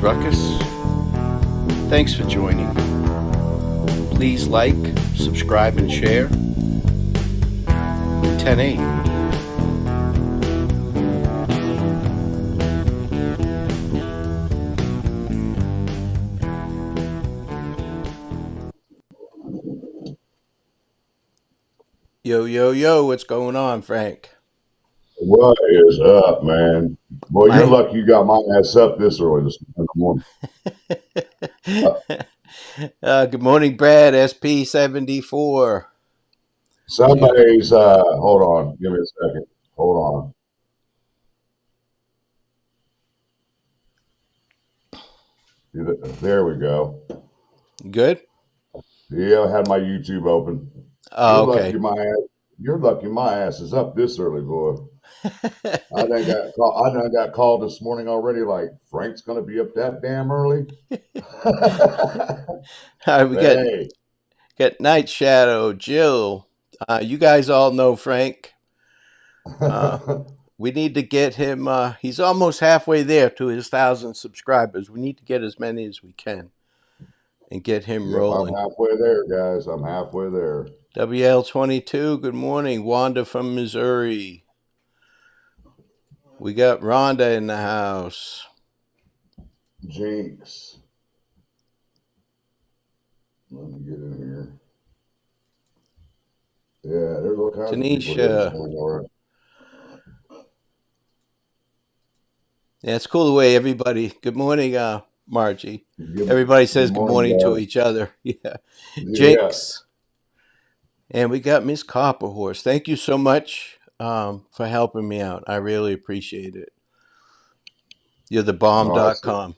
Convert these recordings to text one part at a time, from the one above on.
Ruckus. Thanks for joining. Please like, subscribe, and share. 10-8. Yo, yo, yo, what's going on, Frank? What is up, man? Well, you're lucky you got my ass up this early this morning. Good morning, Brad, SP74. Somebody's, hold on, give me a second. Hold on. There we go. Good? Yeah, I had my YouTube open. Oh, okay. You're lucky my ass is up this early, boy. I done got called this morning already, like, Frank's going to be up that damn early? All right, got Night Shadow, Jill. You guys all know Frank. We need to get him. He's almost halfway there to his 1,000 subscribers. We need to get as many as we can and get him rolling. I'm halfway there, guys. I'm halfway there. WL22, good morning. Wanda from Missouri. We got Rhonda in the house. Jinx. Let me get in here. Yeah, there's all kinds Tanisha. of people. Yeah, it's cool the way everybody. Good morning, Margie. Everybody says good morning to each other. Yeah. Jinx. And we got Miss Copperhorse. Thank you so much for helping me out. I really appreciate it. You're the bomb.com.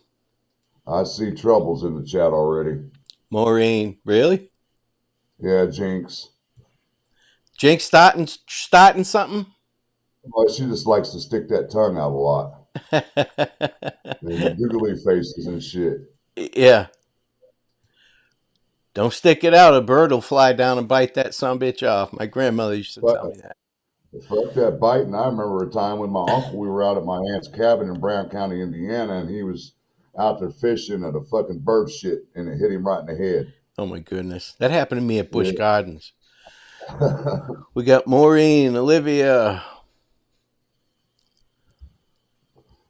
I see troubles in the chat already. Maureen, really? Yeah, Jinx. Jinx starting something? Well, she just likes to stick that tongue out a lot. And the googly faces and shit. Yeah. Don't stick it out. A bird will fly down and bite that sumbitch off. My grandmother used to tell me that. Fuck that biting. I remember a time when my uncle, we were out at my aunt's cabin in Brown County, Indiana, and he was out there fishing and a fucking bird shit, and it hit him right in the head. Oh, my goodness. That happened to me at Busch Gardens. We got Maureen, Olivia.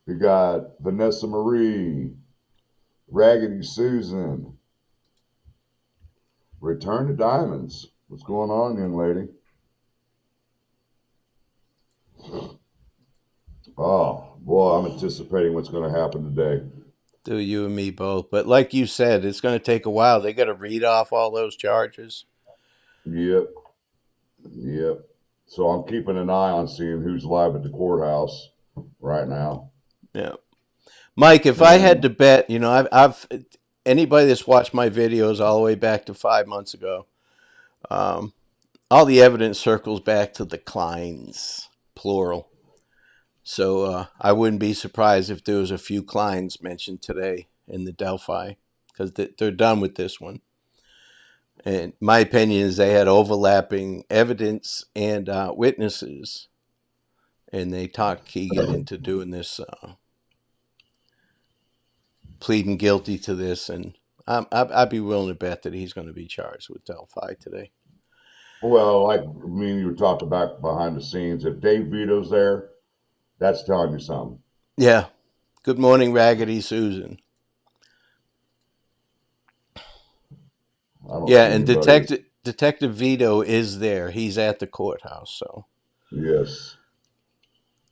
We got Vanessa Marie, Raggedy Susan, Return to Diamonds. What's going on, young lady? Oh, boy, I'm anticipating what's going to happen today. Do you and me both. But like you said, it's going to take a while. They got to read off all those charges. Yep. So I'm keeping an eye on seeing who's live at the courthouse right now. Yeah. Mike, if I had to bet, you know, I've anybody that's watched my videos all the way back to 5 months ago, all the evidence circles back to the Klines, plural. So I wouldn't be surprised if there was a few Klines mentioned today in the Delphi, because they're done with this one. And my opinion is they had overlapping evidence and witnesses, and they talked Kegan into doing this, pleading guilty to this, and I'd be willing to bet that he's going to be charged with Delphi today. Well, like me and you were talking about behind the scenes, if Dave Vito's there, that's telling you something. Yeah. Good morning, Raggedy Susan. Yeah, and Detective Vito is there. He's at the courthouse, so. Yes.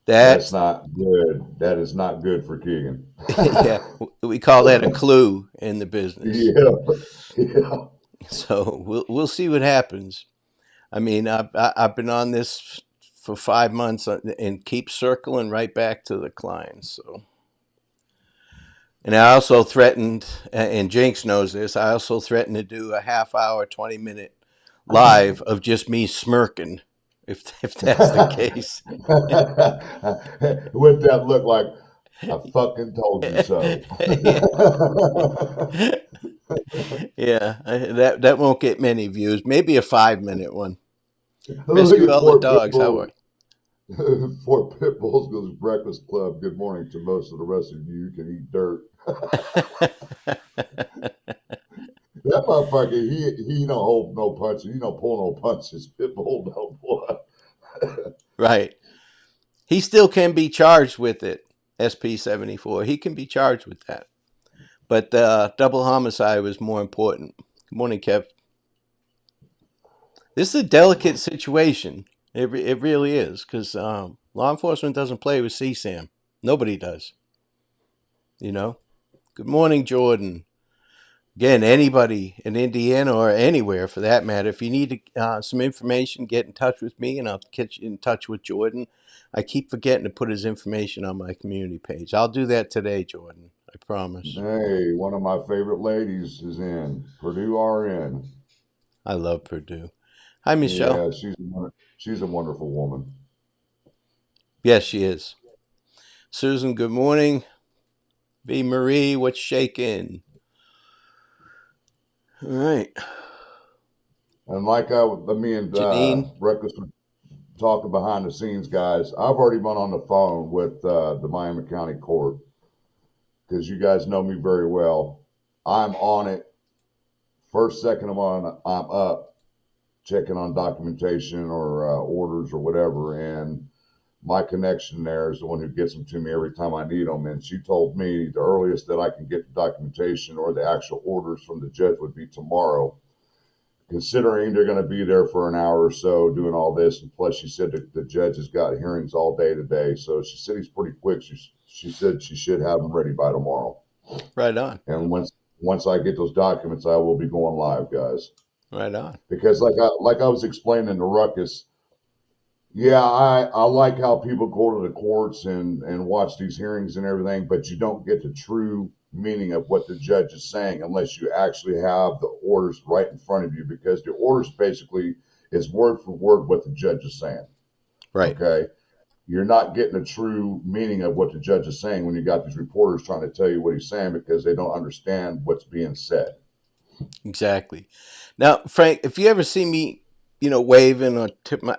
That's not good. That is not good for Kegan. Yeah, we call that a clue in the business. Yeah. So we'll see what happens. I mean, I've been on this for 5 months and keep circling right back to the clients. So, and I also threatened, and Jinx knows this, I also threatened to do a half-hour, 20-minute live of just me smirking, if that's the case. With that look like, I fucking told you so. Yeah, that won't get many views. Maybe a 5-minute one. Rescue all the dogs. How are you? Fort Pitbull's goes Breakfast Club. Good morning to most of the rest of you. You can eat dirt. That motherfucker, he don't hold no punches. He don't pull no punches. Pitbull no boy. Right. He still can be charged with it. SP-74. He can be charged with that. But double homicide was more important. Good morning, Kev. This is a delicate situation. It really is, because law enforcement doesn't play with CSAM. Nobody does. You know. Good morning, Jordan. Again, anybody in Indiana or anywhere for that matter, if you need some information, get in touch with me and I'll get you in touch with Jordan. I keep forgetting to put his information on my community page. I'll do that today, Jordan. I promise. Hey, one of my favorite ladies is in Purdue RN. I love Purdue. Hi, Michelle. Yeah, she's a wonderful woman. Yes, she is. Susan, good morning. V. Marie, what's shaking? All right. And like me and Janine. Ruckus were talking behind the scenes, guys, I've already been on the phone with the Miami County Court because you guys know me very well. I'm on it. First second I'm up checking on documentation or orders or whatever, and my connection there is the one who gets them to me every time I need them. And she told me the earliest that I can get the documentation or the actual orders from the judge would be tomorrow, considering they're going to be there for an hour or so doing all this. And plus, she said that the judge has got hearings all day today. So she said he's pretty quick. She said she should have them ready by tomorrow. Right on. And once I get those documents, I will be going live, guys. Right on. Because like I was explaining to Ruckus, yeah, I like how people go to the courts and watch these hearings and everything, but you don't get the true meaning of what the judge is saying unless you actually have the orders right in front of you, because the orders basically is word for word what the judge is saying. Right. Okay. You're not getting the true meaning of what the judge is saying when you got these reporters trying to tell you what he's saying because they don't understand what's being said. Exactly. Now, Frank, if you ever see me, waving or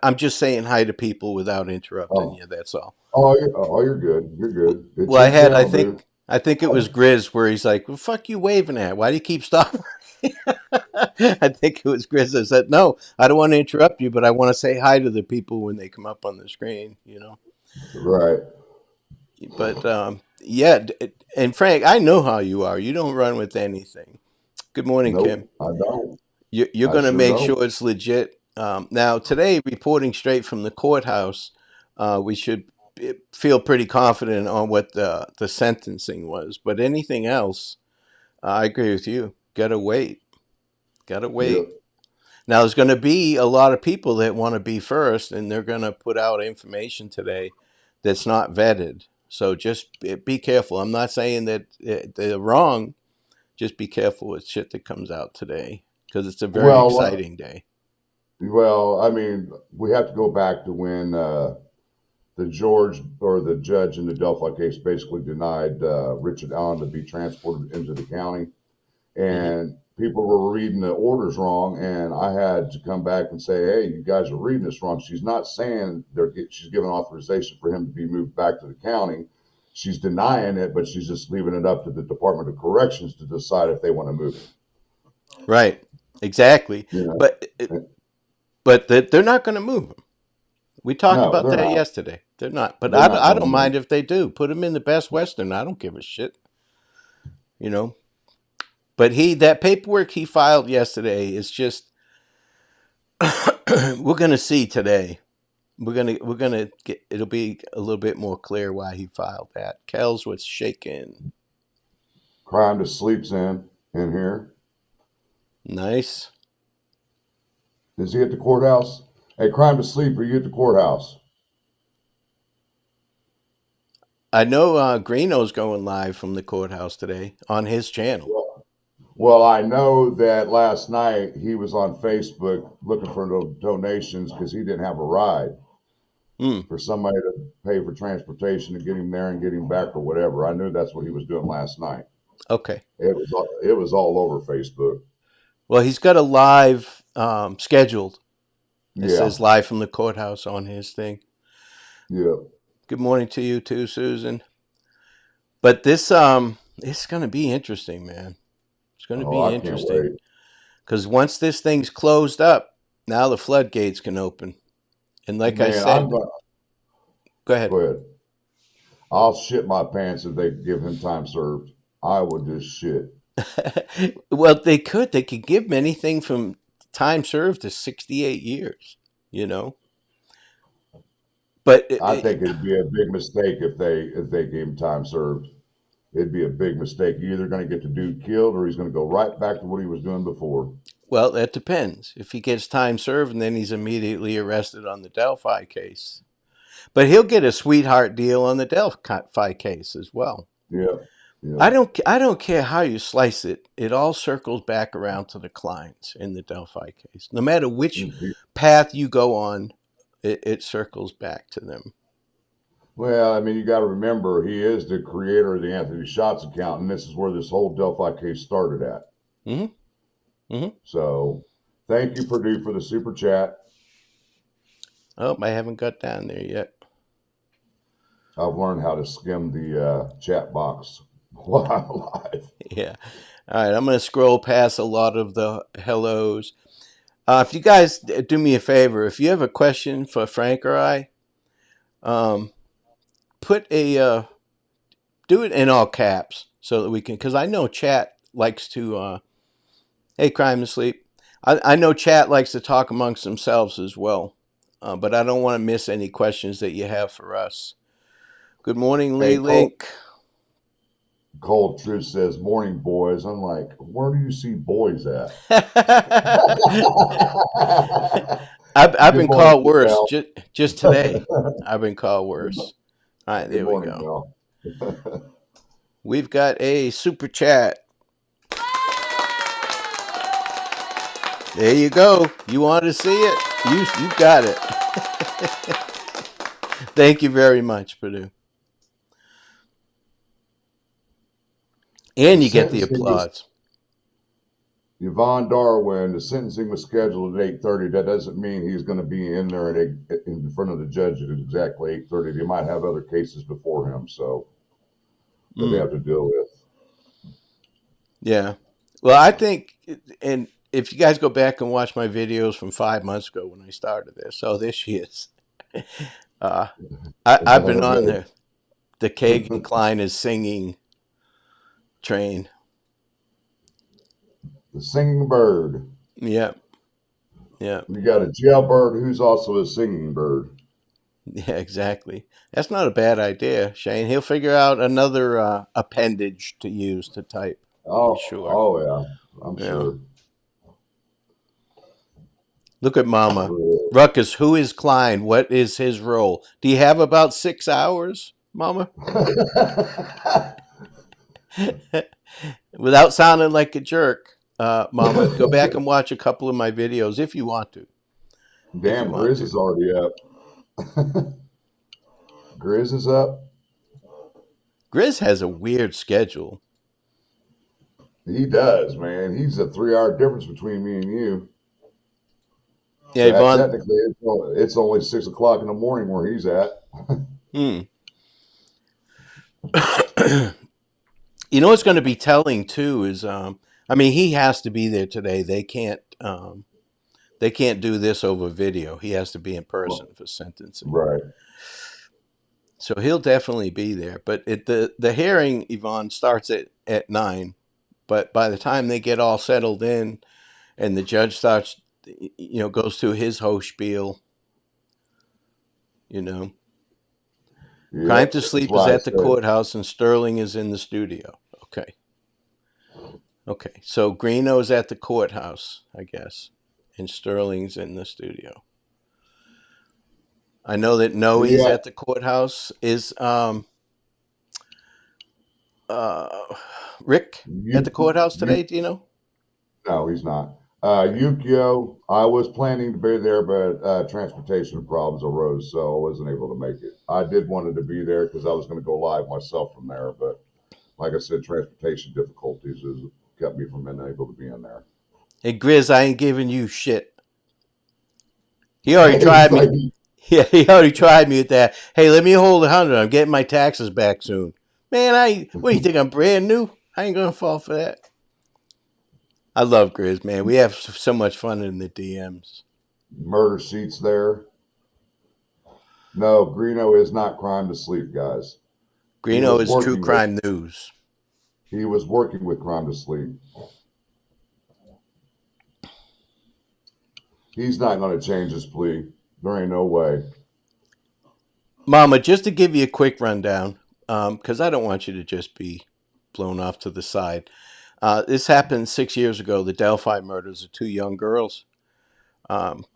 I'm just saying hi to people without interrupting you. That's all. You're good. You're good. It's Well, your channel, dude. I think it was Grizz where he's like, "Well, fuck you waving at? Why do you keep stopping?" I think it was Grizz that said, "No, I don't want to interrupt you, but I want to say hi to the people when they come up on the screen." Right. But yeah, and Frank, I know how you are. You don't run with anything. Good morning, Kim. Nope, I don't. You're I going to sure make don't. sure it's legit. Now, today, reporting straight from the courthouse, we should feel pretty confident on what the sentencing was. But anything else, I agree with you. Gotta wait. Gotta Yep. wait. Now, there's going to be a lot of people that want to be first, and they're going to put out information today that's not vetted. So just be careful. I'm not saying that they're wrong. Just be careful with shit that comes out today because it's a very exciting day. Well, I mean, we have to go back to when the George or the judge in the Delphi case basically denied Richard Allen to be transported into the county, Mm-hmm. and people were reading the orders wrong, and I had to come back and say, "Hey, you guys are reading this wrong. She's not saying she's giving authorization for him to be moved back to the county. She's denying it, but she's just leaving it up to the Department of Corrections to decide if they want to move him." Right. Exactly. You know? But they're not going to move them. We talked No, about they're that not. yesterday. They're not. But They're not I going to don't move. mind if they do. Put them in the Best Western. I don't give a shit. You know. But that paperwork he filed yesterday is just we're going to see today. We're gonna get. It'll be a little bit more clear why he filed that. Kells was shaking. Crime to sleeps in here. Nice. Is he at the courthouse? Hey, crime to sleep. Are you at the courthouse? I know Greeno's going live from the courthouse today on his channel. Well, I know that last night he was on Facebook looking for donations because he didn't have a ride for somebody to pay for transportation to get him there and get him back or whatever. I knew that's what he was doing last night. Okay. It was all over Facebook. Well, he's got a live scheduled. It Yeah. says live from the courthouse on his thing. Yeah. Good morning to you too, Susan. But this It's going to be interesting, man. It's going to Oh, be I can't interesting wait. because once this thing's closed up, now the floodgates can open. And like I Man, said, go ahead. go ahead. I'll shit my pants if they give him time served. I would just shit. Well, they could. They could give him anything from time served to 68 years, you know? But I think it'd be a big mistake if they gave him time served. It'd be a big mistake. You're either going to get the dude killed or he's going to go right back to what he was doing before. well, that depends. If he gets time served and then he's immediately arrested on the Delphi case. But he'll get a sweetheart deal on the Delphi case as well. Yeah, yeah. I don't care how you slice it. It all circles back around to the Klines in the Delphi case. No matter which path you go on, it circles back to them. Well, I mean, you got to remember he is the creator of the Anthony Shots account, and this is where this whole Delphi case started at. Mm-hmm. Mm-hmm. So, thank you, Purdue, for the super chat. Oh, I haven't got down there yet. I've learned how to skim the chat box while I'm live. Yeah. All right. I'm going to scroll past a lot of the hellos. If you guys do me a favor, if you have a question for Frank or I, put a do it in all caps so that we can, because I know chat likes to. Hey, crime and sleep. I know chat likes to talk amongst themselves as well, but I don't want to miss any questions that you have for us. Good morning, Lee Hey, Link. Cold Truth says, "Morning, boys." I'm like, where do you see boys at? I've been Good morning, called worse Mel. just today. I've been called worse. All right, Good there we morning, go. Mel. We've got a super chat. There you go. You want to see it? You got it. Thank you very much, Purdue. And you get the applause. Yvonne Darwin, the sentencing was scheduled at 8:30. That doesn't mean he's going to be in there in front of the judge at exactly 8:30. They might have other cases before him, so that they have to deal with. Yeah. Well, I think, and if you guys go back and watch my videos from 5 months ago when I started this, so there she is. I've been on the Kegan Kline is singing train. The singing bird. Yeah. Yeah. You got a jailbird who's also a singing bird. Yeah, exactly. That's not a bad idea, Shane. He'll figure out another appendage to use to type. Oh, sure. Oh, yeah. I'm sure. Look at Mama. Ruckus, who is Kline? What is his role? Do you have about 6 hours, Mama? Without sounding like a jerk, Mama, go back and watch a couple of my videos if you want to. Damn, Grizz is already up. Grizz is up. Grizz has a weird schedule. He does, man. He's a 3-hour difference between me and you. Yeah, Yvonne. Technically, it's only 6 o'clock in the morning where he's at. You know what's going to be telling too is, I mean, he has to be there today. They can't do this over video. He has to be in person for sentencing. Right. So he'll definitely be there. But the hearing, Yvonne, starts at 9. But by the time they get all settled in, and the judge starts, goes through his whole spiel, Crime to Sleep is at the courthouse and Sterling is in the studio. Okay. So Greeno's at the courthouse, I guess, and Sterling's in the studio. I know that Noe's at the courthouse. Is Rick at the courthouse today? Do you know? No, he's not. Yukio, I was planning to be there, but transportation problems arose, so I wasn't able to make it. I did wanted to be there because I was going to go live myself from there, but like I said, transportation difficulties has kept me from being able to be in there. Hey, Grizz, I ain't giving you shit. He already tried me. Yeah, he already tried me with that. Hey, let me hold 100. I'm getting my taxes back soon. Man, what do you think? I'm brand new? I ain't gonna fall for that. I love Grizz, man. We have so much fun in the DMs. Murder sheets there. No, Greeno is not crime to sleep, guys. He Greeno was is true working with crime news. he was working with crime to sleep. He's not going to change his plea. There ain't no way. Mama, just to give you a quick rundown, because I don't want you to just be blown off to the side. This happened 6 years ago, the Delphi murders of two young girls.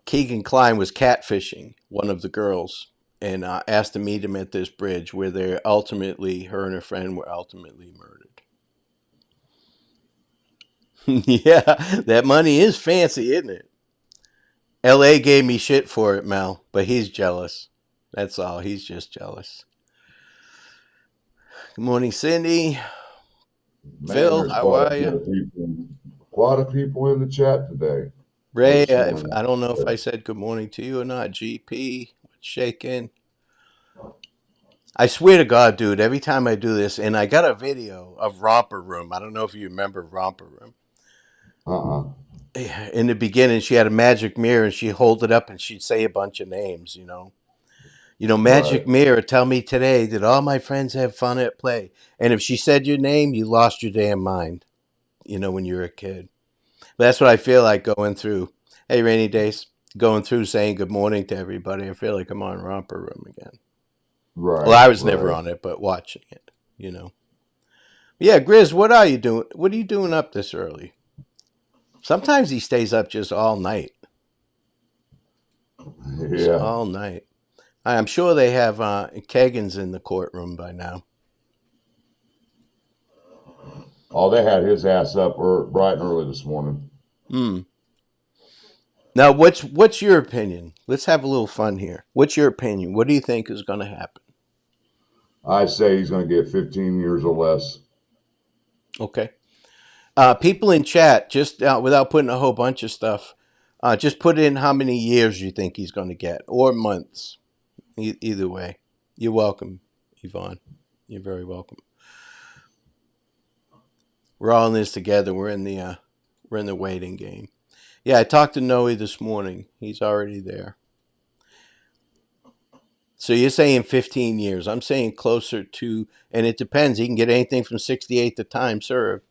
Kegan Kline was catfishing one of the girls and asked to meet him at this bridge where her and her friend were ultimately murdered. Yeah, that money is fancy, isn't it? LA gave me shit for it, Mel, but he's jealous. That's all. He's just jealous. Good morning, Cindy. Man, Phil, there's how are you? quite a people in the chat today or Ray, this morning. I don't know if I said good morning to you or not. GP, what's shaking? I swear to God, dude, every time I do this, and I got a video of Romper Room. I don't know if you remember Romper Room. In the beginning, she had a magic mirror, and she'd hold it up, and she'd say a bunch of names, magic Right. mirror, tell me today, did all my friends have fun at play? And if she said your name, you lost your damn mind, when you were a kid. But that's what I feel like going through. Hey, Rainy Days, going through saying good morning to everybody. I feel like I'm on Romper Room again. Right. Well, I was never right. on it, but watching it, Yeah, Grizz, what are you doing? What are you doing up this early? Sometimes he stays up just all night. Just Yeah. all night. I'm sure they have Kegan's in the courtroom by now. Oh, they had his ass up bright and early this morning. Now, what's your opinion? Let's have a little fun here. What's your opinion? What do you think is going to happen? I say he's going to get 15 years or less. Okay. People in chat, just without putting a whole bunch of stuff, just put in how many years you think he's going to get, or months. Either way. You're welcome, Yvonne. You're very welcome. We're all in this together. We're in the waiting game. Yeah, I talked to Noe this morning. He's already there. So you're saying 15 years. I'm saying closer to, and it depends. He can get anything from 68 to time served.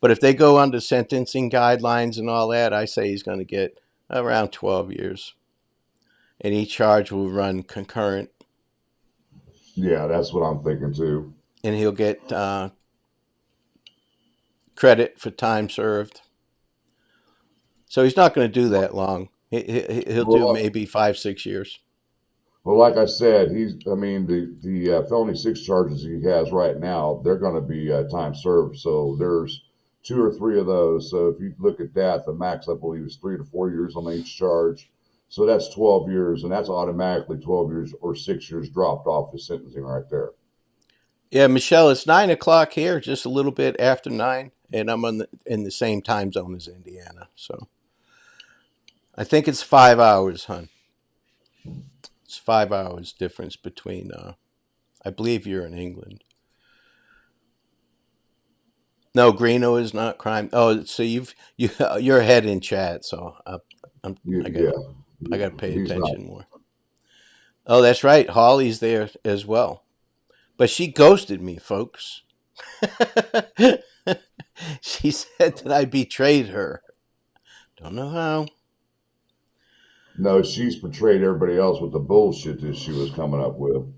But if they go under sentencing guidelines and all that, I say he's going to get around 12 years. And each charge will run concurrent. Yeah, that's what I'm thinking too. And he'll get credit for time served. So he's not going to do that long. He'll do maybe 5-6 years. Well, like I said, the felony 6 charges he has right now, they're going to be time served. So there's 2 or 3 of those. So if you look at that, the max, I believe, is 3 to 4 years on each charge. So that's 12 years, and that's automatically 12 years or 6 years dropped off his sentencing right there. Yeah, Michelle, it's 9 o'clock here, just a little bit after 9, and I'm in the same time zone as Indiana. So I think it's 5 hours, hon. It's 5 hours difference between, I believe you're in England. No, Greeno is not crime. Oh, so you're ahead in chat, so I got to pay attention more. Oh, that's right. Holly's there as well. But she ghosted me, folks. She said that I betrayed her. Don't know how. No, she's portrayed everybody else with the bullshit that she was coming up with.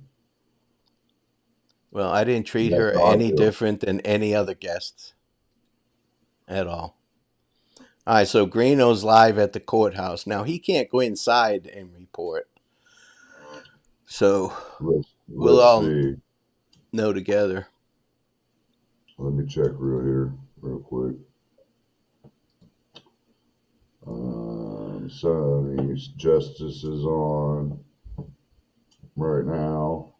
Well, I didn't treat her any different than any other guest at all. All right, so Greeno's live at the courthouse. Now, he can't go inside and report. So we'll all know together. Let me check real quick. So these justice is on right now.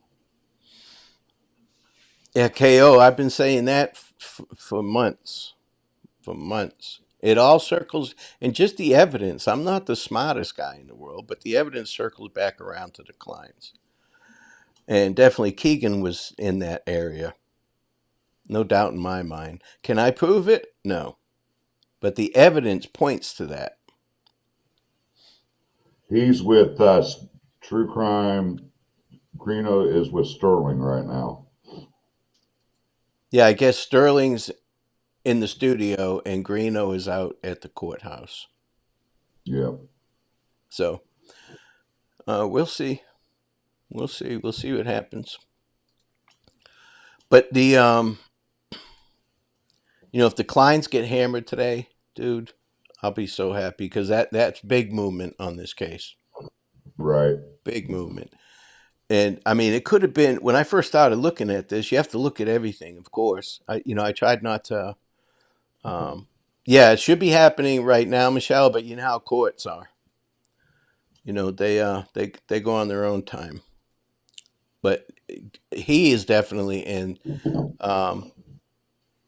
Yeah, KO, I've been saying that for months. For months. It all circles, and just the evidence. I'm not the smartest guy in the world, but the evidence circles back around to the Klines. And definitely Kegan was in that area. No doubt in my mind. Can I prove it? No. But the evidence points to that. He's with True Crime. Greeno is with Sterling right now. Yeah, I guess Sterling's in the studio and Greeno is out at the courthouse. Yeah. So we'll see. We'll see. We'll see what happens. But if the Klines get hammered today, dude, I'll be so happy because that's big movement on this case. Right. Big movement. And I mean, it could have been when I first started looking at this. You have to look at everything, of course. I tried not to. Yeah, it should be happening right now, Michelle. But you know how courts are. They go on their own time. But he is definitely in.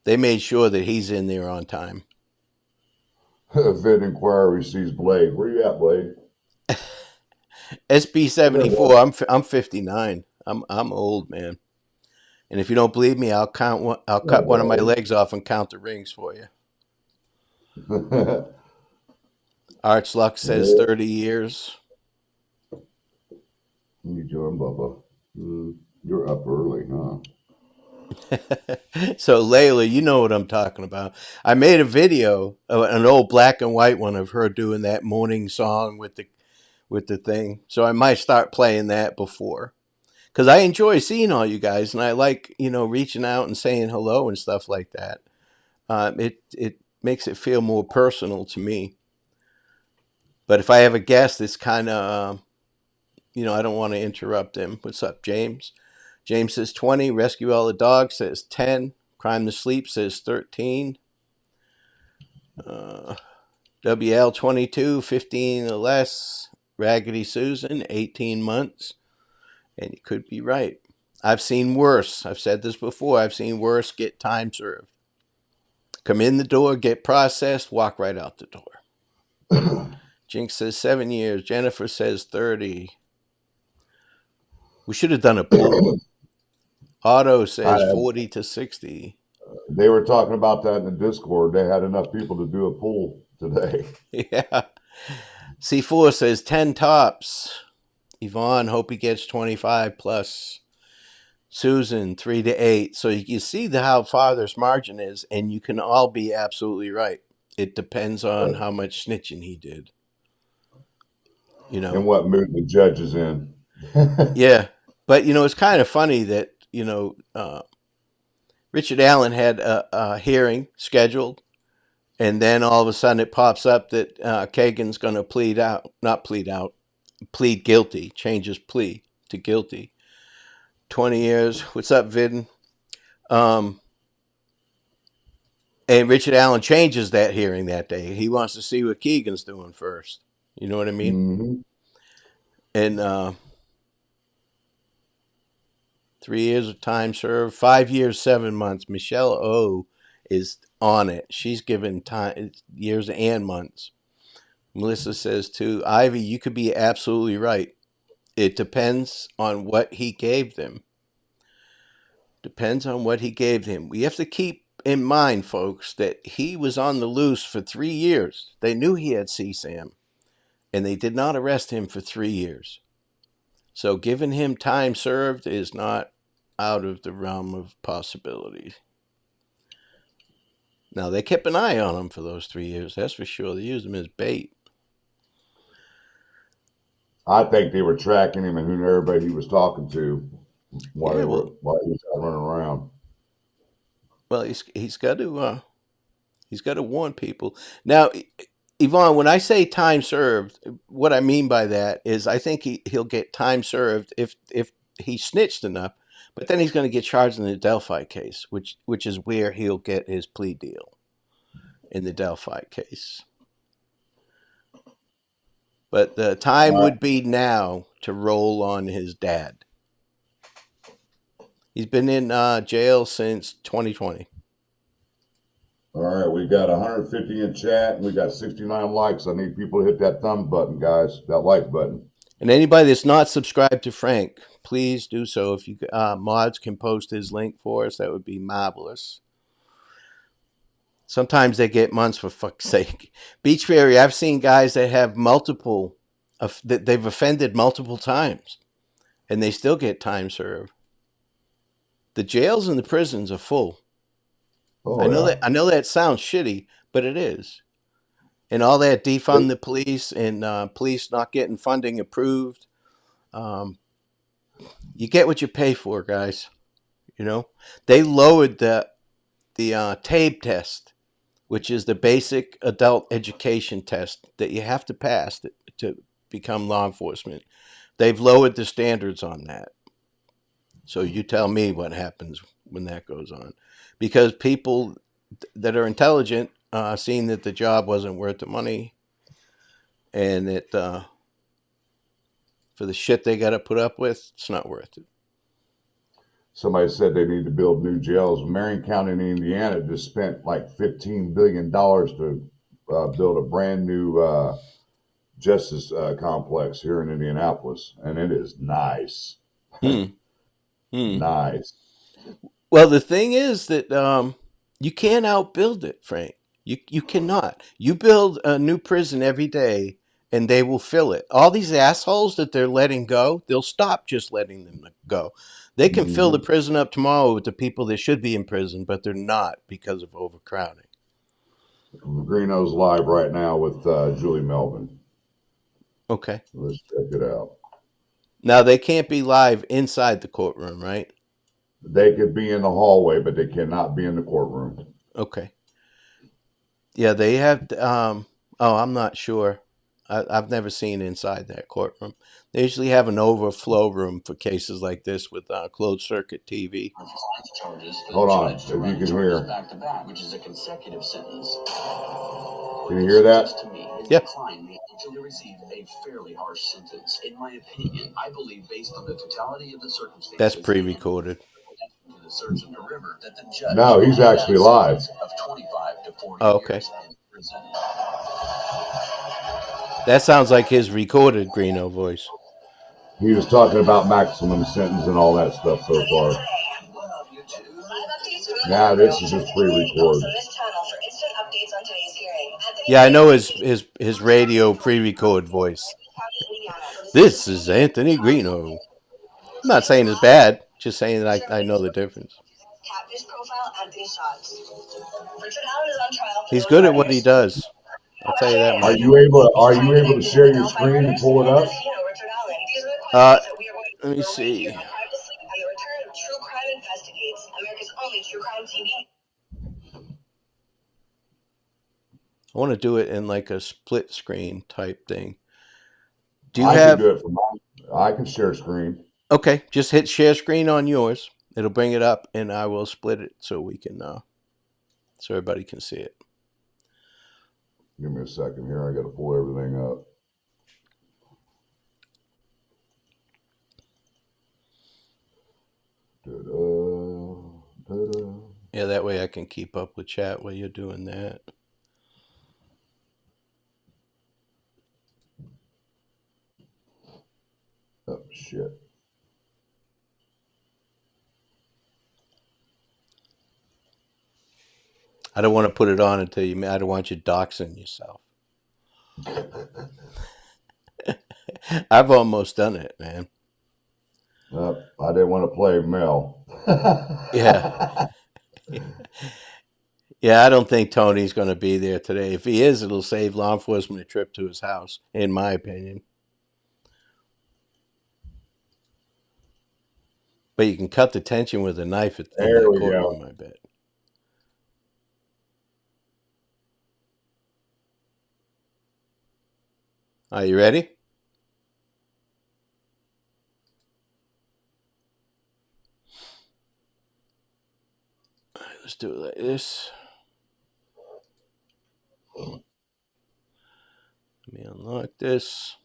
They made sure that he's in there on time. Vid inquiry sees Blade. Where you at, Blade? SB 74. I'm 59. I'm old, man. And if you don't believe me, I'll cut one of my legs off and count the rings for you. Arch Luck says 30 years. You doing, Bubba? You're up early, huh? So Layla, you know what I'm talking about. I made a video, an old black and white one of her doing that morning song with the thing. So I might start playing that before, because I enjoy seeing all you guys, and I like reaching out and saying hello and stuff like that. It makes it feel more personal to me. But if I have a guest, it's kind of I don't want to interrupt him. What's up, James? James says 20. Rescue All the Dogs says 10. Crime to Sleep says 13. WL 22, 15 or less. Raggedy Susan, 18 months. And you could be right. I've seen worse. I've said this before. I've seen worse get time served. Come in the door, get processed, walk right out the door. Jinx says 7 years. Jennifer says 30. We should have done a pool. Otto says 40 to 60. They were talking about that in the Discord. They had enough people to do a pool today. Yeah. C4 says 10 tops. Yvonne, hope he gets 25 plus. Susan, 3 to 8. So you see how far this margin is, and you can all be absolutely right. It depends on how much snitching he did. And what mood the judge is in. Yeah. But, it's kind of funny that, Richard Allen had a hearing scheduled, and then all of a sudden it pops up that Kegan's going to plead guilty, change his plea to guilty. 20 years. What's up, Vidden? And Richard Allen changes that hearing that day. He wants to see what Kegan's doing first. You know what I mean? Mm-hmm. And 3 years of time served, 5 years, 7 months. Michelle O is on it. She's given time, years and months. Melissa says too, Ivy, you could be absolutely right. It depends on what he gave them. Depends on what he gave them. We have to keep in mind, folks, that he was on the loose for 3 years. They knew he had CSAM, and they did not arrest him for 3 years. So giving him time served is not out of the realm of possibility. Now, they kept an eye on him for those 3 years, that's for sure. They used him as bait. I think they were tracking him and who everybody he was talking to while he was running around. Well, he's got to warn people. Now, Yvonne, when I say time served, what I mean by that is I think he'll get time served if he snitched enough, but then he's going to get charged in the Delphi case, which is where he'll get his plea deal, in the Delphi case. But the time would be now to roll on his dad. He's been in jail since 2020. All right, we got 150 in chat and we got 69 likes. I need people to hit that thumb button, guys. That like button. And anybody that's not subscribed to Frank, please do so. If you mods can post his link for us, that would be marvelous. Sometimes they get months, for fuck's sake. Beach Ferry, I've seen guys that have multiple, that they've offended multiple times, and they still get time served. The jails and the prisons are full. Oh, I know that sounds shitty, but it is. And all that defund the police and police not getting funding approved. You get what you pay for, guys. You know, they lowered the TABE test, which is the basic adult education test that you have to pass to become law enforcement. They've lowered the standards on that. So you tell me what happens when that goes on, because people that are intelligent, seeing that the job wasn't worth the money, and that for the shit they got to put up with, it's not worth it. Somebody said they need to build new jails. Marion County in Indiana just spent like $15 billion to build a brand new justice complex here in Indianapolis, and it is nice. Nice. Well, the thing is that you can't outbuild it, Frank. You cannot. You build a new prison every day, and they will fill it. All these assholes that they're letting go, they'll stop just letting them go. They can fill the prison up tomorrow with the people that should be in prison, but they're not because of overcrowding. Greeno's live right now with Julie Melvin. Okay. Let's check it out. Now, they can't be live inside the courtroom, right? They could be in the hallway, but they cannot be in the courtroom. Okay. Yeah, they have. I'm not sure. I've never seen inside that courtroom. They usually have an overflow room for cases like this with closed circuit TV. Hold on, if you can hear. Which is a consecutive sentence. Can you hear that? Yeah. Kline may actually receive a fairly harsh sentence. In my opinion, I believe based on the totality of the circumstances. That's pre-recorded. No, he's actually live. Of 25 to 40 Oh, okay. years in prison. That sounds like his recorded Greeno voice. He was talking about maximum sentence and all that stuff so far. Now this is just pre-recorded. Yeah, I know his radio pre-record voice. This is Anthony Greeno. I'm not saying it's bad, just saying that I know the difference. He's good at what he does. I'll tell you that much. Are you able to share your screen and pull it up? Let me see. I want to do it in like a split screen type thing. Do you have? Can do it for mine. I can share screen. Okay, just hit share screen on yours. It'll bring it up, and I will split it so we can, so everybody can see it. Give me a second here. I got to pull everything up. Yeah, that way I can keep up with chat while you're doing that. Oh, shit. I don't want to put it on until you. I don't want you doxing yourself. I've almost done it, man. I didn't want to play Mel. Yeah. Yeah, I don't think Tony's going to be there today. If he is, it'll save law enforcement a trip to his house, in my opinion. But you can cut the tension with a knife in that courtroom, I bet. Are you ready? All right, let's do it like this. Let me unlock this.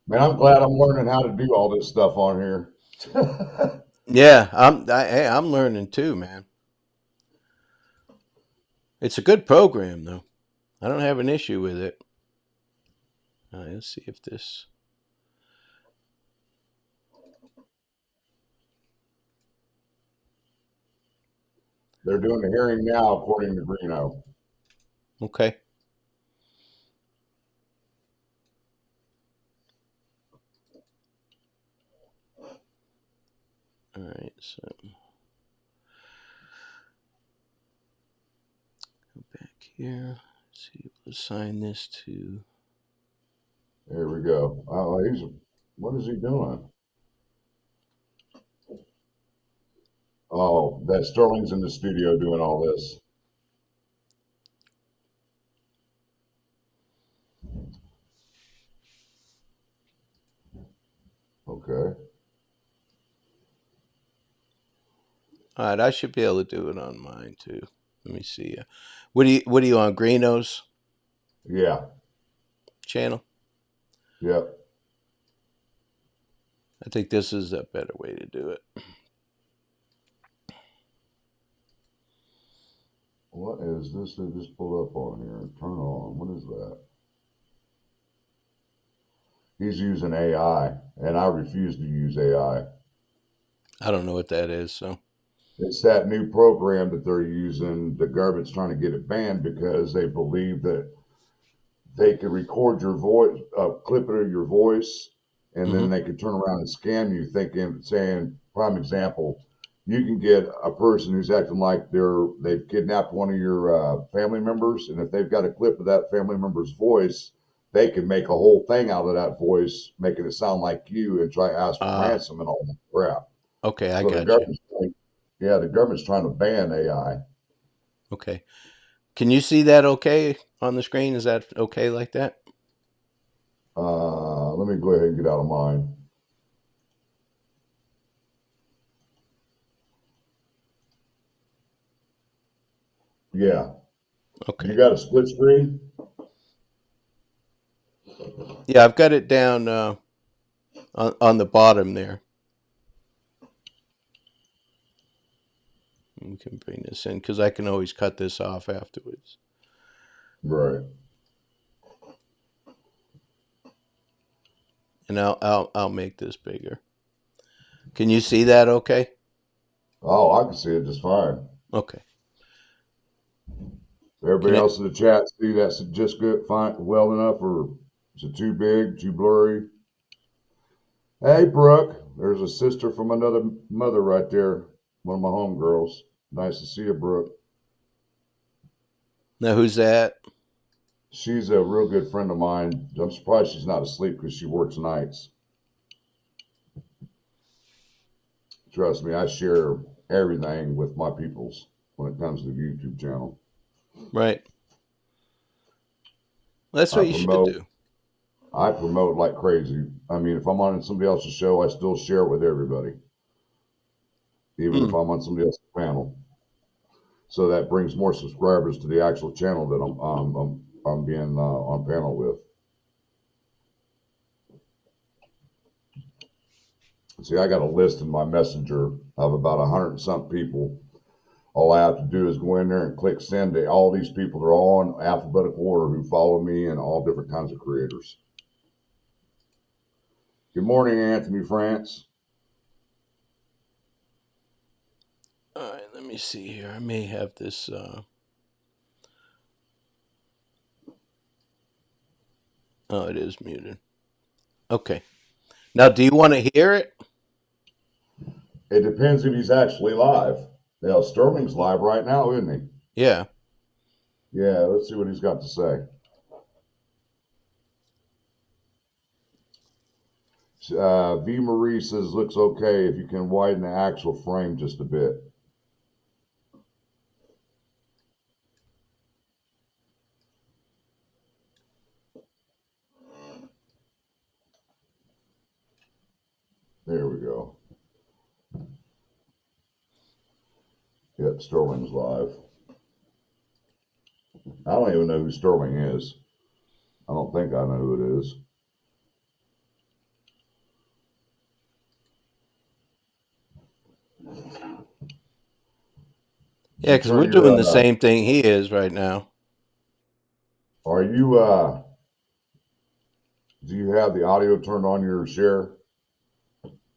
Man, I'm glad I'm learning how to do all this stuff on here. Yeah, I'm learning too, man. It's a good program, though. I don't have an issue with it. All right, let's see if this... They're doing the hearing now, according to Greeno. Okay. All right, so go back here. Let's see, we'll assign this to... There we go. Oh, what is he doing? Oh, that Sterling's in the studio doing all this. Okay. All right, I should be able to do it on mine too. Let me see. What are you on, Greeno's Yeah. channel? Yep. I think this is a better way to do it. What is this that just pulled up on here? Turn on. What is that? He's using AI, and I refuse to use AI. I don't know what that is, so... It's that new program that they're using. The government's trying to get it banned because they believe that they can record your voice, a clip of your voice, and then they can turn around and scam you, saying, prime example, you can get a person who's acting like they've kidnapped one of your family members, and if they've got a clip of that family member's voice, they can make a whole thing out of that voice, making it sound like you, and try to ask for ransom and all that crap. Okay, I So got you. The government's trying to ban AI. Okay. Can you see that okay on the screen? Is that okay like that? Let me go ahead and get out of mine. Yeah. Okay. You got a split screen? Yeah, I've got it down on the bottom there. We can bring this in because I can always cut this off afterwards. Right. And I'll make this bigger. Can you see that okay? Oh, I can see it just fine. Okay. Everybody else in the chat see that's just good, fine, well enough, or is it too big, too blurry? Hey, Brooke, there's a sister from another mother right there. One of my homegirls. Nice to see you, Brooke. Now, who's that? She's a real good friend of mine. I'm surprised she's not asleep because she works nights. Trust me, I share everything with my peoples when it comes to the YouTube channel. Right. That's what you should do. I promote like crazy. I mean, if I'm on somebody else's show, I still share it with everybody, even if I'm on somebody else's panel. So that brings more subscribers to the actual channel that I'm being on panel with. See, I got a list in my messenger of about 100 and some people. All I have to do is go in there and click send to all these people. They're all in alphabetical order who follow me and all different kinds of creators. Good morning, Anthony France. All right, let me see here. I may have this. Oh, it is muted. Okay. Now, do you want to hear it? It depends if he's actually live. Now, Sterling's live right now, isn't he? Yeah. Yeah, let's see what he's got to say. V. Marie says, looks okay if you can widen the actual frame just a bit. There we go. Yep, Sterling's live. I don't even know who Sterling is. I don't think I know who it is. Did Yeah, you because we're turn doing your, the same thing he is right now. are you, do you have the audio turned on your share?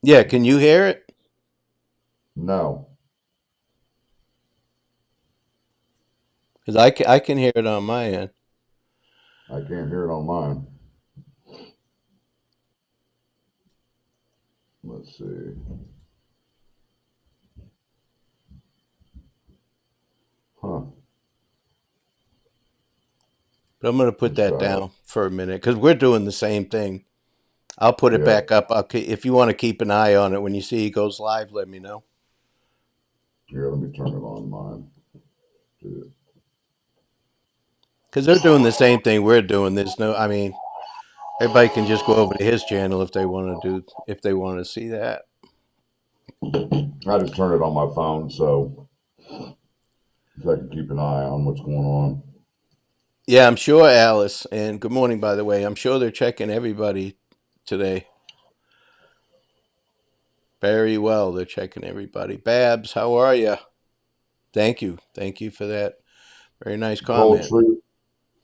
Yeah, can you hear it? No, Because I can hear it on my end. I can't hear it on mine. Let's see. Huh. But I'm going to put Let's that try it. down for a minute because we're doing the same thing. I'll put it Yeah. back up. If you want to keep an eye on it when you see he goes live, let me know. Here, let me turn it on mine. Too. Because they're doing the same thing we're doing. There's no, I mean, everybody can just go over to his channel if they want to if they want to see that. I just turned it on my phone so I can keep an eye on what's going on. Yeah, I'm sure Alice, and good morning, by the way. I'm sure they're checking everybody today. Very well, they're checking everybody. Babs, how are you? Thank you. Thank you for that. Very nice Cold comment. Truth.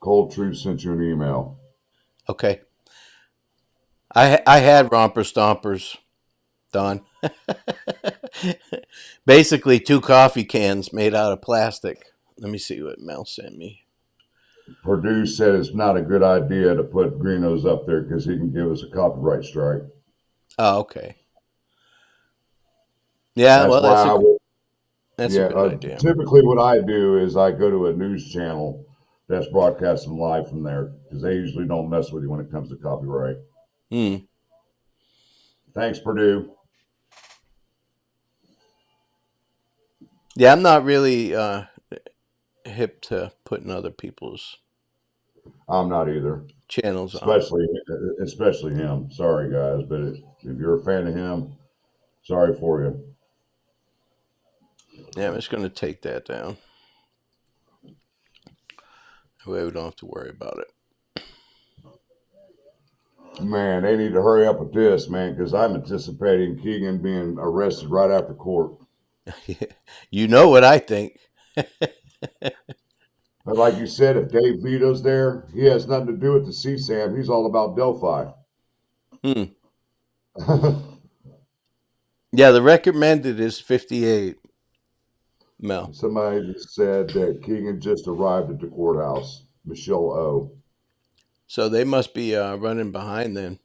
Cold Truth sent you an email. Okay. I had romper stompers, Don. Basically, 2 coffee cans made out of plastic. Let me see what Mel sent me. Purdue said it's not a good idea to put Greeno's up there because he can give us a copyright strike. Oh, okay. Yeah, That's well, why I would. that's a Yeah. good idea. Typically, what I do is I go to a news channel that's broadcasting live from there because they usually don't mess with you when it comes to copyright. Hmm. Thanks, Purdue. Yeah, I'm not really hip to putting other people's I'm not either. channels on. Especially him. Sorry, guys, but if you're a fan of him, sorry for you. Yeah, I'm just going to take that down. That way we don't have to worry about Man, they need to hurry up with this, man, because I'm anticipating Kegan being arrested right after court. it. You know what I think. But like you said, if Dave Vito's there, he has nothing to do with the CSAM. He's all about Delphi. Hmm. Yeah, the recommended is 58. Mel. Somebody just said that Kegan just arrived at the courthouse. Michelle O. So they must be running behind then.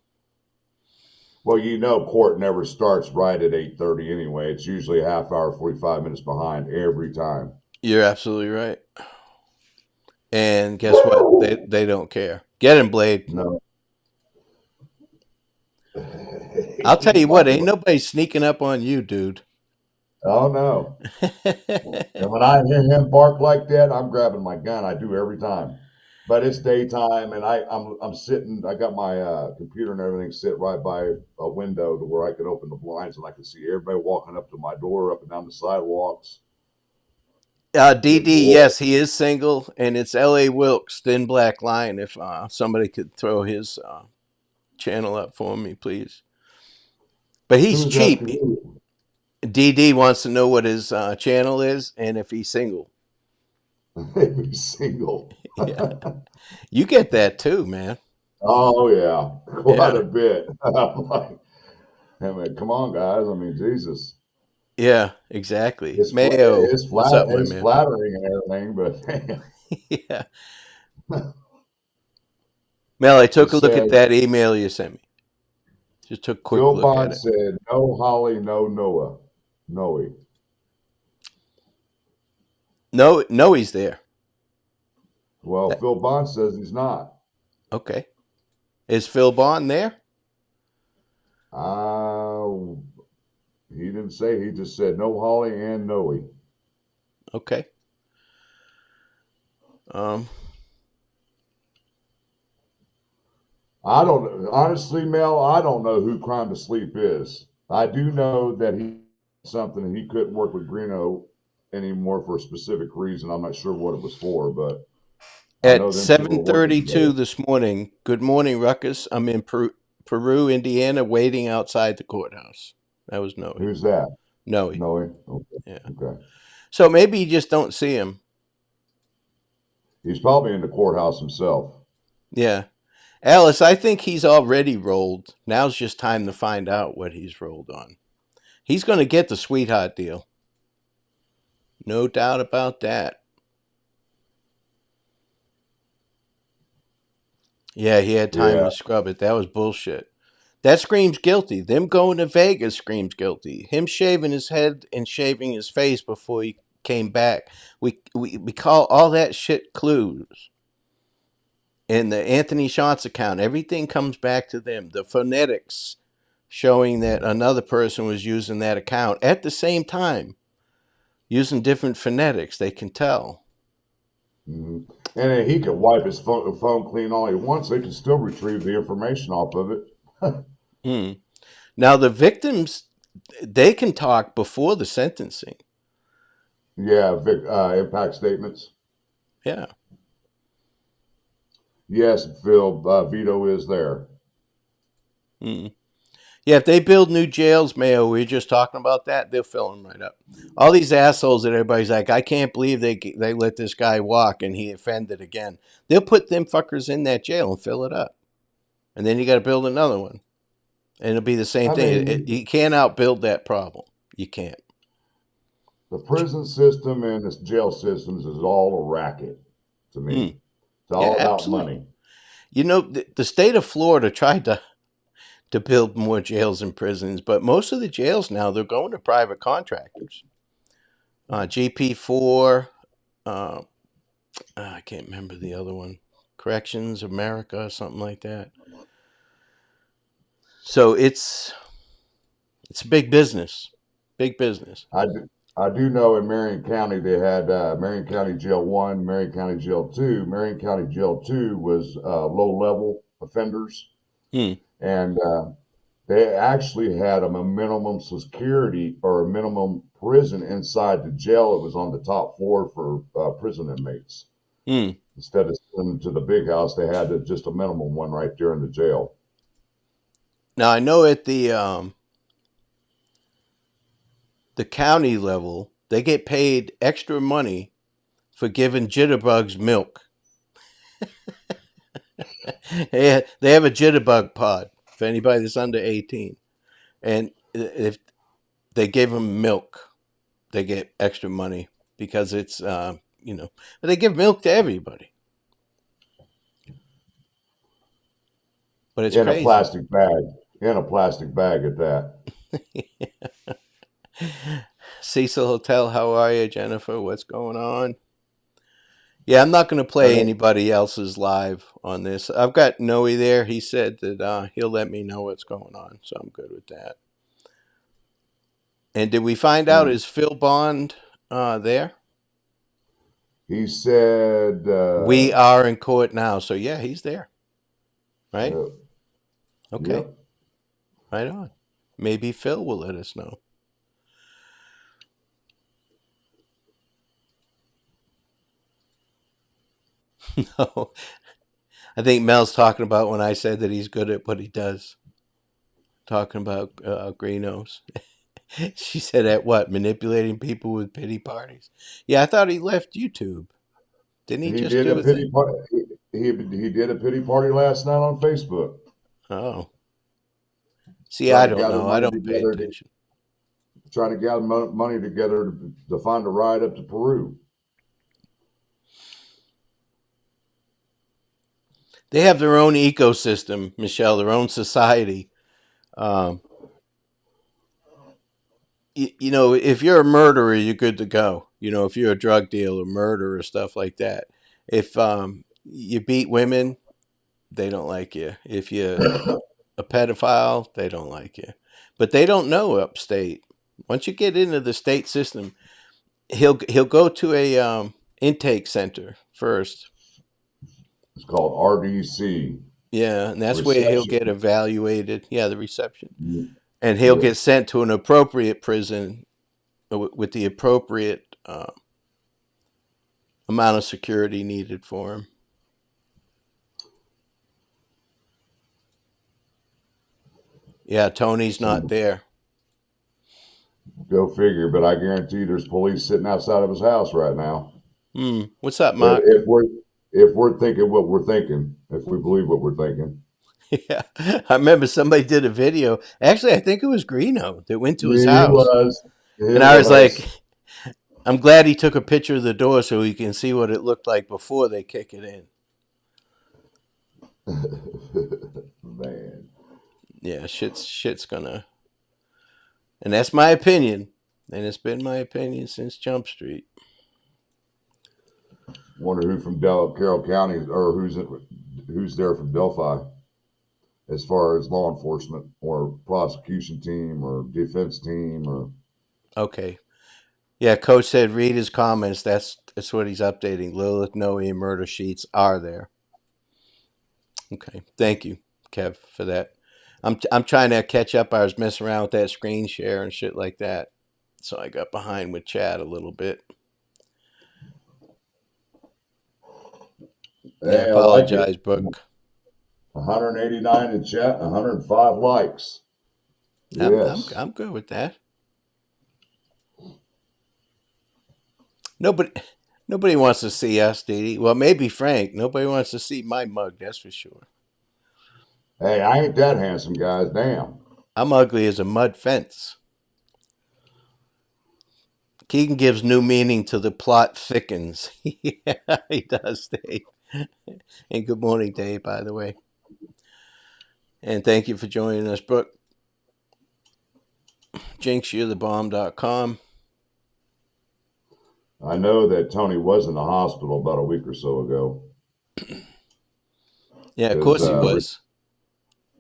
Well, you know, court never starts right at 8:30 anyway. It's usually a half hour, 45 minutes behind every time. You're absolutely right. And guess what? They don't care. Get him, Blade. No. I'll tell He's you what, talking ain't about, nobody sneaking up on you, dude. oh no. And when I hear him bark like that, I'm grabbing my gun. I do every time. But it's daytime, and I'm sitting. I got my computer and everything sit right by a window to where I can open the blinds and I can see everybody walking up to my door, up and down the sidewalks. Good DD, Lord. yes, he is single, and it's L.A. Wilkes, Thin Black Line. If somebody could throw his channel up for me, please. But he's Who's cheap. asking you? DD wants to know what his channel is and if he's single. He's single. Yeah, you get that too, man. Oh yeah, quite Yeah, a bit. I'm like, I mean, come on, guys. I mean, Jesus. yeah, exactly. It's Mayo, it's what's flat. up, my It's man? flattering and everything, but damn. Yeah, Mel, I It took a look at says that email you sent me. Just took a quick Phil look at Bond it. said, "No Holly, no Noah, Noe." No, no, he's there. Well, That, Phil Bond says he's not. okay, is Phil Bond there? Uh, he didn't say. He just said no Holly and Noe. Okay. Um, I don't honestly, Mel. I don't know who Crime to Sleep is. I do know that he something he couldn't work with Greeno anymore for a specific reason. I'm not sure what it was for, but I know at them two are working 7:32 together. this morning. Good morning, Ruckus. I'm in Peru, Indiana, waiting outside the courthouse. That was Noe. Who's that? Noe. Noe. Okay. Yeah. Okay. So maybe you just don't see him. He's probably in the courthouse himself. Yeah. Alice, I think he's already rolled. Now's just time to find out what he's rolled on. He's going to get the sweetheart deal. No doubt about that. Yeah, he had time Yeah, to scrub it. That was bullshit. That screams guilty. Them going to Vegas screams guilty. Him shaving his head and shaving his face before he came back. We call all that shit clues. In the Anthony Shots account, everything comes back to them. The phonetics showing that another person was using that account at the same time, using different phonetics. They can tell. hmm and then he could wipe his phone clean all he wants. They can still retrieve the information off of it. Hmm. Now, the victims, they can talk before the sentencing. Yeah, impact statements. Yeah. Yes, Phil, Vito is there. Hmm. Yeah, if they build new jails, Mayo, we were just talking about that, they'll fill them right up. All these assholes that everybody's like, I can't believe they let this guy walk and he offended again. They'll put them fuckers in that jail and fill it up. And then you got to build another one. And it'll be the same I thing. mean, You can't outbuild that problem. You can't. the prison system and the jail systems is all a racket to Mm. me. It's Yeah, all about absolutely. money. You know, the state of Florida tried to build more jails and prisons, but most of the jails now, they're going to private contractors. GP4, I can't remember the other one. Corrections America, something like that. So it's big business. Big business. I do know in Marion County they had Marion County Jail 1, Marion County Jail 2. Marion County Jail 2 was low-level offenders, Hmm. and they actually had a minimum security or a minimum prison inside the jail. It was on the top floor for prison inmates. Hmm. Instead of sending them to the big house, they had just a minimum one right there in the jail. Now I know at the county level, they get paid extra money for giving jitterbugs milk. They have a jitterbug pod for anybody that's under 18. And if they give them milk, they get extra money because it's, but they give milk to everybody. But it's In a crazy. plastic bag. In a plastic bag at that. Cecil Hotel, how are you, Jennifer? What's going on? Yeah, I'm not going to I play think anybody else's live on this. I've got Noe there. He said that he'll let me know what's going on, so I'm good with that. And did we find out, is Phil Bond there? he said, We are in court now, so yeah, he's there. Right? uh, Okay, yep. right on. Maybe Phil will let us know. No, I think Mel's talking about when I said that he's good at what he does. Talking about Greenos. She said at what? Manipulating people with pity parties. Yeah, I thought he left YouTube. Didn't he He just did do a a thing? pity party. He did a pity party last night on Facebook. Oh. See, I Trying to don't gather know. I money don't pay together. attention. Trying to gather money together to find a ride up to Peru. They have their own ecosystem, Michelle, their own society. Um, if you're a murderer, you're good to go. If you're a drug dealer, murderer, stuff like that. If you beat women, they don't like you. If you're a pedophile, they don't like you. But they don't know upstate. Once you get into the state system, he'll go to a intake center first. It's called RDC. Yeah, and that's where he'll get Reception. evaluated. Yeah, the reception. And he'll Yeah. get sent to an appropriate prison with the appropriate amount of security needed for him. Yeah, Tony's not Some there. Go figure. But I guarantee there's police sitting outside of his house right now. What's up, Mark? If we're thinking what we're thinking, if we believe what we're thinking. Yeah, I remember somebody did a video. Actually, I think it was Greeno that went to his It house, was. and It I was was. like, I'm glad he took a picture of the door so he can see what it looked like before they kick it in. Man. Yeah, shit's gonna, and that's my opinion, and it's been my opinion since Jump Street. Wonder who from Carroll County or who's there from Delphi as far as law enforcement or prosecution team or defense team or. Okay. Yeah, Coach said read his comments. That's what he's updating. Lilith Noe and murder sheets are there. Okay, thank you, Kev, for that. I'm trying to catch up. I was messing around with that screen share and shit like that, so I got behind with Chad a little bit. Yeah, I apologize, like Brooke. 189 in chat, 105 likes. Yes, I'm good with that. Nobody wants to see us, Dee. Well, maybe Frank. Nobody wants to see my mug. That's for sure. Hey, I ain't that handsome, guys. Damn. I'm ugly as a mud fence. Kegan gives new meaning to the plot thickens. Yeah, he does, Dave. And good morning, Dave, by the way. And thank you for joining us, Brooke. JinxYou'reTheBomb.com. I know that Tony was in the hospital about a week or so ago. Yeah, of course he was.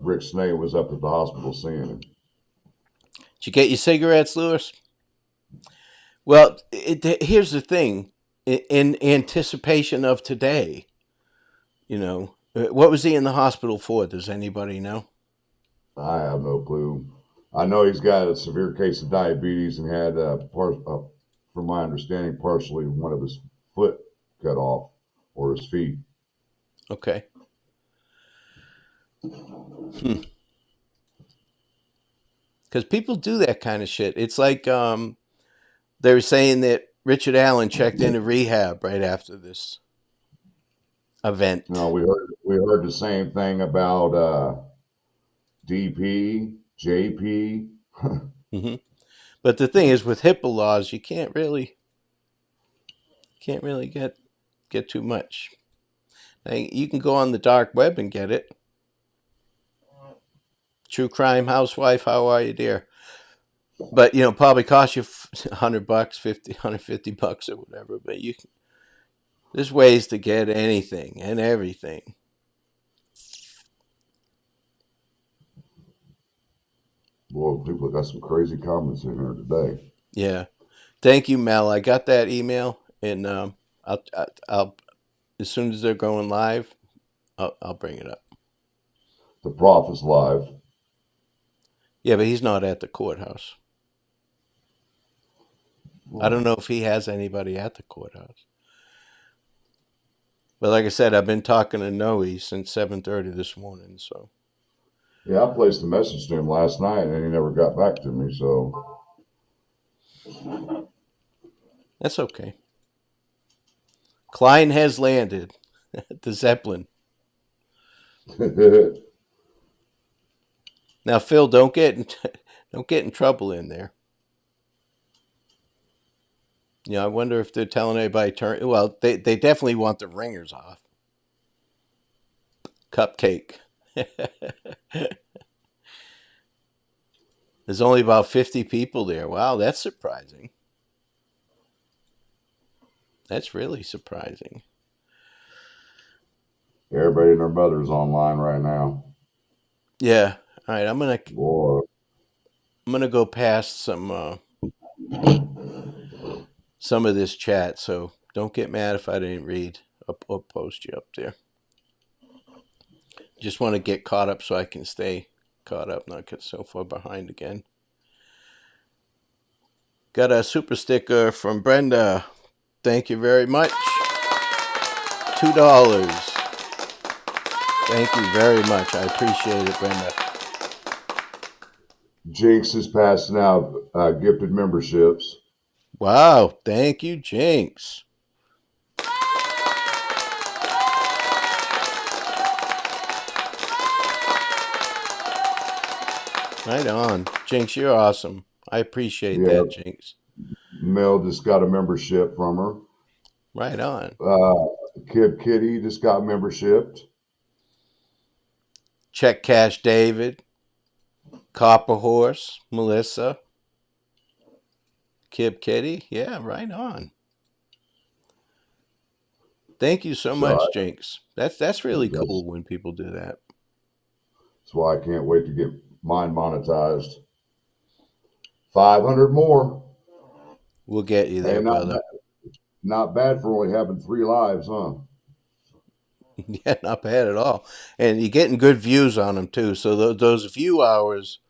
Rick Snay was up at the hospital seeing him. Did you get your cigarettes, Lewis? Well, here's the thing. In anticipation of today, what was he in the hospital for? Does anybody know? I have no clue. I know he's got a severe case of diabetes and had, from my understanding, partially one of his foot cut off or his feet. Okay. Because people do that kind of shit. It's like they were saying that Richard Allen checked into rehab right after this event. No, we heard the same thing about DP, JP. Mm-hmm. But the thing is, with HIPAA laws, you can't really get too much. Now, you can go on the dark web and get it. True crime housewife, how are you, dear? But probably cost you $100, $150 or whatever. But there's ways to get anything and everything. Boy, people got some crazy comments in here today. Yeah, thank you, Mel. I got that email, and I'll as soon as they're going live, I'll bring it up. The Prof is live. Yeah, but he's not at the courthouse. I don't know if he has anybody at the courthouse. But like I said, I've been talking to Noe since 7:30 this morning. So. Yeah, I placed a message to him last night, and he never got back to me. So. That's okay. Kline has landed. The Zeppelin. Now, Phil, don't get in trouble in there. I wonder if they're telling everybody well, they definitely want the ringers off. Cupcake. There's only about 50 people there. Wow, that's surprising. That's really surprising. Everybody and their mother's online right now. Yeah. All right, I'm gonna go past some of this chat, so don't get mad if I didn't read or post you up there. Just want to get caught up so I can stay caught up, not get so far behind again. Got a super sticker from Brenda. Thank you very much. $2. Thank you very much. I appreciate it, Brenda. Jinx is passing out gifted memberships. Wow. Thank you, Jinx. Right on. Jinx, you're awesome. I appreciate Yeah, that, Jinx. Mel just got a membership from her. Right on. Kid Kitty just got membershiped. Check Cash David, Copper Horse, Melissa, Kib Kitty. Yeah, right on. Thank you so So much, Jinx. That's really that's cool when people do that. that's why I can't wait to get mine monetized. 500 more. We'll get you Hey, there, brother. not bad for only having 3 lives, huh? Yeah, not bad at all. And you're getting good views on him too. So those view hours,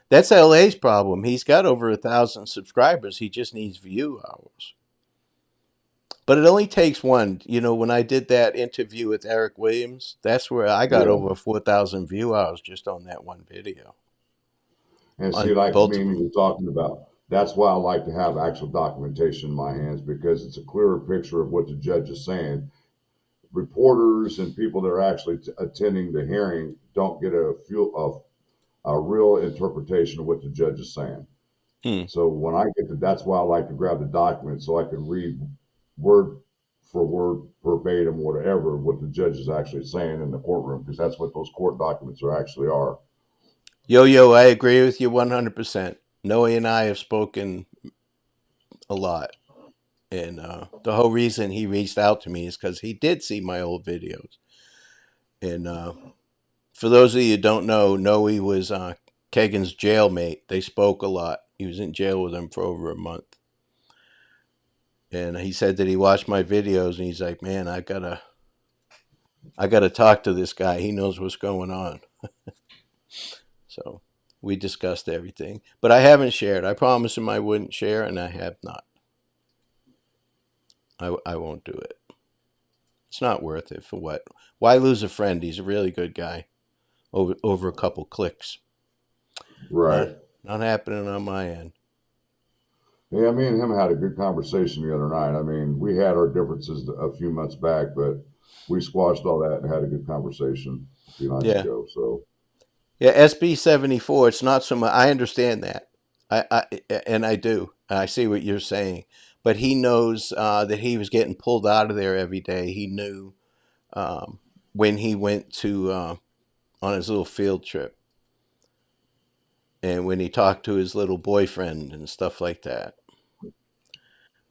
that's LA's problem. He's got over 1,000 subscribers. He just needs view hours. But it only takes one. You know, when I did that interview with Eric Williams, that's where I got Yeah. over 4,000 view hours just on that one video. And see, On like both me of and you them. were talking about, that's why I like to have actual documentation in my hands because it's a clearer picture of what the judge is saying. Reporters and people that are actually attending the hearing don't get a real interpretation of what the judge is saying. Hmm. So when I get to, that's why I like to grab the document so I can read word for word, verbatim, whatever, what the judge is actually saying in the courtroom, because that's what those court documents actually are. Yo, I agree with you 100%. Noe and I have spoken a lot. And the whole reason he reached out to me is because he did see my old videos. And for those of you who don't know, Noe was Kegan's jailmate. They spoke a lot. He was in jail with him for over a month. And he said that he watched my videos and he's like, man, I gotta talk to this guy. He knows what's going on. So we discussed everything. But I haven't shared. I promised him I wouldn't share, and I have not. I won't do it. It's not worth it. For what? Why lose a friend? He's a really good guy. Over a couple clicks. Right. Not happening on my end. Yeah, me and him had a good conversation the other night. I mean, we had our differences a few months back, but we squashed all that and had a good conversation a few nights Yeah. ago. So, Yeah, SB74, it's not so much. I understand that. And I do. I see what you're saying. But he knows that he was getting pulled out of there every day. He knew when he went to on his little field trip and when he talked to his little boyfriend and stuff like that.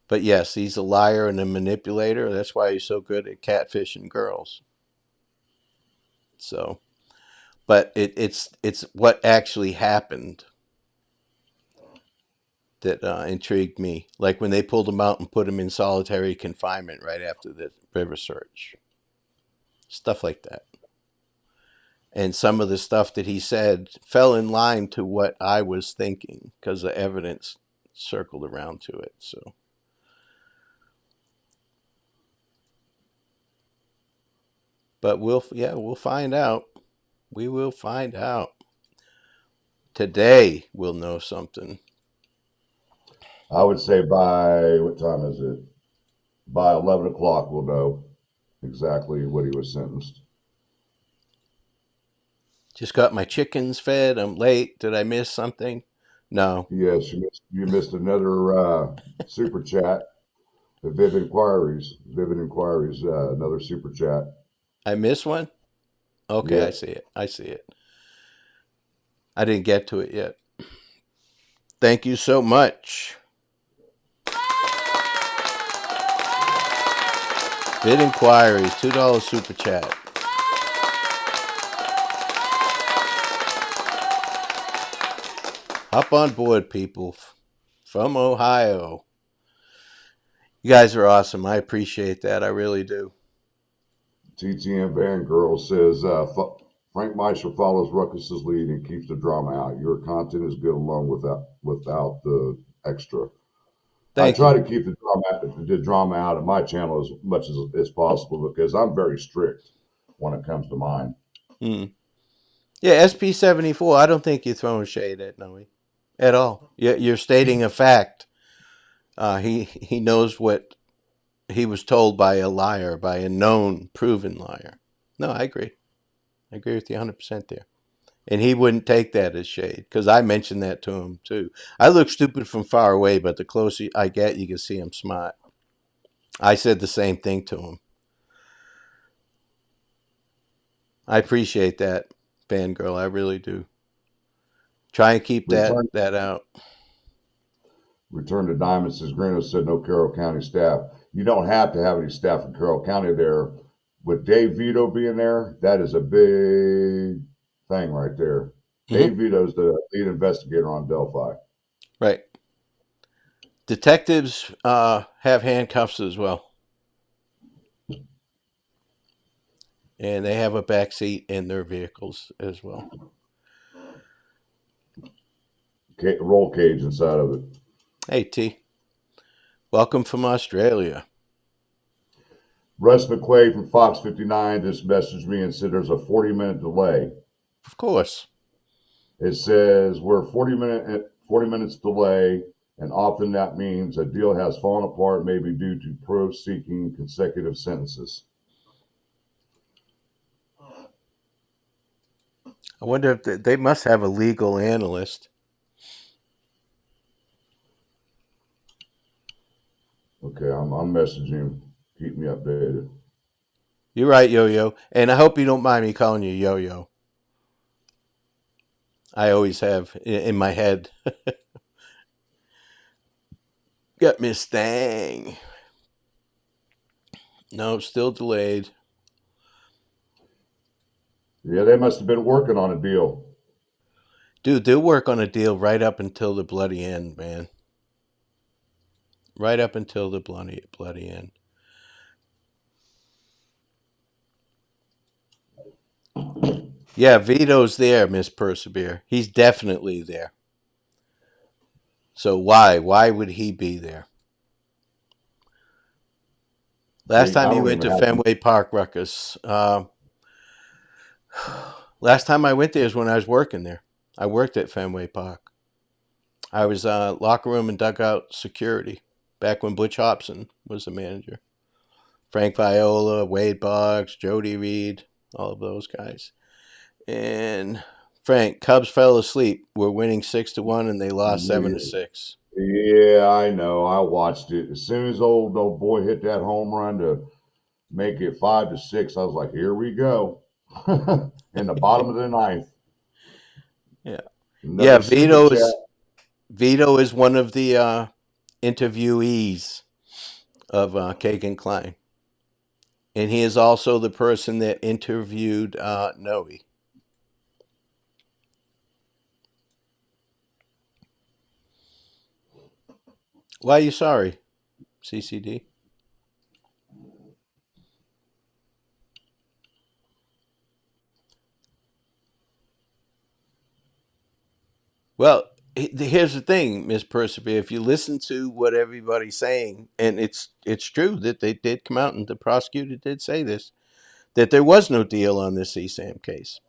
But yes, he's a liar and a manipulator. That's why he's so good at catfishing girls. So, but it's what actually happened that intrigued me. Like when they pulled him out and put him in solitary confinement right after the river search. Stuff like that. And some of the stuff that he said fell in line to what I was thinking because the evidence circled around to it. So, but we'll find out. We will find out. Today we'll know something. I would say by what time is it? By 11 o'clock, we'll know exactly what he was sentenced. Just got my chickens fed. I'm late. Did I miss something? No. Yes, you missed another super chat. The Vivid Inquiries, another super chat. I missed one? Okay, I Yep. see it. I see it. I didn't get to it yet. Thank you so much. Bid Inquiries, $2 super chat. Hop on board, people from Ohio. You guys are awesome. I appreciate that. I really do. TTM Van Girl says Frank Meisher follows Ruckus's lead and keeps the drama out. Your content is good alone without the extra. I Thank try you. to keep the drama out of my channel as much as possible because I'm very strict when it comes to mine. Yeah, SP74. I don't think you're throwing shade at Noe. at all. You're stating a fact. He knows what he was told by a liar, by a known, proven liar. No, I agree. I agree with you 100% there. And he wouldn't take that as shade, because I mentioned that to him too. I look stupid from far away, but the closer I get, you can see I'm smart. I said the same thing to him. I appreciate that, fangirl. I really do. Try and keep that Return out. Return to Diamond says Greno said no Carroll County staff. You don't have to have any staff in Carroll County there. With Dave Vito being there, that is a big thing right there. Mm-hmm. Dave Vito's the lead investigator on Delphi. Right. Detectives have handcuffs as well. And they have a back seat in their vehicles as well. Roll cage inside of it. Hey, T. Welcome from Australia. Russ McQuaid from Fox 59 just messaged me and said there's a 40-minute delay. Of course. It says we're 40 minutes delay, and often that means a deal has fallen apart, maybe due to pros seeking consecutive sentences. I wonder if they must have a legal analyst. Okay, I'm messaging him. Keep me updated. You're right, Yo-Yo. And I hope you don't mind me calling you Yo-Yo. I always have in my head. Got Miss Thang. No, still delayed. Yeah, they must have been working on a deal. Dude, they'll work on a deal right up until the bloody end, man. Right up until the bloody end. Yeah, Vito's there, Miss Persevere. He's definitely there. So why? Why would he be there? Last time he went to Fenway Park, Ruckus. Last time I went there is when I was working there. I worked at Fenway Park. I was locker room and dugout security back when Butch Hobson was the manager. Frank Viola, Wade Boggs, Jody Reed, all of those guys. And Frank, Cubs fell asleep. We're winning 6-1, and they lost 7-6. Yeah, I know. I watched it. As soon as old boy hit that home run to make it 5-6, I was like, "Here we go." In the bottom of the ninth. Yeah, yeah. Vito is one of the interviewees of Kegan Kline, and he is also the person that interviewed Noe. Why are you sorry, CCD? Well, here's the thing, Miss Persevere. If you listen to what everybody's saying, and it's true that they did come out and the prosecutor did say this, that there was no deal on this CSAM case.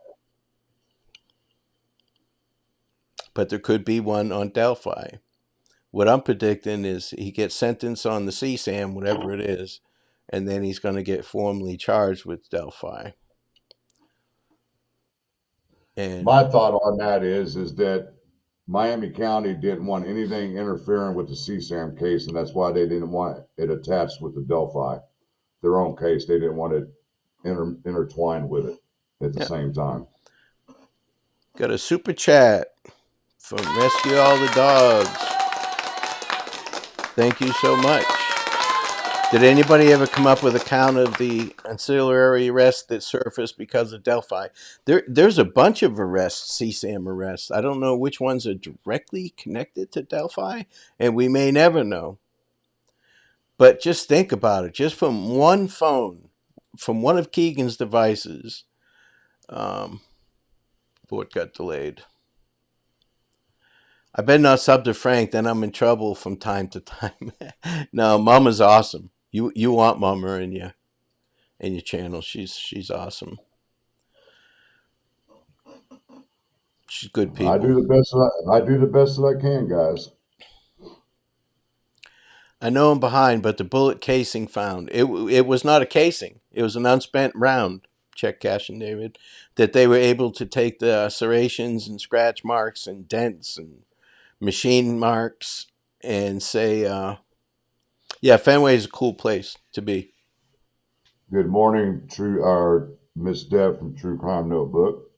But there could be one on Delphi. What I'm predicting is he gets sentenced on the CSAM, whatever it is, and then he's going to get formally charged with Delphi. And my thought on that is that Miami County didn't want anything interfering with the CSAM case, and that's why they didn't want it attached with the Delphi. Their own case, they didn't want it intertwined with it at the same time. Got a super chat from Rescue All the Dogs. Thank you so much. Did anybody ever come up with a count of the ancillary arrests that surfaced because of Delphi? There's a bunch of arrests, CSAM arrests. I don't know which ones are directly connected to Delphi, and we may never know. But just think about it. Just from one phone, from one of Kegan's devices, what got delayed. I better not sub to Frank, then I'm in trouble from time to time. No, Mama's awesome. You want Mama in your channel. She's awesome. She's good I people. do the best I do the best that I can, guys. I know I'm behind, but the bullet casing found. It was not a casing. It was an unspent round. Check cash and David. That they were able to take the serrations and scratch marks and dents and machine marks and say, yeah, Fenway is a cool place to be. Good morning, Miss Deb from True Crime Notebook.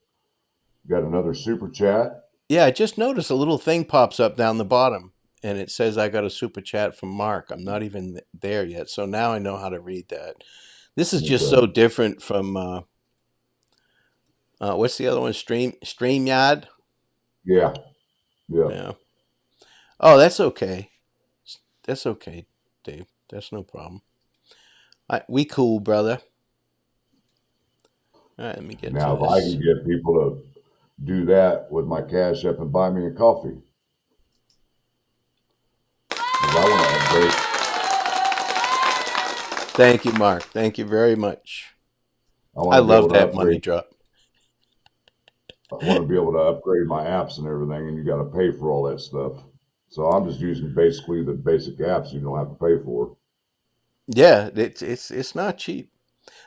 Got another super chat. Yeah, I just noticed a little thing pops up down the bottom and it says I got a super chat from Mark. I'm not even there yet. So now I know how to read that. This is just Okay. so different from what's the other one? StreamYard? Yeah. Yeah. Yeah. Oh, that's okay. That's okay, Dave. That's no problem. We cool, brother. All right, let me get to Now, if I this. can get people to do that with my Cash App and buy me a coffee, because I want to upgrade. Thank you, Mark. Thank you very much. I want I to be love able to that money upgrade. drop. I want to be able to upgrade my apps and everything, and you got to pay for all that stuff. So I'm just using basically the basic apps you don't have to pay for. Yeah, it's not cheap.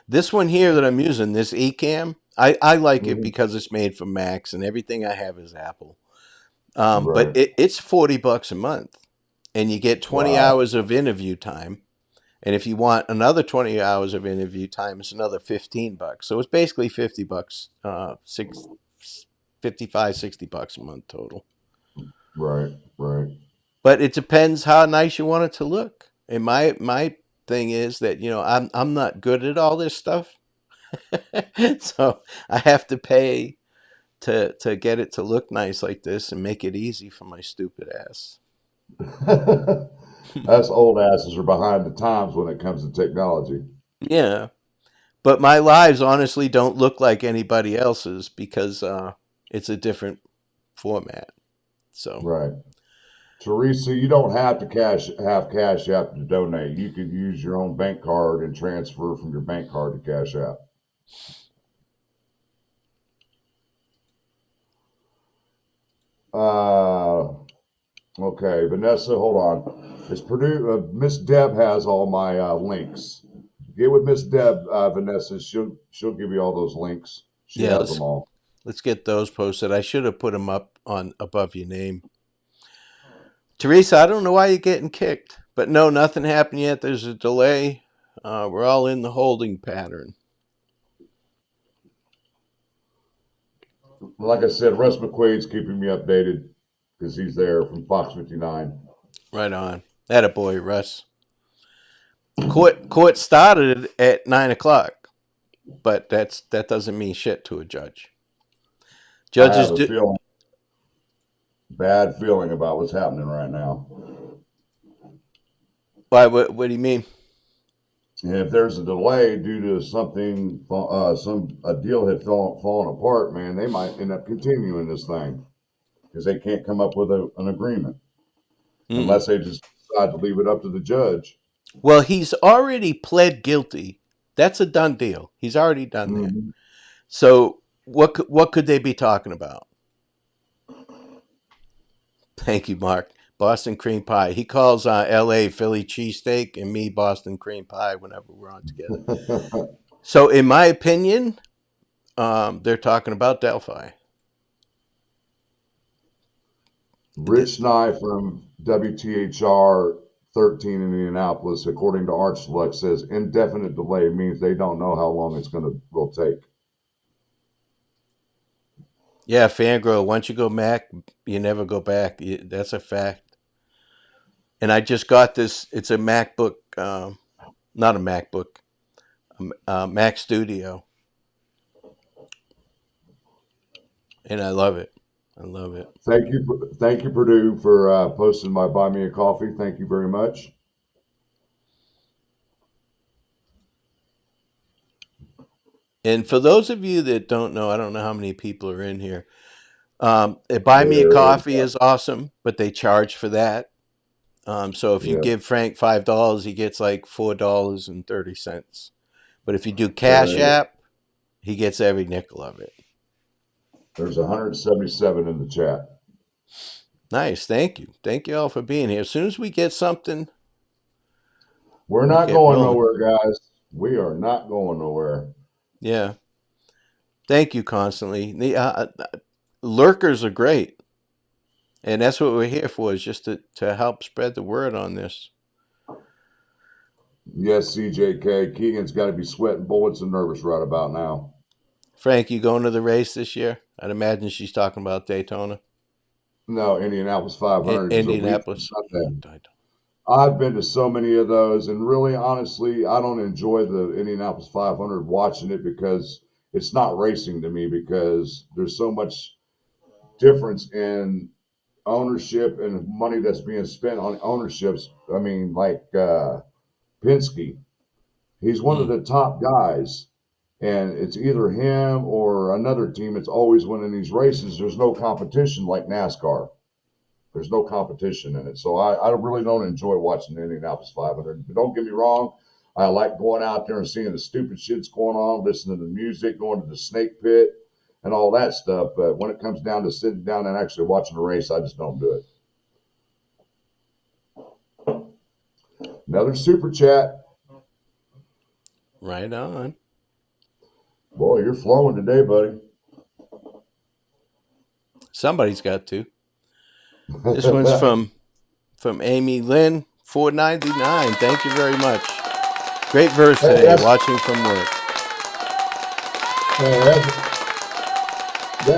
This one here that I'm using, this Ecamm, I like it Hmm. because it's made for Macs and everything I have is Apple. But Right. it's $40 a month, and you get 20 Wow. hours of interview time. And if you want another 20 hours of interview time, it's another $15. So it's basically $50, 55, $60 a month total. Right. Right. But it depends how nice you want it to look. And my thing is that, I'm not good at all this stuff. So I have to pay to get it to look nice like this and make it easy for my stupid ass. Us old asses are behind the times when it comes to technology. Yeah. But my lives honestly don't look like anybody else's because it's a different format. So Right. Teresa, you don't have to have Cash App to donate. You could use your own bank card and transfer from your bank card to Cash App. Uh, okay, Vanessa, hold on. It's Purdue. Miss Deb has all my links. Get with Miss Deb, Vanessa. She'll give you all those links. She yeah, has let's them all. let's get those posted. I should have put them up on above your name. Teresa, I don't know why you're getting kicked, but no, nothing happened yet. There's a delay. We're all in the holding pattern. Like I said, Russ McQuaid's keeping me updated because he's there from Fox 59. Right on. That a boy, Russ. Court started at 9 o'clock, but that doesn't mean shit to a judge. I have Judges a do. bad feeling about what's happening right now. Why? What do you mean? And if there's a delay due to something, a deal had fallen apart, man, they might end up continuing this thing because they can't come up with an agreement Mm-mm. unless they just decide to leave it up to the judge. Well, he's already pled guilty. That's a done deal. He's already done that. Mm-hmm. So what could they be talking about? Thank you, Mark. Boston cream pie. He calls L.A. Philly cheesesteak and me Boston cream pie whenever we're on together. So, in my opinion, they're talking about Delphi. Rich Nye from WTHR 13 in Indianapolis, according to ArchSelect, says indefinite delay means they don't know how long will take. Yeah, Fangirl. Once you go Mac, you never go back. That's a fact. And I just got this. It's a MacBook, not a MacBook, Mac Studio, and I love it. I love it. Thank you, Purdue, for posting my buy me a coffee. Thank you very much. And for those of you that don't know, I don't know how many people are in here. Buy me a There is, coffee is awesome, but they charge for that. So if you yeah, give Frank $5, he gets like $4.30. But if you do Cash there is. App, he gets every nickel of it. There's 177 in the chat. Nice. Thank you. Thank you all for being here. As soon as we get something, We're we'll not get going rolling. nowhere, guys. We are not going nowhere. Yeah. Thank you constantly. The lurkers are great. And that's what we're here for, is just to help spread the word on this. Yes, CJK. Kegan's got to be sweating bullets and nervous right about now. Frank, you going to the race this year? I'd imagine she's talking about Daytona. No, Indianapolis 500 is a week from Indianapolis. Sunday. I've been to so many of those, and really, honestly, I don't enjoy the Indianapolis 500 watching it because it's not racing to me because there's so much difference in ownership and money that's being spent on ownerships. I mean, like Penske, he's one of the top guys, and it's either him or another team. It's always winning these races. There's no competition like NASCAR. There's no competition in it. So I really don't enjoy watching the Indianapolis 500. But don't get me wrong, I like going out there and seeing the stupid shit's going on, listening to the music, going to the snake pit, and all that stuff. But when it comes down to sitting down and actually watching a race, I just don't do it. Another super chat. Right on. Boy, you're flowing today, buddy. Somebody's got to. This one's from Amy Lynn, 499. Thank you very much. Great verse today, watching from work.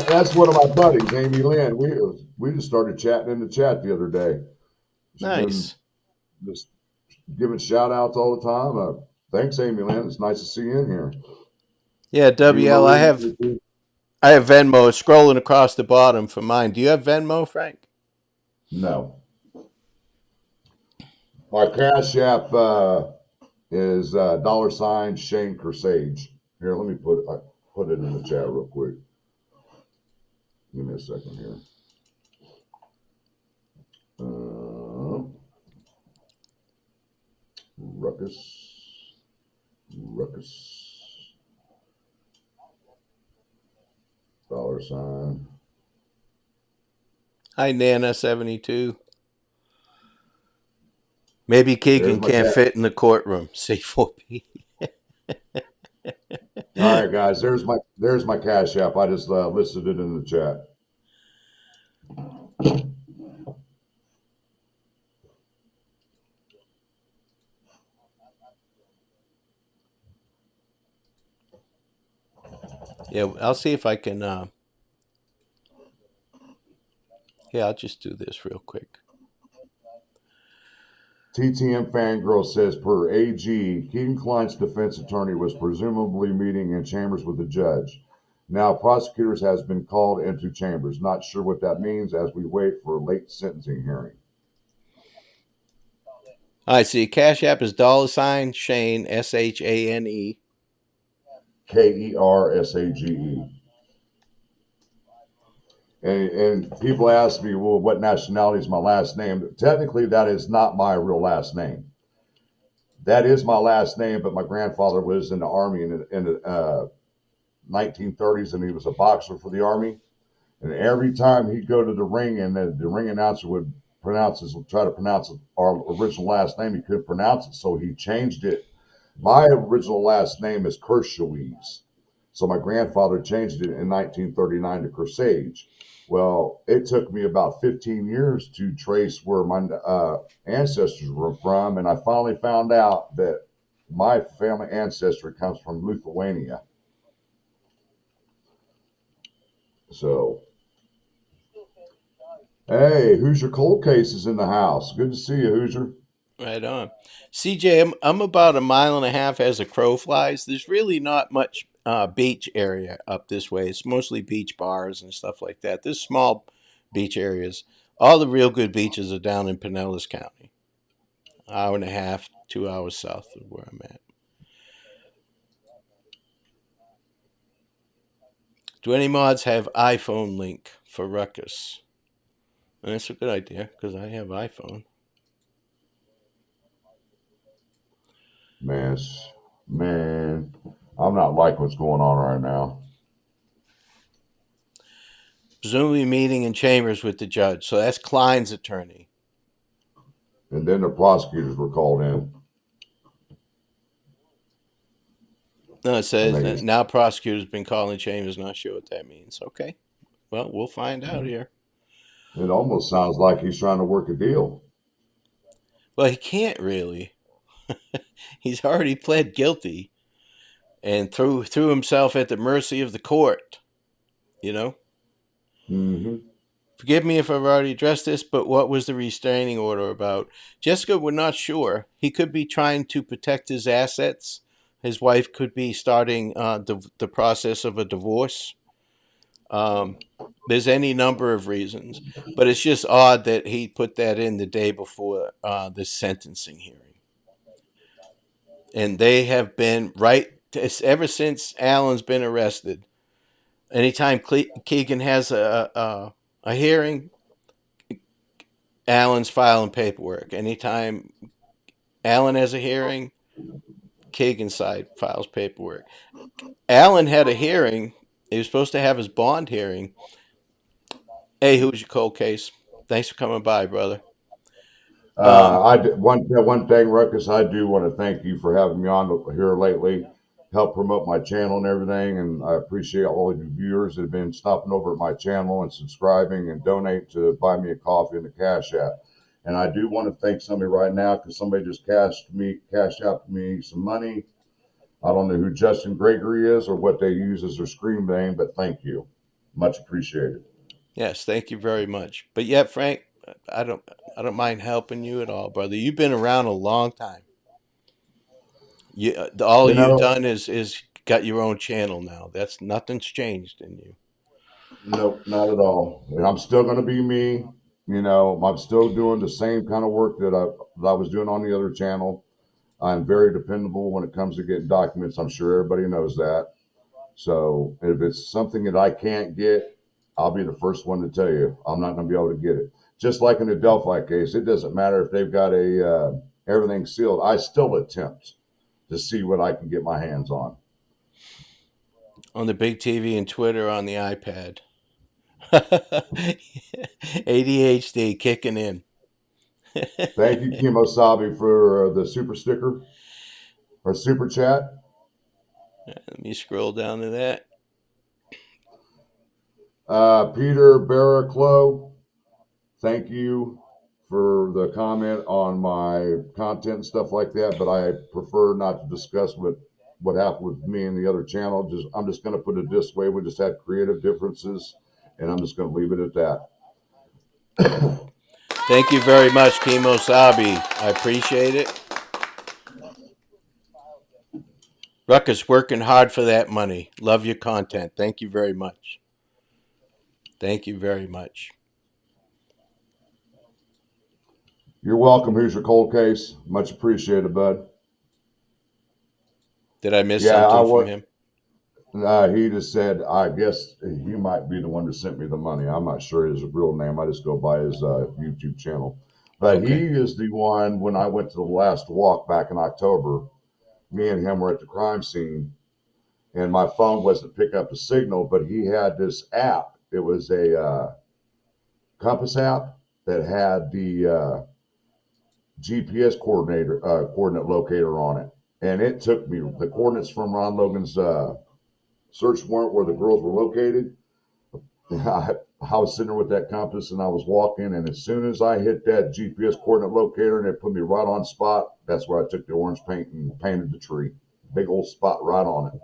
That's one of my buddies, Amy Lynn. We just started chatting in the chat the other day. Nice. Just giving shout outs all the time. Thanks, Amy Lynn. It's nice to see you in here. Yeah, WL, I have Venmo scrolling across the bottom for mine. Do you have Venmo, Frank? No. My Cash App is $ Shane Kersage. Here, let me put it in the chat real quick. Give me a second here. Ruckus. $ Hi, Nana72. Maybe Kegan can't fit in the courtroom. C4P. All right, guys. There's my Cash App. I just listed it in the chat. Yeah, I'll see if I can. Yeah, I'll just do this real quick. TTM Fangirl says, per AG, Kegan Kline's defense attorney was presumably meeting in chambers with the judge. Now, prosecutors has been called into chambers. Not sure what that means as we wait for a late sentencing hearing. All right, see, Cash App is $ Shane, SHANE. KERSAGE. And people ask me, well, what nationality is my last name? Technically, that is not my real last name. That is my last name, but my grandfather was in the Army in the 1930s, and he was a boxer for the Army. And every time he'd go to the ring, and the ring announcer would try to pronounce our original last name, he couldn't pronounce it, so he changed it. My original last name is Kershawese. So my grandfather changed it in 1939 to Kersage. Well, it took me about 15 years to trace where my ancestors were from, and I finally found out that my family ancestry comes from Lithuania. So, hey, Hoosier Cold Case is in the house. Good to see you, Hoosier. Right on. CJ, I'm about 1.5 miles as a crow flies. There's really not much beach area up this way. It's mostly beach bars and stuff like that. There's small beach areas. All the real good beaches are down in Pinellas County. 1.5 hours, 2 hours south of where I'm at. Do any mods have iPhone link for Ruckus? And that's a good idea because I have iPhone. Man, I'm not liking what's going on right now. presumably meeting in chambers with the judge. So that's Kline's attorney. And then the prosecutors were called in. No, it says And now prosecutor's been calling chambers. Not sure what that means. Okay. Well, we'll find out here. it almost sounds like he's trying to work a deal. Well, he can't really. He's already pled guilty and threw himself at the mercy of the court. You know? Mm-hmm. Forgive me if I've already addressed this, but what was the restraining order about? Jessica, we're not sure. He could be trying to protect his assets. His wife could be starting the process of a divorce. There's any number of reasons, but it's just odd that he put that in the day before the sentencing hearing. And they have been ever since Alan's been arrested. Anytime Kegan has a hearing, Alan's filing paperwork. Anytime Alan has a hearing, Kegan's side files paperwork. Alan had a hearing. He was supposed to have his bond hearing. Hey, who's your cold case? Thanks for coming by, brother. One thing, Ruckus, I do want to thank you for having me on here lately, help promote my channel and everything, and I appreciate all of you viewers that have been stopping over at my channel and subscribing and donate to buy me a coffee in the Cash App. And I do want to thank somebody right now because somebody just cashed out me some money. I don't know who Justin Gregory is or what they use as their screen name, but thank you, much appreciated. Yes, thank you very much. But yeah, Frank, I don't mind helping you at all, brother. You've been around a long time. All you've done is got your own channel now. That's nothing's changed in you. Nope, not at all. And I'm still going to be me. I'm still doing the same kind of work that I was doing on the other channel. I'm very dependable when it comes to getting documents. I'm sure everybody knows that. So if it's something that I can't get, I'll be the first one to tell you I'm not going to be able to get it. Just like in the Delphi case, it doesn't matter if they've got everything sealed. I still attempt to see what I can get my hands on. On the big TV and Twitter on the iPad. ADHD kicking in. Thank you, Kimosabi, for the super sticker or super chat. Let me scroll down to that. Peter Barraclough, thank you for the comment on my content and stuff like that, but I prefer not to discuss what happened with me and the other channel. I'm just going to put it this way. We just had creative differences, and I'm just going to leave it at that. Thank you very much, Kimosabi. I appreciate it. Ruckus, working hard for that money. Love your content. Thank you very much. Thank you very much. You're welcome. Here's your cold case. Much appreciated, bud. Did I miss something from him? He just said, I guess he might be the one that sent me the money. I'm not sure his real name. I just go by his YouTube channel. But okay. He is the one, when I went to the last walk back in October, me and him were at the crime scene, and my phone wasn't picking up the signal, but he had this app. It was a compass app that had the GPS coordinate locator on it. And it took me the coordinates from Ron Logan's search warrant where the girls were located. I was sitting there with that compass and I was walking, and as soon as I hit that GPS coordinate locator and it put me right on spot, that's where I took the orange paint and painted the tree. Big old spot right on it.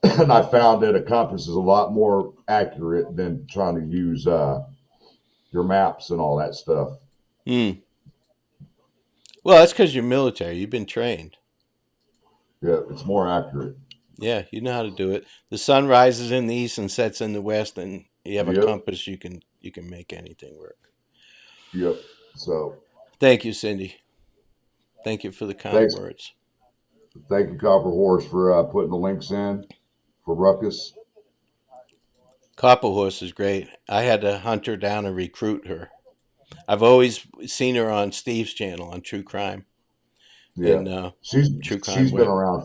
And I found that a compass is a lot more accurate than trying to use your maps and all that stuff. Well, that's because you're military. You've been trained. Yeah, it's more accurate. Yeah, you know how to do it. The sun rises in the east and sets in the west, and you have a compass. You can make anything work. Yep. So. Thank you, Cindy. Thank you for the kind words. Thank you, Copper Horse, for putting the links in for Ruckus. Copper Horse is great. I had to hunt her down and recruit her. I've always seen her on Steve's channel on True Crime. Yeah, and, she's been around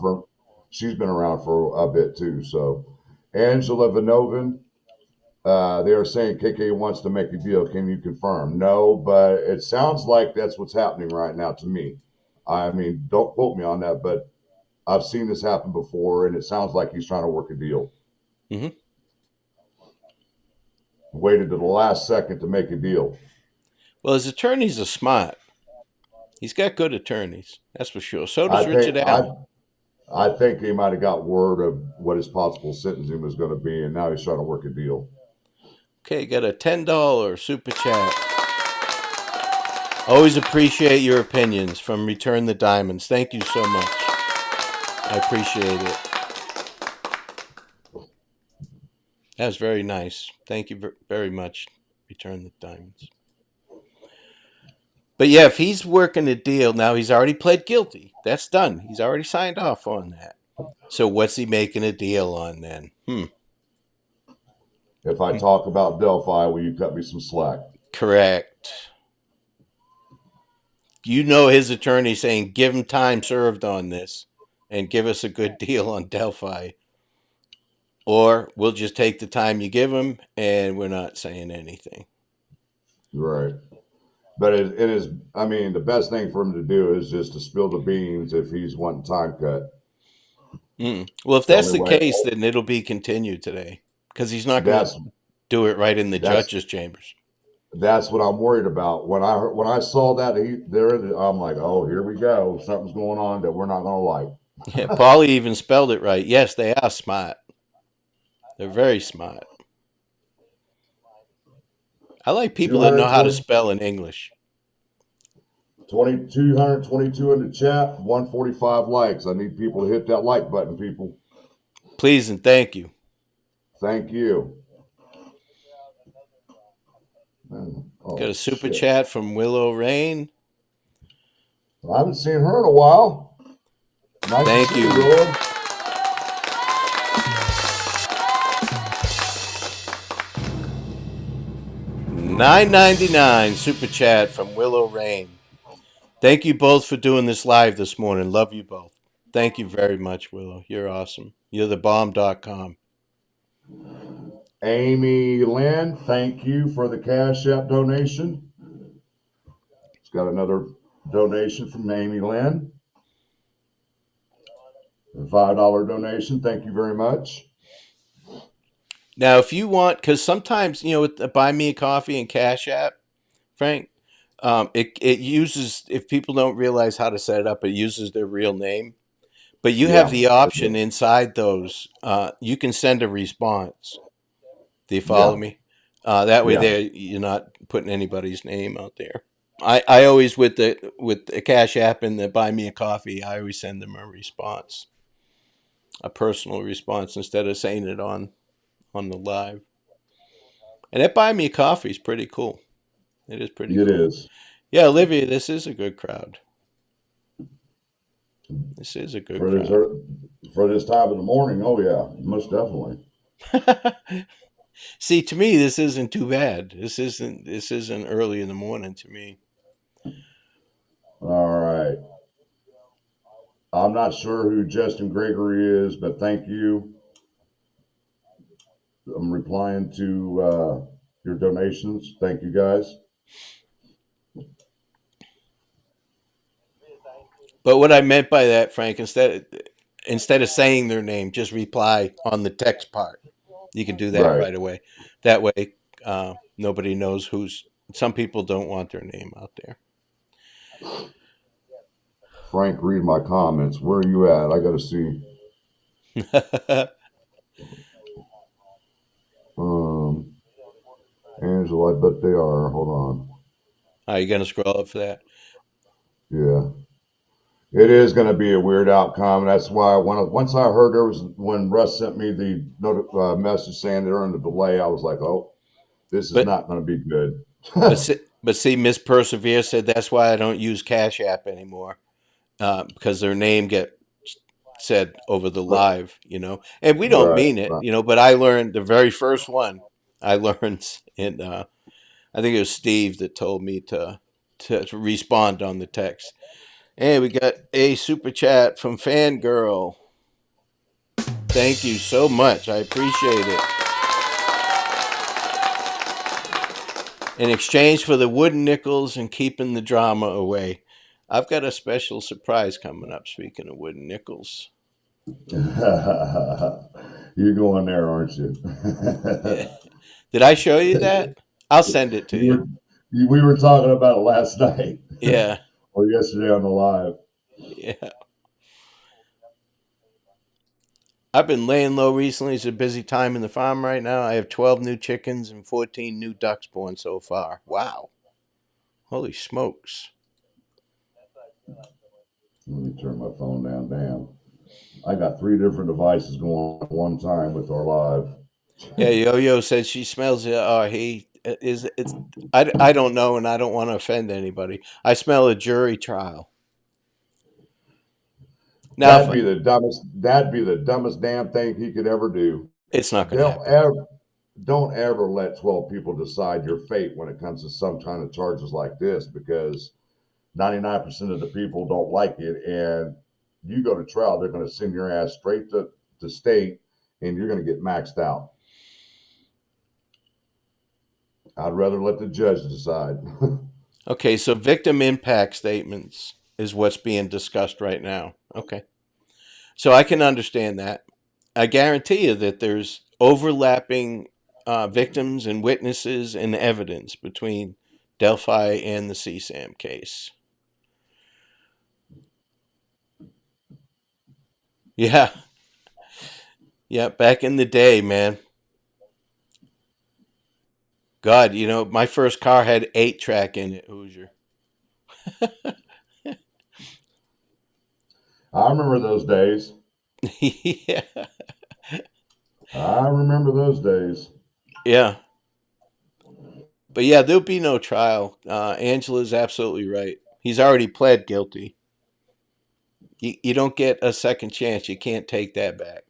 for a bit too. So, Angela Vanovan, they are saying KK wants to make a deal. Can you confirm? No, but it sounds like that's what's happening right now to me. I mean, don't quote me on that, but I've seen this happen before, and it sounds like he's trying to work a deal. Mm-hmm. Waited to the last second to make a deal. Well, his attorneys are smart. He's got good attorneys, that's for sure. So does I think Richard Allen. I think he might have got word of what his possible sentencing was going to be, and now he's trying to work a deal. Okay, got a $10 super chat. Always appreciate your opinions from Return the Diamonds. Thank you so much. I appreciate it. That was very nice. Thank you very much, Return the Diamonds. But yeah, if he's working a deal now, he's already pled guilty. That's done. He's already signed off on that. So what's he making a deal on then? If I talk about Delphi, will you cut me some slack? Correct. You know his attorney saying, give him time served on this and give us a good deal on Delphi. Or we'll just take the time you give him and we're not saying anything. Right. But it is, I mean, the best thing for him to do is just to spill the beans if he's wanting time cut. Well, if that's the case, then it'll be continued today because he's not going to do it right in the judge's chambers. That's what I'm worried about. When I saw that I'm like, oh, here we go. Something's going on that we're not going to like. Yeah, Paulie even spelled it right. Yes, they are smart. They're very smart. I like people that know how to spell in English. 222 in the chat, 145 likes. I need people to hit that like button, people. Please and thank you. Thank you. Got a super chat from Willow Rain. I haven't seen her in a while. Nice Thank you. Willow. $9.99 super chat from Willow Rain. Thank you both for doing this live this morning. Love you both. Thank you very much, Willow. You're awesome. You're the bomb.com. Amy Lynn, thank you for the Cash App donation. It's got another donation from Amy Lynn. A $5 donation. Thank you very much. Now, if you want, because sometimes, with the Buy Me a Coffee and Cash App, Frank, it uses, if people don't realize how to set it up, it uses their real name. But you have the option inside those. You can send a response. Do you follow me? That way you're not putting anybody's name out there. I always, with the Cash App and the Buy Me a Coffee, I always send them a response. A personal response instead of saying it on the live. And that Buy Me a Coffee is pretty cool. It is pretty cool. It is. Yeah, Olivia, this is a good crowd. This is a good crowd. For this time of the morning, oh yeah, most definitely. See, to me, this isn't too bad. This isn't early in the morning to me. All right. I'm not sure who Justin Gregory is, but thank you. I'm replying to your donations. Thank you, guys. But what I meant by that, Frank, instead of saying their name, just reply on the text part. You can do that right away. That way, nobody knows who's. Some people don't want their name out there. Frank, read my comments. Where are you at? I got to see. Angela, I bet they are. Hold on. Are you going to scroll up for that? Yeah. It is going to be a weird outcome. That's why once I heard when Russ sent me the message saying they're in the delay, I was like, oh, this is not going to be good. but see, Miss Persevere said that's why I don't use Cash App anymore because their name get said over the live, and we don't mean it, but I learned the very first one I learned in, I think it was Steve that told me to respond on the text. And we got a super chat from Fangirl. Thank you so much. I appreciate it. In exchange for the wooden nickels and keeping the drama away, I've got a special surprise coming up, speaking of wooden nickels. You're going there, aren't you? Yeah. Did I show you that? I'll send it to You you. were, we were talking about it last night Yeah. or yesterday on the live. Yeah. I've been laying low recently. It's a busy time in the farm right now. I have 12 new chickens and 14 new ducks born so far. Wow. Holy smokes. Let me turn my phone down. Damn. I got 3 different devices going on at one time with our live. Yeah, Yo-Yo said she smells it. He is. It's. I don't know, and I don't want to offend anybody. I smell a jury trial. Now, if That'd be the dumbest damn thing he could ever do. it's not going to Don't happen. ever don't ever let 12 people decide your fate when it comes to some kind of charges like this, because 99% of the people don't like it, and you go to trial, they're going to send your ass straight to state, and you're going to get maxed out. I'd rather let the judge decide. Okay, so victim impact statements is what's being discussed right now. Okay, so I can understand that. I guarantee you that there's overlapping victims and witnesses and evidence between Delphi and the CSAM case. Yeah, yeah, back in the day, man. God, my first car had 8-track in it, Hoosier. I remember those days. Yeah, I remember those days. yeah. But yeah, there'll be no trial. Angela's absolutely right. He's already pled guilty. You don't get a second chance. You can't take that back.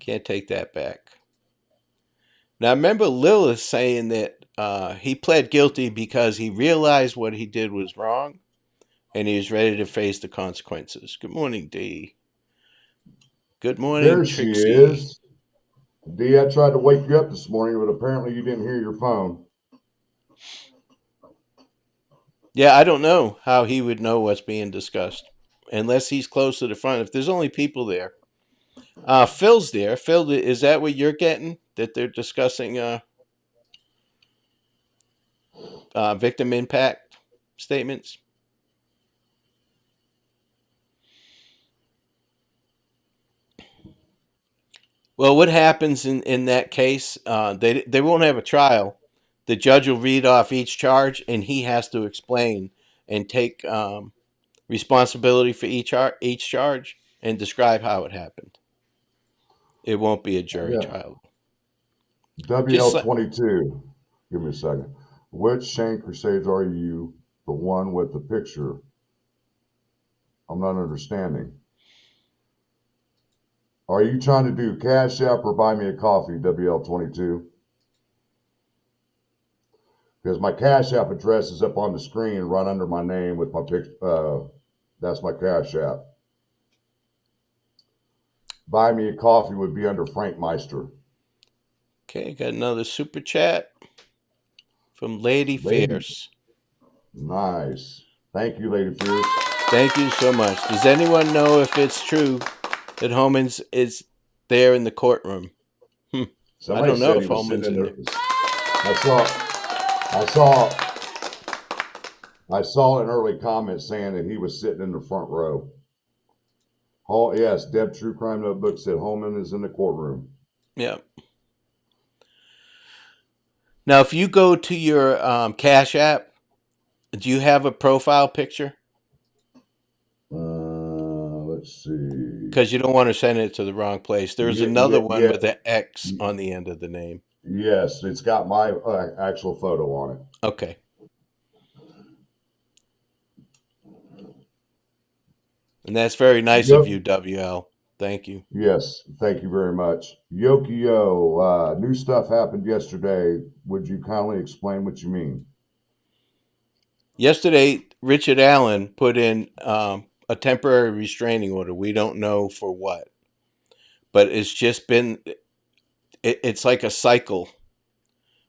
Can't take that back. Now, remember Lilith saying that he pled guilty because he realized what he did was wrong and he was ready to face the consequences. Good morning, Dee. Good morning, There she Trixie. is. Dee, I tried to wake you up this morning, but apparently you didn't hear your phone. Yeah, I don't know how he would know what's being discussed unless he's close to the front. If there's only people there. Phil's there. Phil, is that what you're getting? That they're discussing victim impact statements? Well, what happens in that case? They won't have a trial. The judge will read off each charge, and he has to explain and take responsibility for each charge and describe how it happened. It won't be a jury Yeah. trial. Just like, WL22. Give me a second. Which Shane Crusades are you? The one with the picture? I'm not understanding. Are you trying to do Cash App or buy me a coffee, WL22? Because my Cash App address is up on the screen right under my name with my picture. That's my Cash App. Buy me a coffee would be under Frank Meister. okay, got another super chat from Lady Lady, Fierce. nice. Thank you, Lady Fierce. Thank you so much. Does anyone know if it's true that Homans is there in the courtroom? I Somebody don't know said if he was sitting Holman's in in there. there. I saw, I saw an early comment saying that he was sitting in the front row. Oh yes, Deb True Crime Notebook said Holman is in the courtroom. Yeah. Now, if you go to your Cash App, do you have a profile picture? Let's see. Because you don't want to send it to the wrong place. There's Yeah, another yeah, one yeah. with an X on the end of the name. Yes, it's got my actual photo on it. Okay. And that's very nice of you, WL. Thank you. Yes, thank you very much. Yokio, new stuff happened yesterday. Would you kindly explain what you mean? Yesterday, Richard Allen put in a temporary restraining order. We don't know for what. but it's just been it's like a cycle.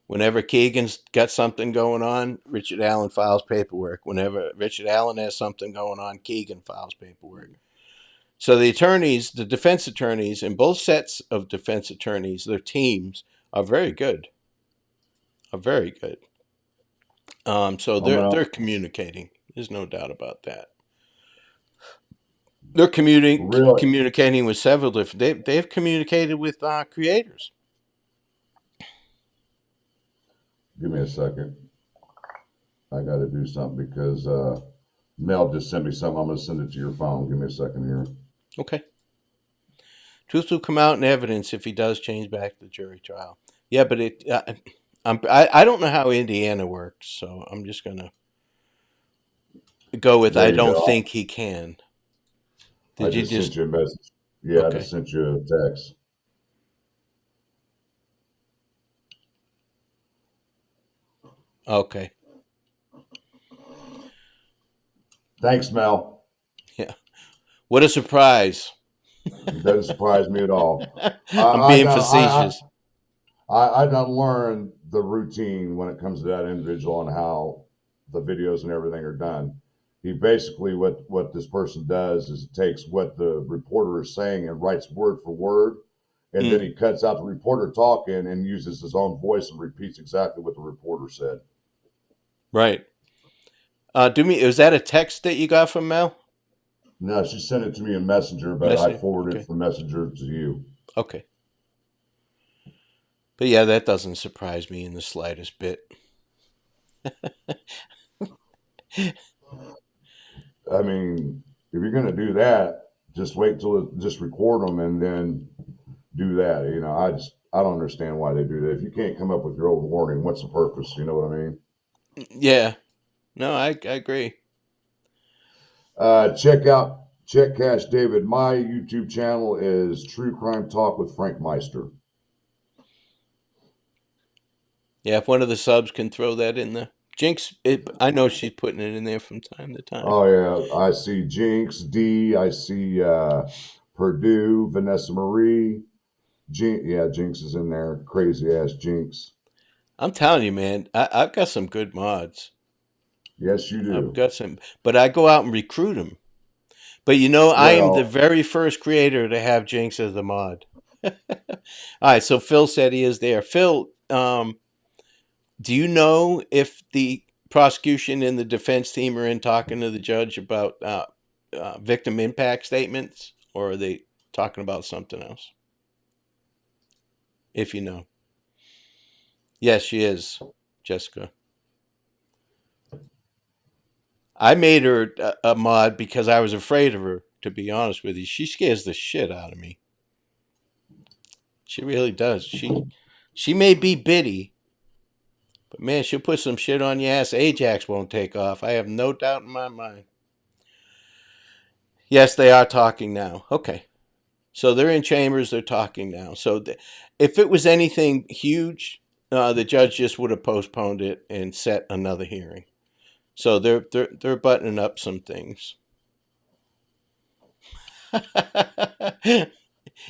Whenever Kegan's got something going on, Richard Allen files paperwork. Whenever Richard Allen has something going on, Kegan files paperwork. So the attorneys, the defense attorneys, and both sets of defense attorneys, their teams are very good. Are very good. So I'm gonna they're communicating. There's no doubt about that. They're really communicating with several different. They've communicated with creators. give me a second. I got to do something because Mel just sent me something. I'm gonna send it to your phone. Give me a second here. Okay. Truth will come out in evidence if he does change back the jury trial. Yeah, but I don't know how Indiana works, so I'm just gonna go with There I you don't go. think he can. I Did you just sent just you a message. Yeah, I okay? just sent you a text. Okay, Thanks, Mel. yeah. What a surprise! It doesn't surprise me at all. I'm I being don't. facetious. I don't learn the routine when it comes to that individual and how the videos and everything are done. He basically what this person does is takes what the reporter is saying and writes word for word, and then Mm, he cuts out the reporter talking and uses his own voice and repeats exactly what the reporter said. right. Do me. Was that a text that you got from Mel? No, she sent it to me in Messenger, but I Messenger. forwarded it Okay. from Messenger to you. Okay. But yeah, that doesn't surprise me in the slightest bit. I mean, if you're going to do that, just wait till just record them and then do that. I don't understand why they do that. If you can't come up with your own warning, what's the purpose? You know what I mean? Yeah. No, I agree. Check Cash David. My YouTube channel is True Crime Talk with Frank Meister. Yeah, if one of the subs can throw that in there. Jinx, I know she's putting it in there from time to time. Oh yeah, I see Jinx D. I see Purdue, Vanessa Marie. Jinx is in there. Crazy ass Jinx. I'm telling you, man, I've got some good mods. Yes, you I've do. got some, but I go out and recruit them. But you know, I am the Well, very first creator to have Jinx as the mod. All right, so Phil said he is there. Phil, do you know if the prosecution and the defense team are in talking to the judge about victim impact statements, or are they talking about something else? If you know. Yes, she is, Jessica. I made her a mod because I was afraid of her, to be honest with you. She scares the shit out of me. She really does. She may be bitty, but man, she'll put some shit on your ass Ajax won't take off. I have no doubt in my mind. Yes, they are talking now. Okay. So they're in chambers, they're talking now. So if it was anything huge, the judge just would have postponed it and set another hearing. So they're buttoning up some things.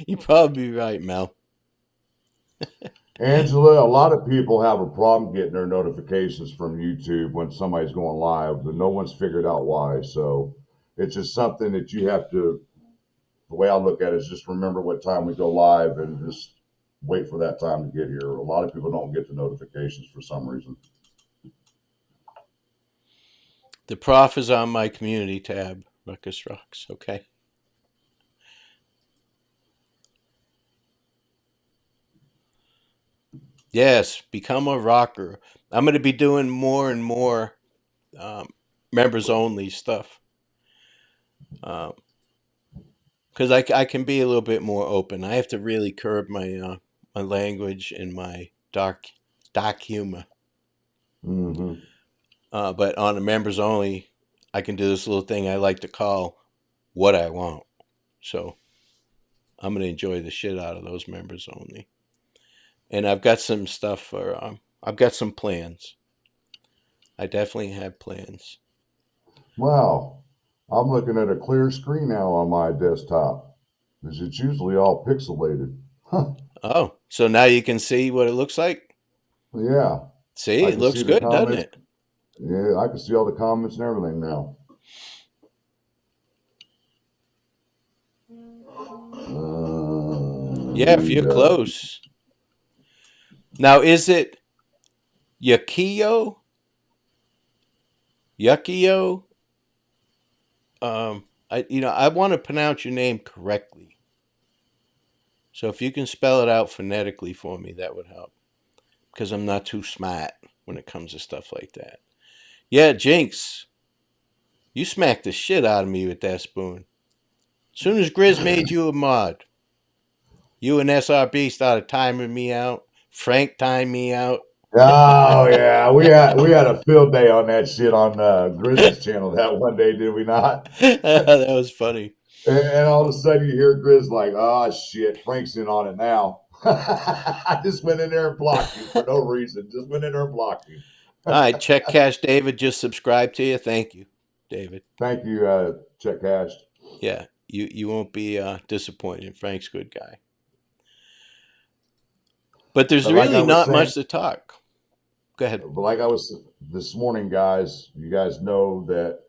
You're probably right, Mel. Angela, a lot of people have a problem getting their notifications from YouTube when somebody's going live, but no one's figured out why. So it's just something that you have to, the way I look at it is just remember what time we go live and just wait for that time to get here. A lot of people don't get the notifications for some reason. The prof is on my community tab, Ruckus Rocks. Okay. Yes, become a rocker. I'm going to be doing more and more um, members only stuff because I can be a little bit more open. I have to really curb my language and my dark humor. Mm-hmm. But on the members only, I can do this little thing I like to call what I want. So I'm going to enjoy the shit out of those members only. And I've got some stuff for. I've got some plans. I definitely have plans. Wow. I'm looking at a clear screen now on my desktop. because it's usually all pixelated. Huh. Oh, so now you can see what it looks like? Yeah, See, I it can see looks the good, doesn't comments. it? Yeah, I can see all the comments and everything now. Yeah, Here if we you're go. close. Now, is it Yakio? Yakio? I want to pronounce your name correctly. So if you can spell it out phonetically for me, that would help. Because I'm not too smart when it comes to stuff like that. Yeah, Jinx, you smacked the shit out of me with that spoon. As soon as Grizz made you a mod, you and SRB started timing me out. Frank timed me out. Oh yeah, we had a field day on that shit on Grizz's channel that one day, did we not? That was funny. And all of a sudden you hear Grizz like, "Oh shit, Frank's in on it now." I just went in there and blocked you for no reason. Just went in there and blocked you. All right, Check Cash David just subscribed to you. Thank you, David. Thank you, Check Cash. Yeah, you won't be disappointed. Frank's a good guy. But there's But like I really was not saying, much to talk. Go ahead. but like I was this morning, guys, you guys know that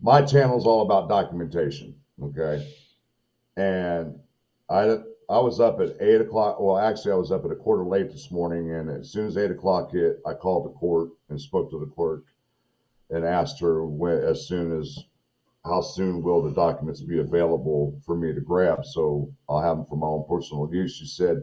my channel is all about documentation. Okay, and I was up at 8 o'clock. Well, actually, I was up at a quarter late this morning, and as soon as 8 o'clock hit, I called the court and spoke to the clerk and asked her how soon will the documents be available for me to grab, so I'll have them for my own personal use. She said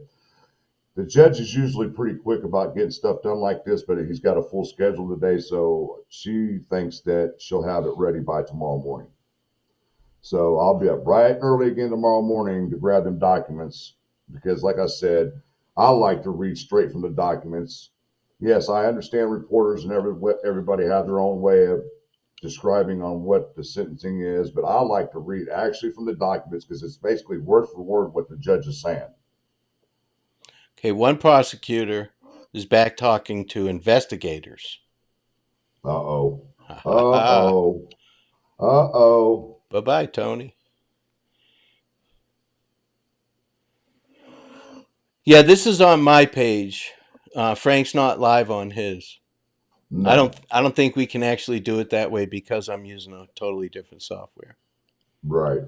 the judge is usually pretty quick about getting stuff done like this, but he's got a full schedule today, so she thinks that she'll have it ready by tomorrow morning. So I'll be up bright and early again tomorrow morning to grab them documents because, like I said, I like to read straight from the documents. Yes, I understand reporters and everybody have their own way of describing on what the sentencing is, but I like to read actually from the documents because it's basically word for word what the judge is saying. Okay, one prosecutor is back talking to investigators. Uh-oh. Uh-oh. Uh-oh. Bye-bye, Tony. Yeah, this is on my page. Frank's not live on his. No. I don't think we can actually do it that way because I'm using a totally different software. Right.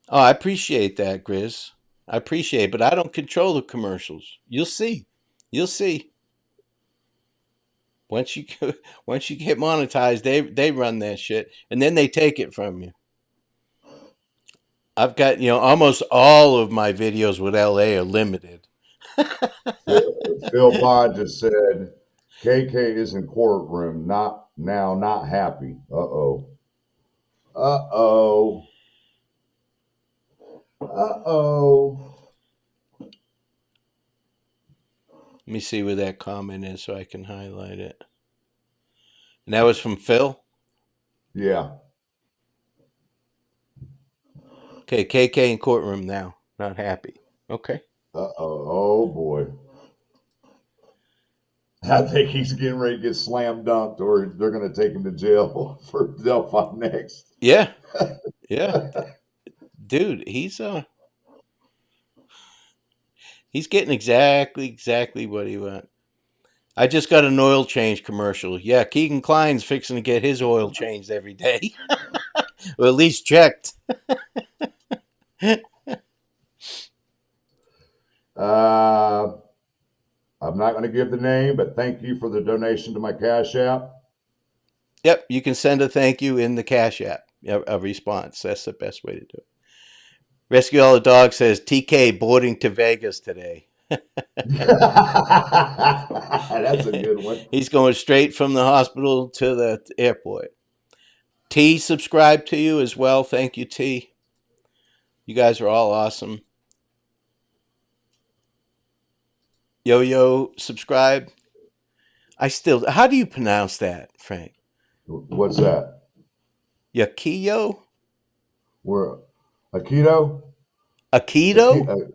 Oh, I appreciate that, Grizz. I appreciate it, but I don't control the commercials. You'll see. You'll see. Once you get monetized, they run that shit, and then they take it from you. I've got almost all of my videos with LA are limited. Phil Bond just said KK is in courtroom, not happy. Uh-oh. Uh-oh. Uh-oh. Let me see where that comment is so I can highlight it. And that was from Phil? Yeah. Okay, KK in courtroom now. Not happy. Okay. Uh-oh. Oh, boy. I think he's getting ready to get slam dunked or they're going to take him to jail for Delphi next. Yeah. Yeah. Dude, he's getting exactly what he wants. I just got an oil change commercial. Yeah, Kegan Kline's fixing to get his oil changed every day. Or at least checked. I'm not going to give the name, but thank you for the donation to my Cash App. Yep, you can send a thank you in the Cash App, a response. That's the best way to do it. Rescue All the Dog says TK boarding to Vegas today. That's a good one. He's going straight from the hospital to the airport. T subscribed to you as well. Thank you, T. You guys are all awesome. Yo, subscribe. How do you pronounce that, Frank? What's that? Yakio? We're Aikido? Aikido?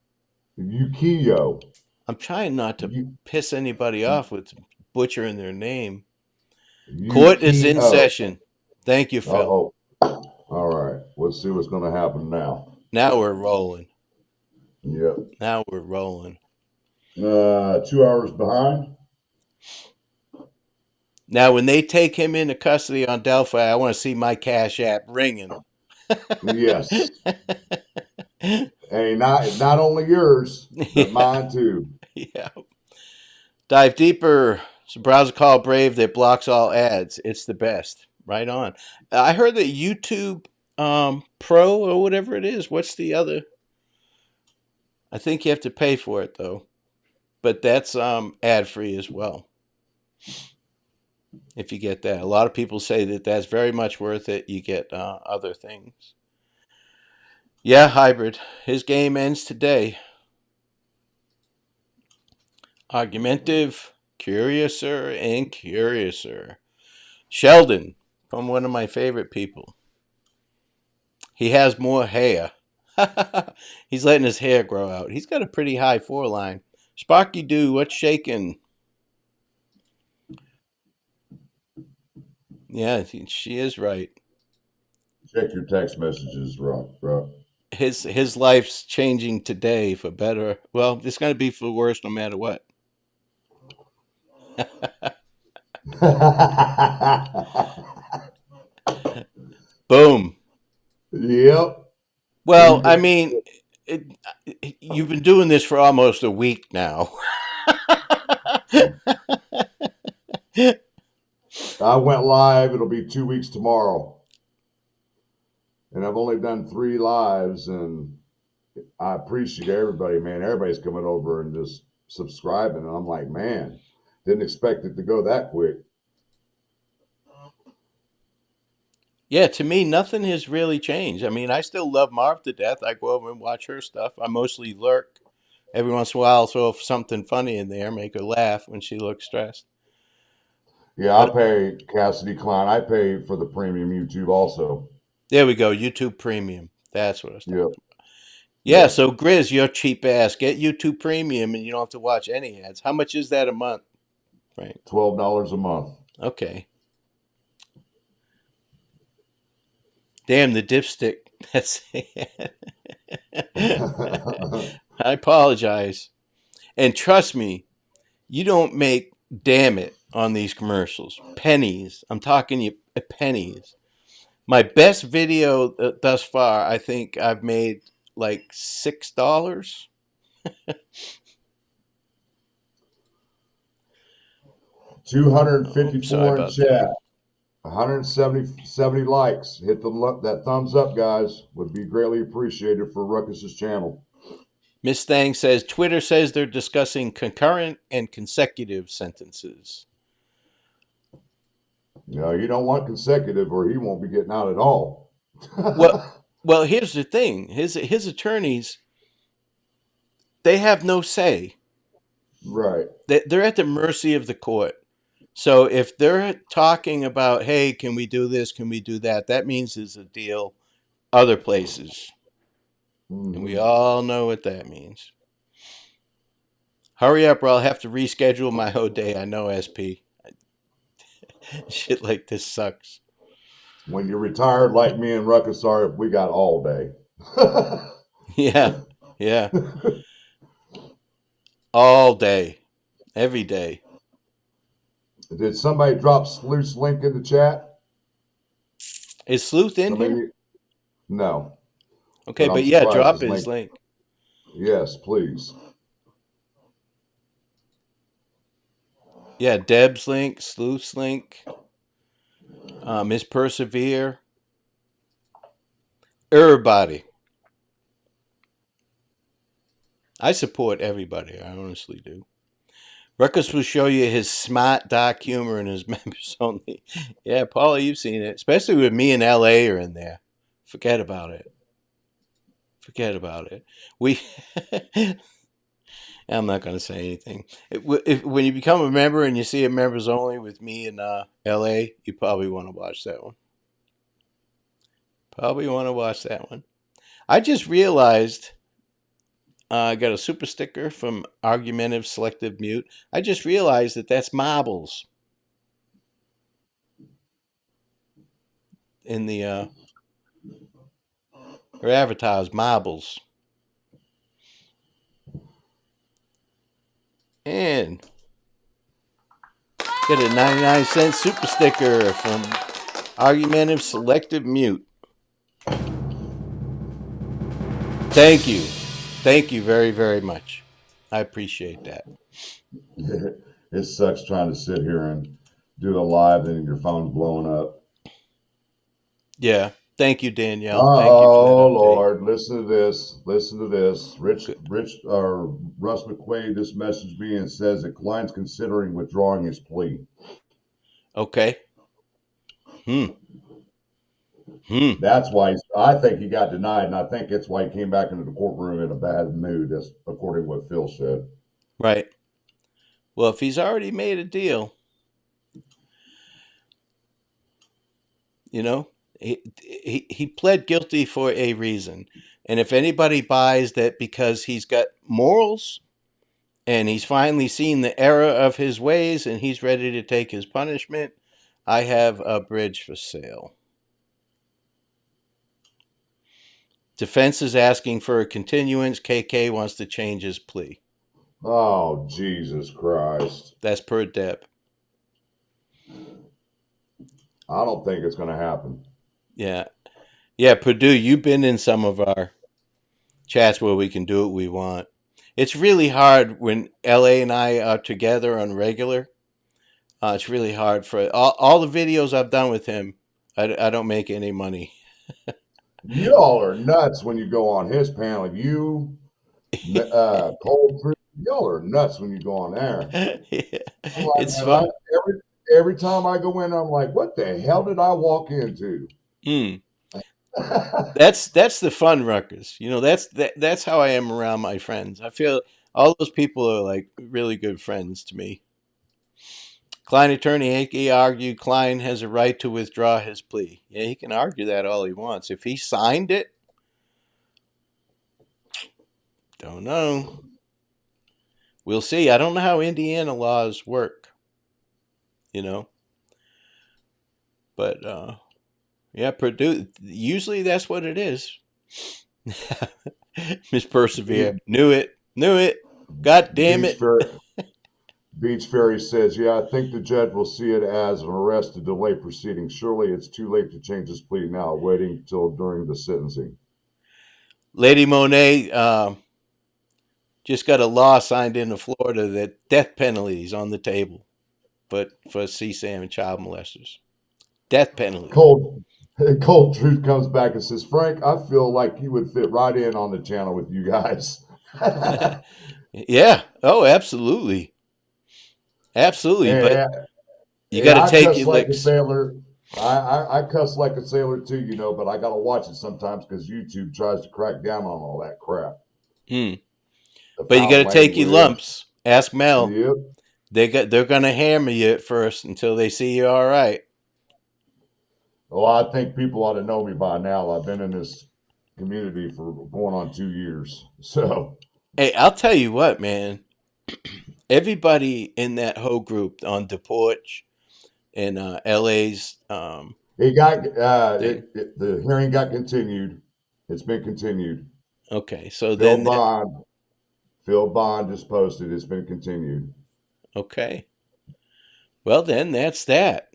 Yukio. I'm trying not to piss anybody off with butchering their name. Yukio. Court is in session. Thank you, Phil. All right. Let's see what's going to happen now. Now we're rolling. Yep. Now we're rolling. 2 hours behind. Now, when they take him into custody on Delphi, I want to see my Cash App ringing. Yes. Hey, not only yours, but mine too. Yeah. Dive deeper. It's a browser called Brave that blocks all ads. It's the best. Right on. I heard that YouTube Pro or whatever it is. What's the other? I think you have to pay for it though, but that's ad free as well. If you get that, a lot of people say that that's very much worth it. You get other things. Yeah, hybrid. His game ends today. Argumentative, curiouser, and curiouser. Sheldon, from one of my favorite people. He has more hair. He's letting his hair grow out. He's got a pretty high foreline. Sparky Doo, what's shaking? Yeah, she is right. Check your text messages, Rock. His life's changing today for better. Well, it's going to be for worse no matter what. Boom. Yep. Well, I mean, you've been doing this for almost a week now. I went live. It'll be 2 weeks tomorrow. And I've only done 3 lives, and I appreciate everybody, man. Everybody's coming over and just subscribing. And I'm like, man, didn't expect it to go that quick. Yeah, to me, nothing has really changed. I mean, I still love Marv to death. I go over and watch her stuff. I mostly lurk. Every once in a while, I'll throw something funny in there, make her laugh when she looks stressed. Yeah, I But pay Cassidy Kline. I pay for the premium YouTube also. there we go, YouTube Premium. That's what I was talking Yep. about. Yeah, Yep. so Grizz, you're cheap ass. Get YouTube Premium and you don't have to watch any ads. How much is that a month? Right. $12 a month. Okay. Damn, the dipstick. That's I apologize. And trust me, you don't make damn it on these commercials. Pennies. I'm talking you pennies. My best video thus far, I think I've made like $6. Oops, sorry 254 in about chat. that. 170 likes. Hit that thumbs up, guys. Would be greatly appreciated for Ruckus's channel. Miss Thang says Twitter says they're discussing concurrent and consecutive sentences. No, you don't want consecutive, or he won't be getting out at all. Well, here's the thing. His attorneys, they have no say. Right. They're at the mercy of the court. So if they're talking about, hey, can we do this? Can we do that? That means there's a deal other places. Mm-hmm. And we all know what that means. Hurry up or I'll have to reschedule my whole day. I know, SP. Shit like this sucks. When you're retired like me and Ruckus are, we got all day. Yeah. All day. Every day. Did somebody drop Sleuth's link in the chat? Is Sleuth in here? No. Okay, but yeah, drop his link. Yes, please. Yeah, Deb's link, Sleuth's link, Miss Persevere. Everybody. I support everybody. I honestly do. Ruckus will show you his smart, dark humor and his members only. Yeah, Paula, you've seen it. Especially with me and LA are in there. Forget about it. We... I'm not going to say anything. When you become a member and you see a members only with me in LA, you probably want to watch that one. I just realized I got a super sticker from Argumentative Selective Mute. I just realized that that's marbles in the or advertise marbles. And get a 99-cent super sticker from Argumentative Selective Mute. Thank you. Thank you very, very much. I appreciate that. It sucks trying to sit here and do a live and your phone's blowing up. Yeah. Thank you, Danielle. Thank you for that Oh update. Lord, listen to this. Listen to this. Russ McQuaid just messaged me and says that Kline's considering withdrawing his plea. Okay. That's why I think he got denied, and I think that's why he came back into the courtroom in a bad mood, that's according to what Phil said. Right. Well, if he's already made a deal, you know, he pled guilty for a reason. And if anybody buys that because he's got morals and he's finally seen the error of his ways and he's ready to take his punishment, I have a bridge for sale. Defense is asking for a continuance. KK wants to change his plea. Oh, Jesus Christ. That's per Deb. I don't think it's going to happen. Yeah. Yeah, Purdue, you've been in some of our chats where we can do what we want. It's really hard when LA and I are together on regular. It's really hard for all the videos I've done with him. I don't make any money. Y'all are nuts when you go on his panel. You, Cold Truth, y'all are nuts when you go on there. Yeah. Like, It's fun. Every time I go in, I'm like, what the hell did I walk into? That's the fun, Ruckus. You know, that's how I am around my friends. I feel all those people are like really good friends to me. Kline attorney Hickey argued Kline has a right to withdraw his plea. Yeah, he can argue that all he wants. If he signed it, don't know. We'll see. I don't know how Indiana laws work, you know. But yeah, Purdue. Usually that's what it is. Miss Persevere knew it. God damn it. Beach Ferry says, yeah, I think the judge will see it as an arrest to delay proceedings. Surely it's too late to change his plea now, waiting till during the sentencing. Lady Monet just got a law signed into Florida that death penalty is on the table, but for CSAM and child molesters. Death penalty. Cold Truth comes back and says, Frank, I feel like he would fit right in on the channel with you guys. Yeah. Oh, absolutely. Absolutely. And, but you got to take your like licks. A sailor. I cuss like a sailor too, you know, but I got to watch it sometimes because YouTube tries to crack down on all that crap. But you got to take your lumps. Ask Mel. Yep. They're going to hammer you at first until they see you all right. Well, I think people ought to know me by now. I've been in this community for going on 2 years. So, hey, I'll tell you what, man. Everybody in that whole group on the porch in LA's. it got the hearing got continued. It's been continued. Okay, so then Phil Bond just posted. It's been continued. Okay. Well, then that's that.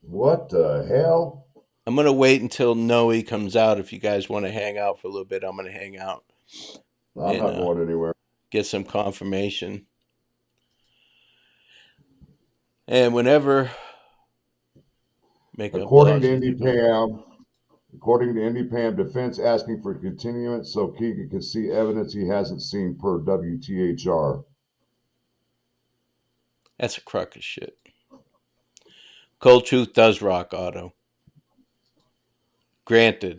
What the hell? I'm going to wait until Noe comes out. If you guys want to hang out for a little bit, I'm going to hang out. I'm not going anywhere. Get some confirmation. And whenever... According to Indy Pam, defense asking for continuance so Kegan can see evidence he hasn't seen per WTHR. That's a crock of shit. Cold Truth does rock auto. Granted.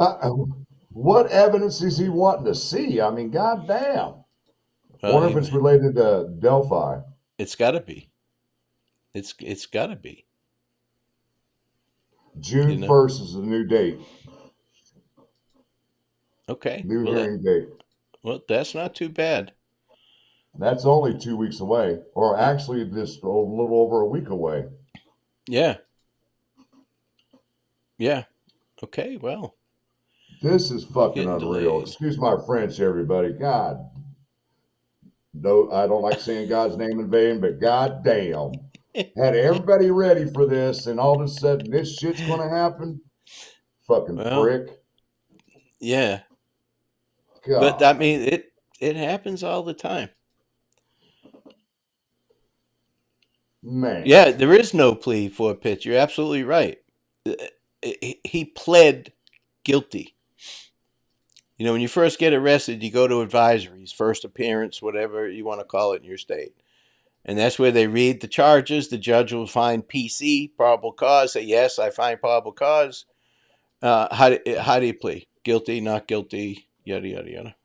What evidence is he wanting to see? I mean, goddamn. I wonder if it's related to Delphi. It's got to be. It's got to be. June 1st is the new date. Okay. New hearing date. Well, that's not too bad. That's only 2 weeks away, or actually just a little over a week away. Yeah. Yeah. Okay, well. This is fucking Getting unreal. delayed. Excuse my French, everybody. God, no, I don't like saying God's name in vain, but god damn. Had everybody ready for this, and all of a sudden this shit's gonna happen? Fucking Well, prick. yeah. But I God. mean, it happens all the time. Man. Yeah, there is no plea for a pitch. You're absolutely right. Uh, he pled guilty. You know, when you first get arrested, you go to advisories, first appearance, whatever you want to call it in your state. And that's where they read the charges. The judge will find PC, probable cause, say, yes, I find probable cause. How do you plea? Guilty, not guilty, yada, yada, yada.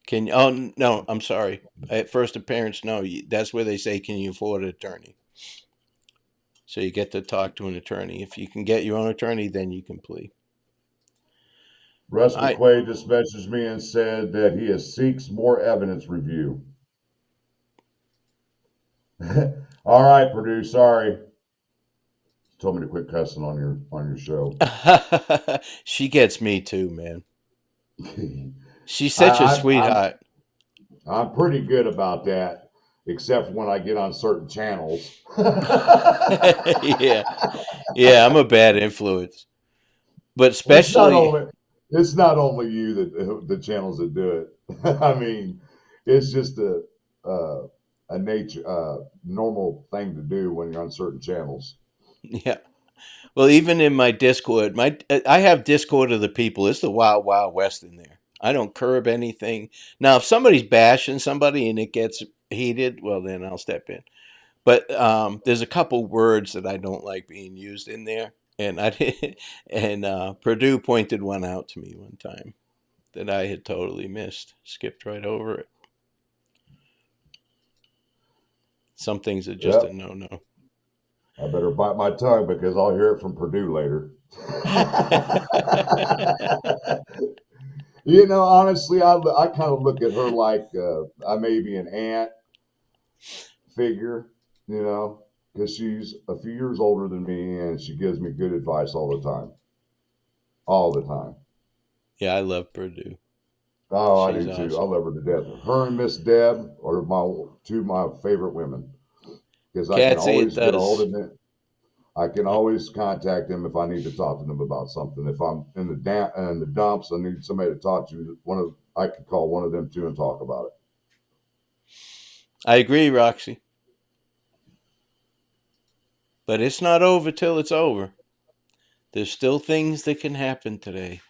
Can you, oh, no, I'm sorry. At first appearance, no. That's where they say, can you afford an attorney? So you get to talk to an attorney. If you can get your own attorney, then you can plea. Russ I McQuaid just messaged me and said that he seeks more evidence review. All right, Purdue, sorry. Told me to quit cussing on your show. she gets me too, man. She's I, such a I'm sweetheart. I'm pretty good about that, except when I get on certain channels. Yeah, yeah, I'm a bad influence, but it's not especially only it's not only you that the channels that do it. I mean, it's just a nature normal thing to do when you're on certain channels. yeah. Well, even in my Discord, I have Discord of the people. It's the wild, wild west in there. I don't curb anything. Now, if somebody's bashing somebody and it gets heated, well, then I'll step in. But there's a couple words that I don't like being used in there, and I did, and Purdue pointed one out to me one time that I had totally missed, skipped right over it. Some things are just a Yep. no-no. I better bite my tongue because I'll hear it from Purdue later. Honestly, I kind of look at her like I may be an aunt figure, because she's a few years older than me and she gives me good advice all the time. All the time. Yeah, I love Purdue. Oh, I She's do too. I awesome. love her to death. Her and Miss Deb are two of my favorite women because I can Can't say it always get a hold does. of them. I can always contact them if I need to talk to them about something. If I'm in the dumps, I need somebody to talk to. I could call one of them too and talk about it. I agree, Roxy. But it's not over till it's over. There's still things that can happen today.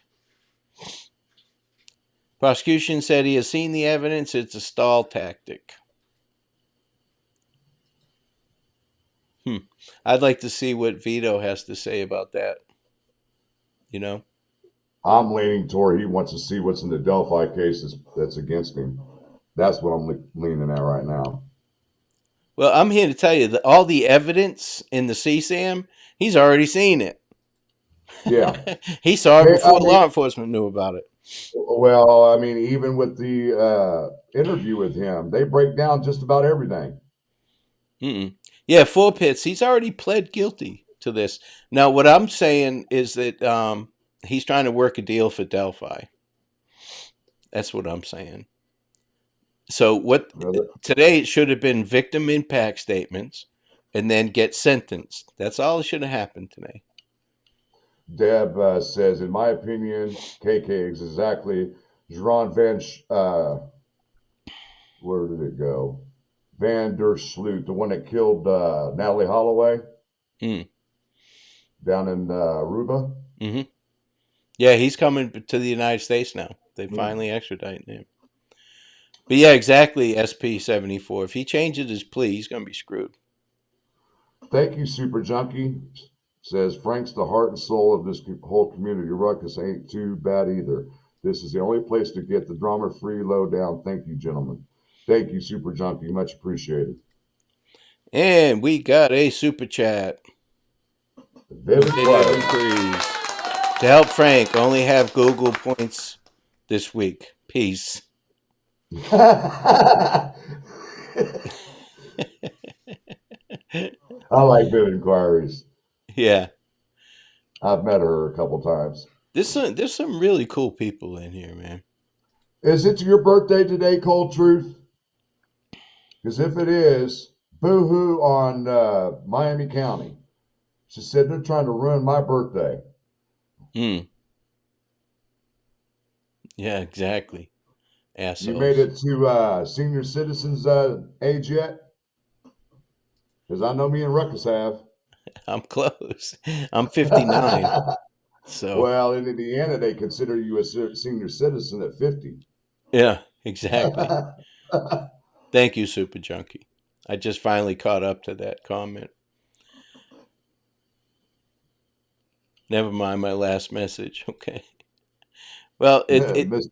Prosecution said he has seen the evidence. It's a stall tactic. I'd like to see what Vito has to say about that. You know? I'm leaning toward he wants to see what's in the Delphi case that's against him. That's what I'm leaning at right now. Well, I'm here to tell you that all the evidence in the CSAM, he's already seen it. Yeah. He saw it I before mean, law enforcement knew about it. well, I mean, even with the interview with him, they break down just about everything. Mm-mm. Yeah, Four Pits, he's already pled guilty to this. Now, what I'm saying is that he's trying to work a deal for Delphi. That's what I'm saying. So what today it should have been victim impact statements and then get sentenced. That's all that should have happened today. Deb says, in my opinion, KK is exactly Jeroen where did it go? Van der Sloot, the one that killed Natalie Holloway down in Aruba. Mm-hmm. Yeah, he's coming to the United States now. They finally extradited him. But yeah, exactly, SP-74. If he changes his plea, he's going to be screwed. Thank you, Super Junkie. Says, Frank's the heart and soul of this whole community. Ruckus ain't too bad either. This is the only place to get the drama-free lowdown. Thank you, gentlemen. Thank you, Super Junkie. Much appreciated. And we got a super chat. Vivid Inquiries. To help Frank, only have Google points this week. Peace. I like Vivid Inquiries. Yeah. I've met her a couple times. There's some really cool people in here, man. Is it your birthday today, Cold Truth? Because if it is, boo-hoo on Miami County. She said they're trying to ruin my birthday. Hmm. Yeah, exactly. You made Assholes. it to senior citizens age yet? Because I know me and Ruckus have. I'm close. I'm 59. So, Well, in Indiana, they consider you a senior citizen at 50. yeah, exactly. Thank you, Super Junkie. I just finally caught up to that comment. Never mind my last message. Okay. Well, it Miss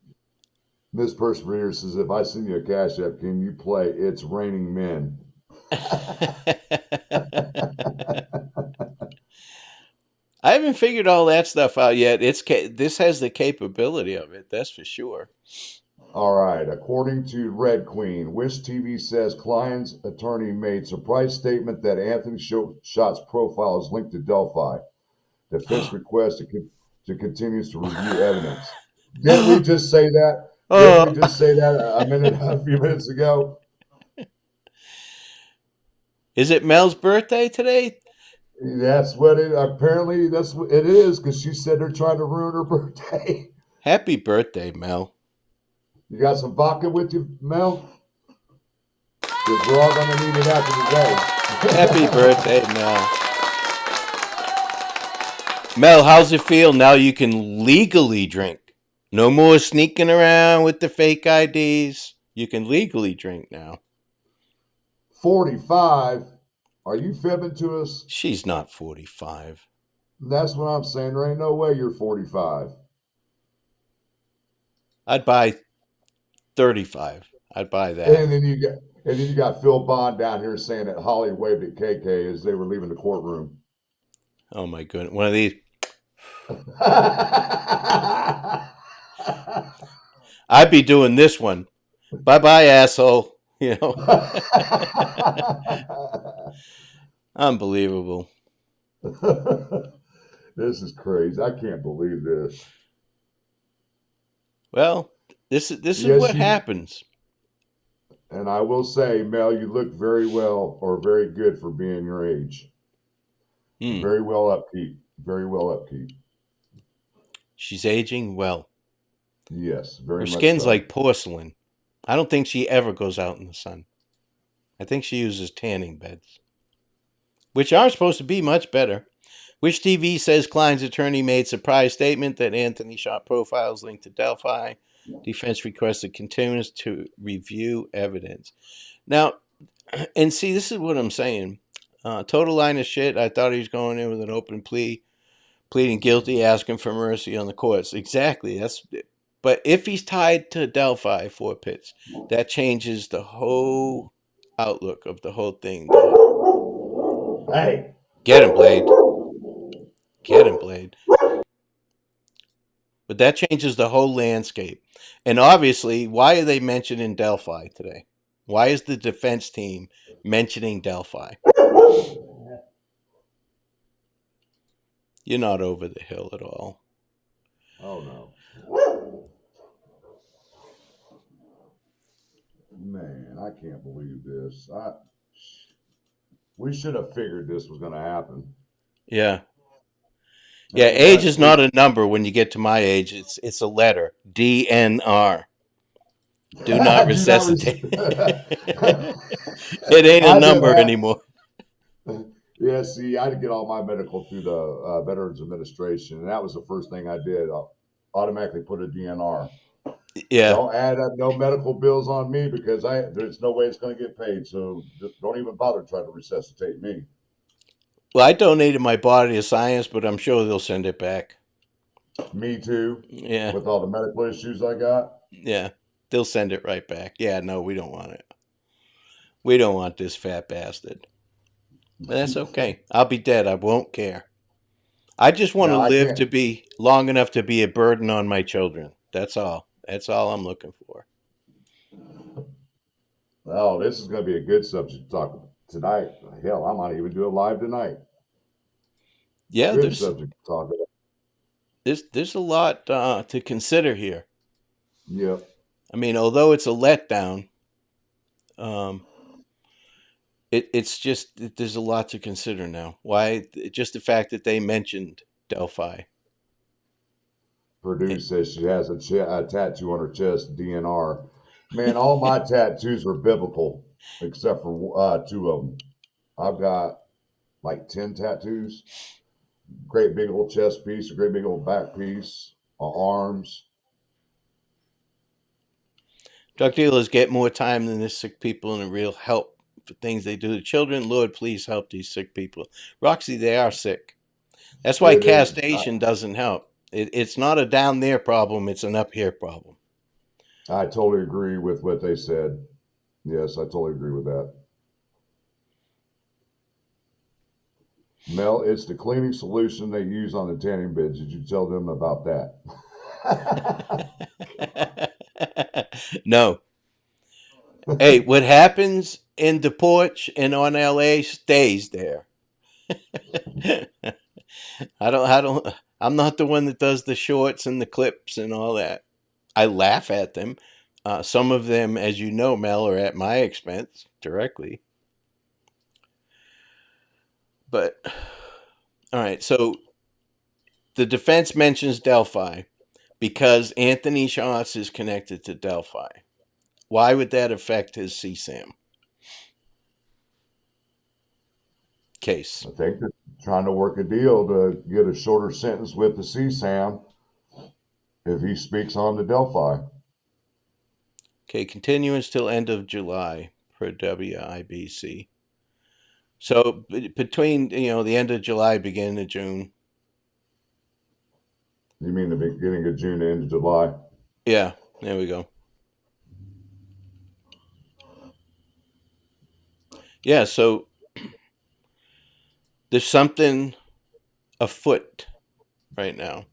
Miss Persevere says, if I send you a cash app, can you play It's Raining Men? I haven't figured all that stuff out yet. This has the capability of it. That's for sure. All right. According to Red Queen, Wish TV says Kline's attorney made surprise statement that Anthony Schott's profile is linked to Delphi. Defense request to continues to review evidence. Didn't we just say that? Didn't we just say that a few minutes ago? Is it Mel's birthday today? That's what it apparently that's what it is because she said they're trying to ruin her birthday. Happy birthday, Mel. You got some vodka with you, Mel? Because we're all gonna need it after today. Happy birthday, Mel. Mel, how's it feel now you can legally drink? No more sneaking around with the fake IDs. You can legally drink now. 45. Are you fibbing to us? She's not 45. That's what I'm saying. There ain't no way you're 45. I'd buy 35. I'd buy that. And then you got Phil Bond down here saying that Holly waved at KK as they were leaving the courtroom. Oh my goodness. One of these. I'd be doing this one. Bye-bye, asshole. You know. Unbelievable. This is crazy. I can't believe this. Well, this is Yes, what happens. And I will say, Mel, you look very well or very good for being your age. Very well upkeep. Very well upkeep. She's aging well. Yes, very Her much skin's so. like porcelain. I don't think she ever goes out in the sun. I think she uses tanning beds, which are supposed to be much better. Wish TV says Kline's attorney made surprise statement that Anthony Schott profiles linked to Delphi. Defense requested continuance to review evidence. Now, and see, this is what I'm saying. Total line of shit. I thought he was going in with an open plea, pleading guilty, asking for mercy on the courts. Exactly. But if he's tied to Delphi 4 pits, that changes the whole outlook of the whole thing. Hey, Get him, Blade. Get him, Blade. But that changes the whole landscape. And obviously, why are they mentioning Delphi today? Why is the defense team mentioning Delphi? You're not over the hill at all. oh no. Man, I can't believe this. We should have figured this was going to happen. Yeah. Yeah, age is not a number when you get to my age. It's a letter. DNR. Do not resuscitate. It ain't a number anymore. Yeah, see, I had to get all my medical through the Veterans Administration, and that was the first thing I did. I'll automatically put a DNR. Yeah. Don't add up no medical bills on me because there's no way it's going to get paid. So don't even bother trying to resuscitate me. Well, I donated my body to science, but I'm sure they'll send it back. Me too. Yeah. With all the medical issues I got. Yeah. They'll send it right back. Yeah, no, we don't want it. We don't want this fat bastard. But that's okay. I'll be dead. I won't care. I just want to live to be long enough to be a burden on my children. That's all. That's all I'm looking for. Oh, this is going to be a good subject to talk about tonight. Hell, I might even do it live tonight. Yeah, good subject to talk about. there's a lot to consider here. Yep. I mean, although it's a letdown, um, it's just there's a lot to consider now. Why? Just the fact that they mentioned Delphi. Purdue says she has a tattoo on her chest, DNR. Man, all my tattoos are biblical except for 2 of them. I've got like 10 tattoos. Great big old chest piece, a great big old back piece, arms. Drug dealers get more time than the sick people and a real help for things they do to children. Lord, please help these sick people. Roxy, they are sick. That's why It is. castration doesn't help. It's not a down there problem, it's an up here problem. I totally agree with what they said. Yes, I totally agree with that. Mel, it's the cleaning solution they use on the tanning beds. Did you tell them about that? No. Hey, what happens in the porch and on LA stays there. I'm not the one that does the shorts and the clips and all that. I laugh at them. Some of them, as you know, Mel, are at my expense directly. But, all right, so the defense mentions Delphi because Anthony Schatz is connected to Delphi. Why would that affect his CSAM case? I think they're trying to work a deal to get a shorter sentence with the CSAM if he speaks on the Delphi. Okay, continuance till end of July per WIBC. So between the end of July, beginning of June. You mean the beginning of June, end of July? Yeah, there we go. Yeah, so there's something afoot right now.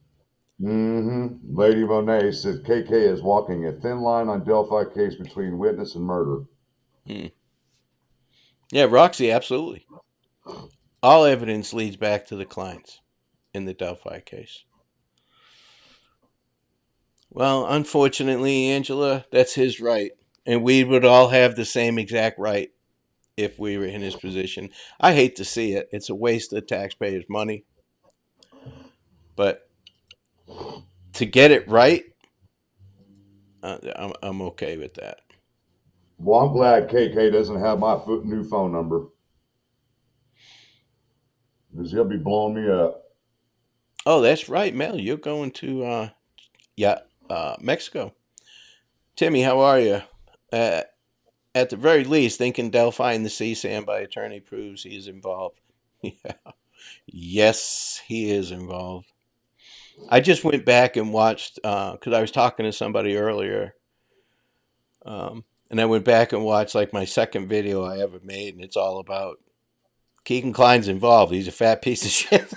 Mm-hmm. Lady Monet says KK is walking a thin line on Delphi case between witness and murder. Yeah, Roxy, absolutely. All evidence leads back to the Klines in the Delphi case. Well, unfortunately, Angela, that's his right. And we would all have the same exact right if we were in his position. I hate to see it. It's a waste of taxpayers' money. But to get it right, I'm okay with that. Well, I'm glad KK doesn't have my new phone number, because he'll be blowing me up. Oh, that's right, Mel. You're going to Mexico. Timmy, how are you? At the very least, thinking Delphi and the CSAM by attorney proves he is involved. Yeah. Yes, he is involved. I just went back and watched because I was talking to somebody earlier, and I went back and watched like my second video I ever made, and it's all about Kegan Kline's involved. He's a fat piece of shit,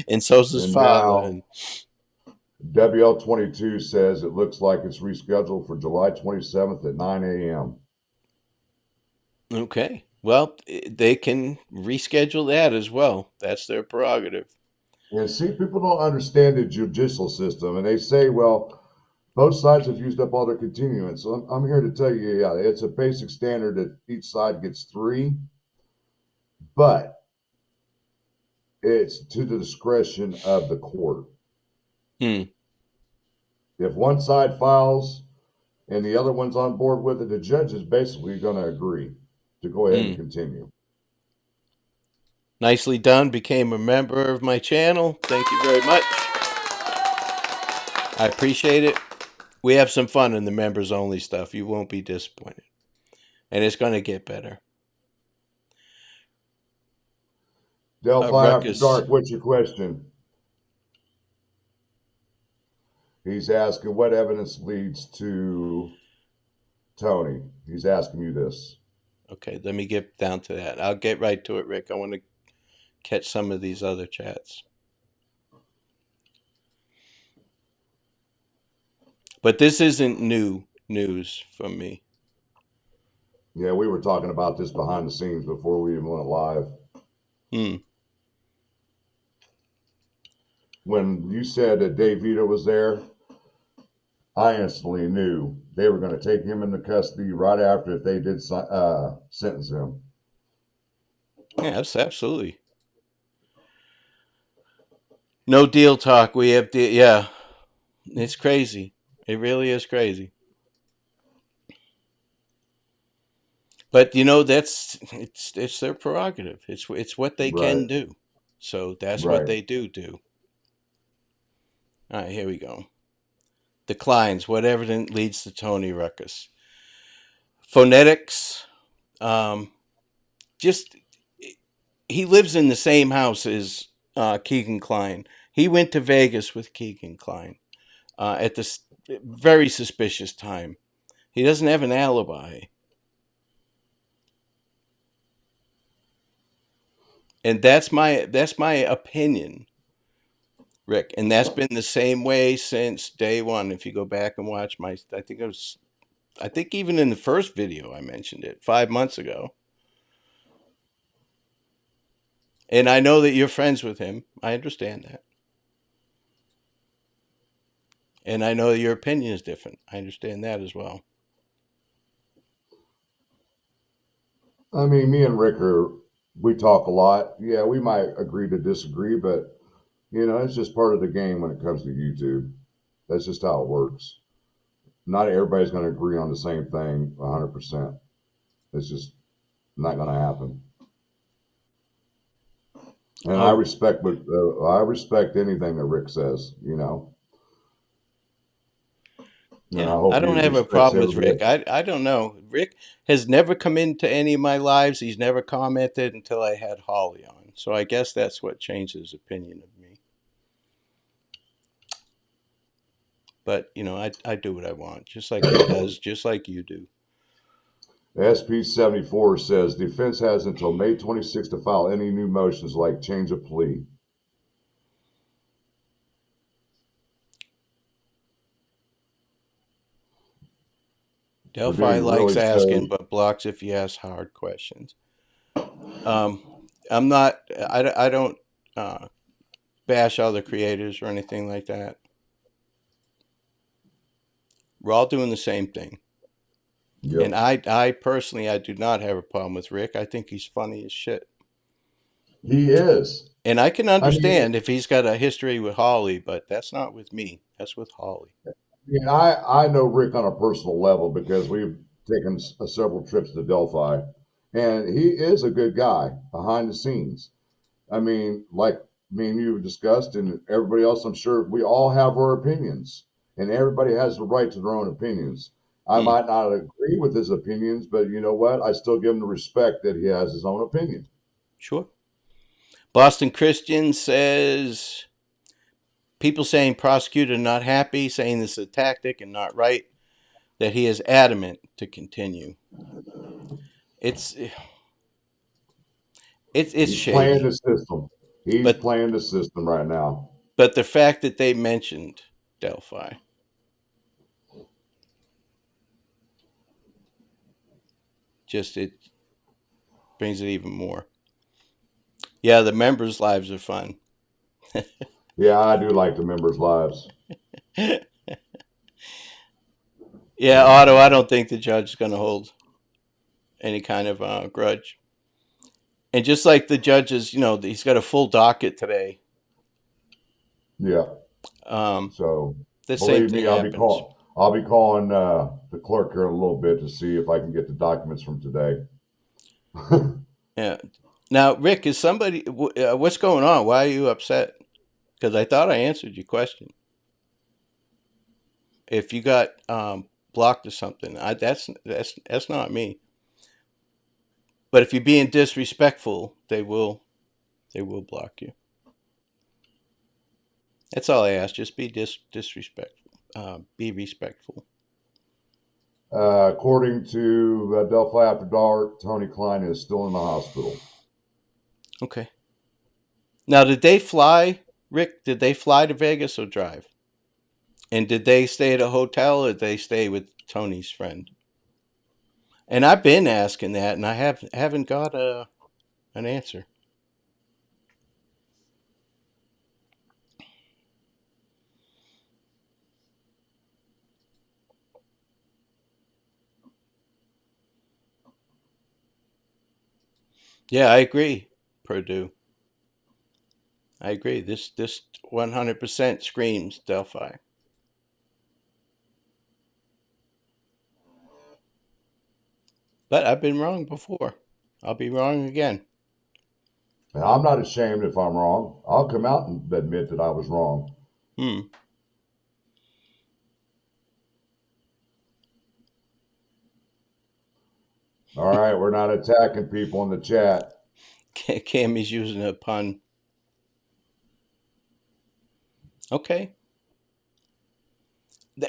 and so's his And father. now, WL22 says it looks like it's rescheduled for July 27th at 9 a.m. Okay, well, they can reschedule that as well. That's their prerogative. And see, people don't understand the judicial system, and they say, well, both sides have used up all their continuance. So I'm here to tell you, yeah, it's a basic standard that each side gets 3, but it's to the discretion of the court. If one side files and the other one's on board with it, the judge is basically going to agree to go ahead and continue. Nicely done. Became a member of my channel. Thank you very much. I appreciate it. We have some fun in the members only stuff. You won't be disappointed. And it's going to get better. Delphi After Ruckus. Dark, what's your question? He's asking what evidence leads to Tony. He's asking you this. Okay, let me get down to that. I'll get right to it, Rick. I want to catch some of these other chats. But this isn't new news from me. Yeah, we were talking about this behind the scenes before we even went live. when you said that Dave Vito was there, I instantly knew they were going to take him into custody right after if they did sentence him. Yeah, absolutely. No deal talk. We have yeah. It's crazy. It really is crazy. But it's their prerogative. It's what they Right, can do. So that's what right. they do. All right, here we go. The Klines, what evidence leads to Tony Ruckus? Phonetics. Um, just he lives in the same house as Kegan Kline. He went to Vegas with Kegan Kline at this very suspicious time. He doesn't have an alibi, and that's my opinion, Rick. And that's been the same way since day one. If you go back and watch I think even in the first video I mentioned it 5 months ago. And I know that you're friends with him. I understand that. And I know your opinion is different. I understand that as well. I mean, me and Rick we talk a lot. Yeah, we might agree to disagree, but it's just part of the game when it comes to YouTube. That's just how it works. Not everybody's going to agree on the same thing 100%. It's just not going to happen. And Oh, I respect anything that Rick says, and I yeah. I hope he don't have a respects problem with Rick. everybody. I don't know. Rick has never come into any of my lives. He's never commented until I had Holly on. So I guess that's what changed his opinion of me. But, I do what I want, just like he does, just like you do. SP 74 says defense has until May 26th to file any new motions like change of plea. We're Delphi being likes really asking, so. but blocks if you ask hard questions. Um, I'm not, I don't bash other creators or anything like that. We're all doing the same thing. And Yep, I personally, I do not have a problem with Rick. I think he's funny as shit. he is. And I can I mean, understand if he's got a history with Holly, but that's not with me. That's with Holly. I know Rick on a personal level because we've taken several trips to Delphi, and he is a good guy behind the scenes. I mean, like me and you discussed, and everybody else, I'm sure we all have our opinions, and everybody has the right to their own opinions. I Hmm, might not agree with his opinions, but you know what? I still give him the respect that he has his own opinion. sure. Boston Christian says people saying prosecutor not happy, saying this is a tactic and not right, that he is adamant to continue. It's it's He's playing shady. the system. He's But playing the system right now. but the fact that they mentioned Delphi, just it brings it even more. Yeah, the members' lives are fun. Yeah, I do like the members' lives. Yeah, Otto, I don't think the judge is going to hold any kind of grudge. And just like the judges, he's got a full docket today. Yeah. Um, So the same believe thing me, happens. I'll be calling the clerk here in a little bit to see if I can get the documents from today. Yeah. Now, Rick, is what's going on? Why are you upset? Because I thought I answered your question. If you got blocked or something, that's not me. But if you're being disrespectful, they will block you. That's all I ask. Just be disrespectful. Be respectful. According to Delphi After Dark, Tony Kline is still in the hospital. Okay. Now, did they fly, Rick? Did they fly to Vegas or drive? And did they stay at a hotel or did they stay with Tony's friend? And I've been asking that, and I haven't got an answer. Yeah, I agree, Purdue. I agree. This 100% screams Delphi. But I've been wrong before. I'll be wrong again. And I'm not ashamed if I'm wrong. I'll come out and admit that I was wrong. Hmm. All right, we're not attacking people in the chat. Cammy's using a pun. Okay.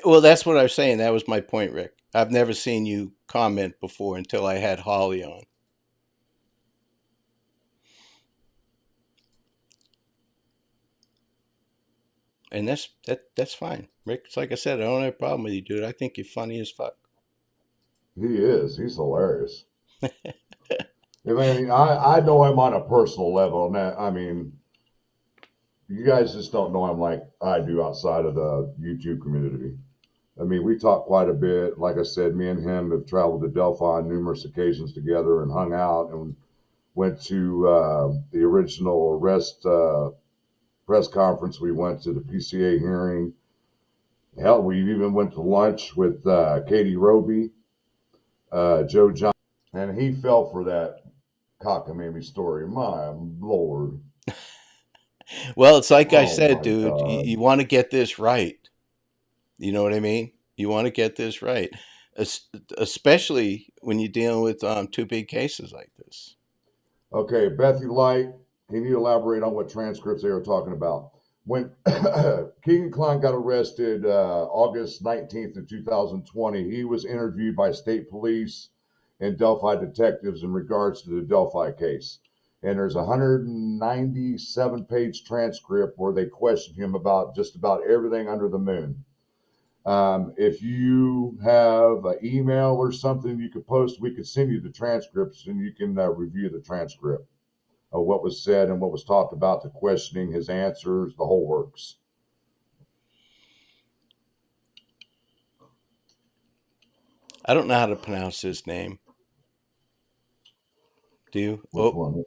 Well, that's what I was saying. That was my point, Rick. I've never seen you comment before until I had Holly on. And that's fine. Rick, it's like I said, I don't have a problem with you, dude. I think you're funny as fuck. He is. He's hilarious. I mean, I know him on a personal level, and that, I mean, you guys just don't know him like I do outside of the YouTube community. I mean, we talk quite a bit. Like I said, me and him have traveled to Delphi on numerous occasions together and hung out and went to the original arrest press conference. We went to the PCA hearing. Hell, we even went to lunch with Katie Roby, Joe John, and he fell for that cockamamie story. My Lord. Well, it's like I Oh said, my dude. God. You want to get this right. You know what I mean? You want to get this right, especially when you're dealing with two big cases like this. Okay, Bethy Light, can you elaborate on what transcripts they were talking about? When Kegan Kline got arrested August 19th of 2020, he was interviewed by state police and Delphi detectives in regards to the Delphi case. And there's a 197-page transcript where they questioned him about just about everything under the moon. If you have an email or something you could post, we could send you the transcripts and you can review the transcript of what was said and what was talked about, the questioning, his answers, the whole works. I don't know how to pronounce his name. Do you? Which one?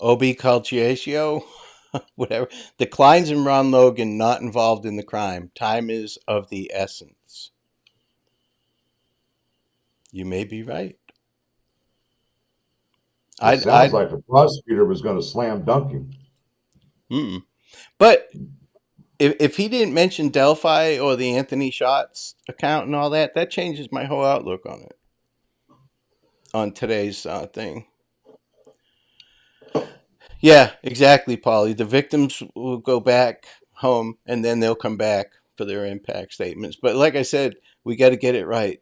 Obi Calciatio? Whatever. The Klines and Ron Logan not involved in the crime. Time is of the essence. You may be right. It sounds I like the prosecutor was going to slam dunk him. But if he didn't mention Delphi or the Anthony Shots account and all that, that changes my whole outlook on it. On today's thing. Yeah, exactly, Polly. The victims will go back home and then they'll come back for their impact statements. But like I said, we got to get it right.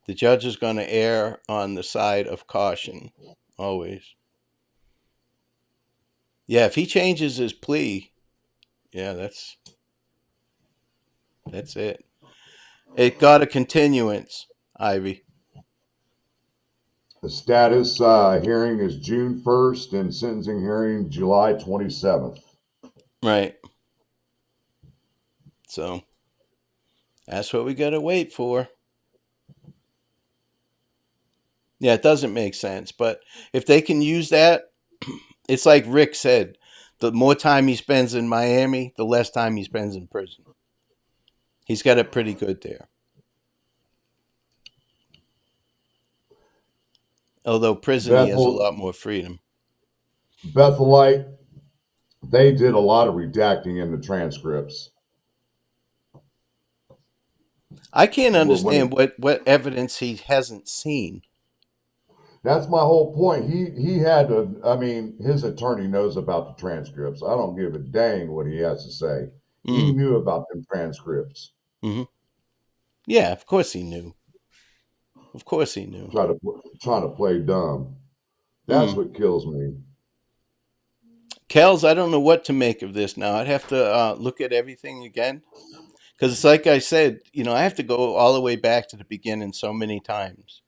The judge is going to err on the side of caution, always. Yeah, if he changes his plea, yeah, that's it. It got a continuance, Ivy. The status hearing is June 1st and sentencing hearing July 27th. Right. So that's what we got to wait for. Yeah, it doesn't make sense. But if they can use that, it's like Rick said, the more time he spends in Miami, the less time he spends in prison. He's got it pretty good there. Although prison, he has a lot more freedom. Bethelite, they did a lot of redacting in the transcripts. I can't understand what evidence he hasn't seen. That's my whole point. He had to. I mean, his attorney knows about the transcripts. I don't give a dang what he has to say. He knew about them transcripts. Mm-hmm. Yeah, of course he knew. Of course he knew. Trying to play dumb. That's what kills me. Kels, I don't know what to make of this now. I'd have to look at everything again. Because it's like I said, I have to go all the way back to the beginning so many times.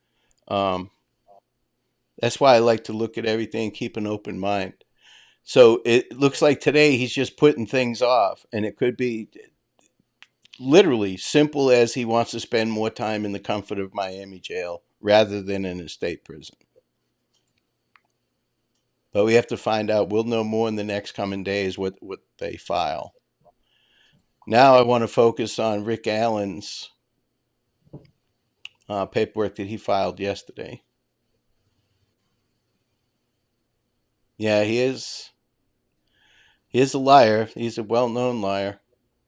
That's why I like to look at everything, keep an open mind. So it looks like today he's just putting things off. And it could be literally simple as he wants to spend more time in the comfort of Miami jail rather than in a state prison. But we have to find out. We'll know more in the next coming days what they file. Now I want to focus on Rick Allen's paperwork that he filed yesterday. Yeah, he is. He is a liar. He's a well-known liar.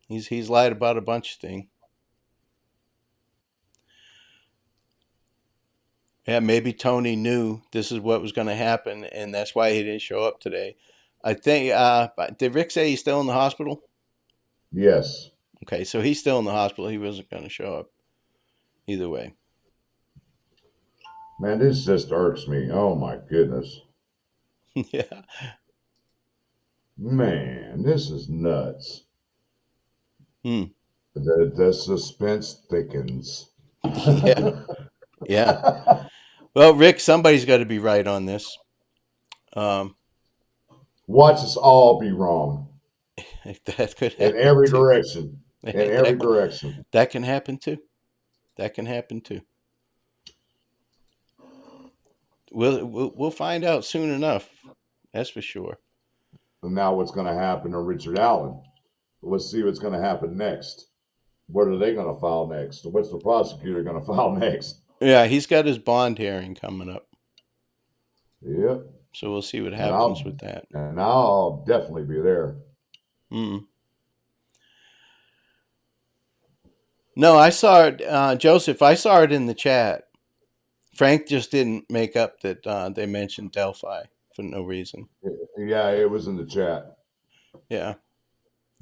He's lied about a bunch of things. Yeah, maybe Tony knew this is what was going to happen, and that's why he didn't show up today. I think. Did Rick say he's still in the hospital? Yes. Okay, so he's still in the hospital. He wasn't going to show up either way. Man, this just irks me. Oh my goodness. Yeah. Man, this is nuts. Hmm. The suspense thickens. Yeah. Yeah. Well, Rick, somebody's got to be right on this. Watch us all be wrong That could in happen every too. direction. In every direction. That can happen too. That can happen too. We'll find out soon enough. That's for sure. And now what's going to happen to Richard Allen? Let's see what's going to happen next. What are they going to file next? What's the prosecutor going to file next? Yeah, he's got his bond hearing coming up. Yep. So we'll see what happens with that. And I'll definitely be there. No, I saw it, Joseph. I saw it in the chat. Frank just didn't make up that they mentioned Delphi for no reason. Yeah, it was in the chat. Yeah,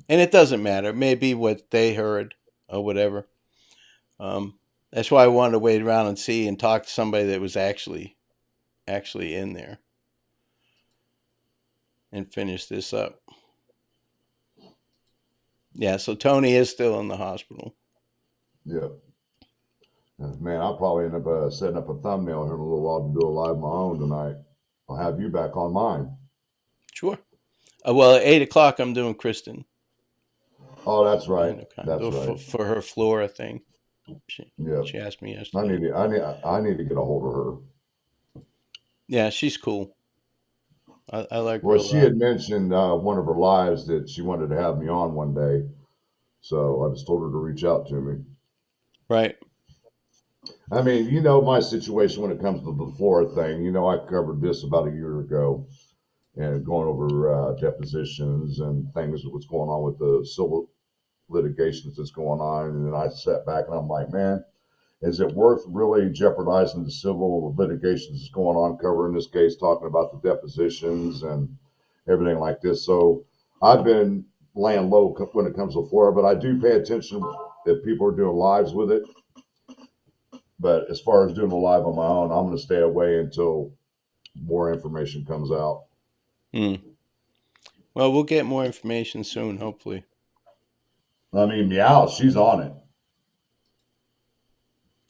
and it doesn't matter. It may be what they heard or whatever. That's why I wanted to wait around and see and talk to somebody that was actually in there and finish this up. Yeah, so Tony is still in the hospital. Yeah. Man, I'll probably end up setting up a thumbnail here in a little while to do a live of my own tonight. I'll have you back on mine. Sure. Well, at 8:00 I'm doing Kristen. Oh, that's right. That's right. For her Flora thing. She asked me yesterday. I need to get a hold of her. Yeah, she's cool. I like her. Well, she had mentioned one of her lives that she wanted to have me on one day, so I just told her to reach out to me. Right. I mean, my situation when it comes to the Flora thing. I covered this about a year ago, and going over depositions and things that was going on with the civil litigations that's going on. And then I sat back and I'm like, man, is it worth really jeopardizing the civil litigations that's going on, covering this case, talking about the depositions and everything like this? So I've been laying low when it comes to Flora, but I do pay attention if people are doing lives with it. But as far as doing a live on my own, I'm going to stay away until more information comes out. Well, we'll get more information soon, hopefully. I mean, Meow, she's on it.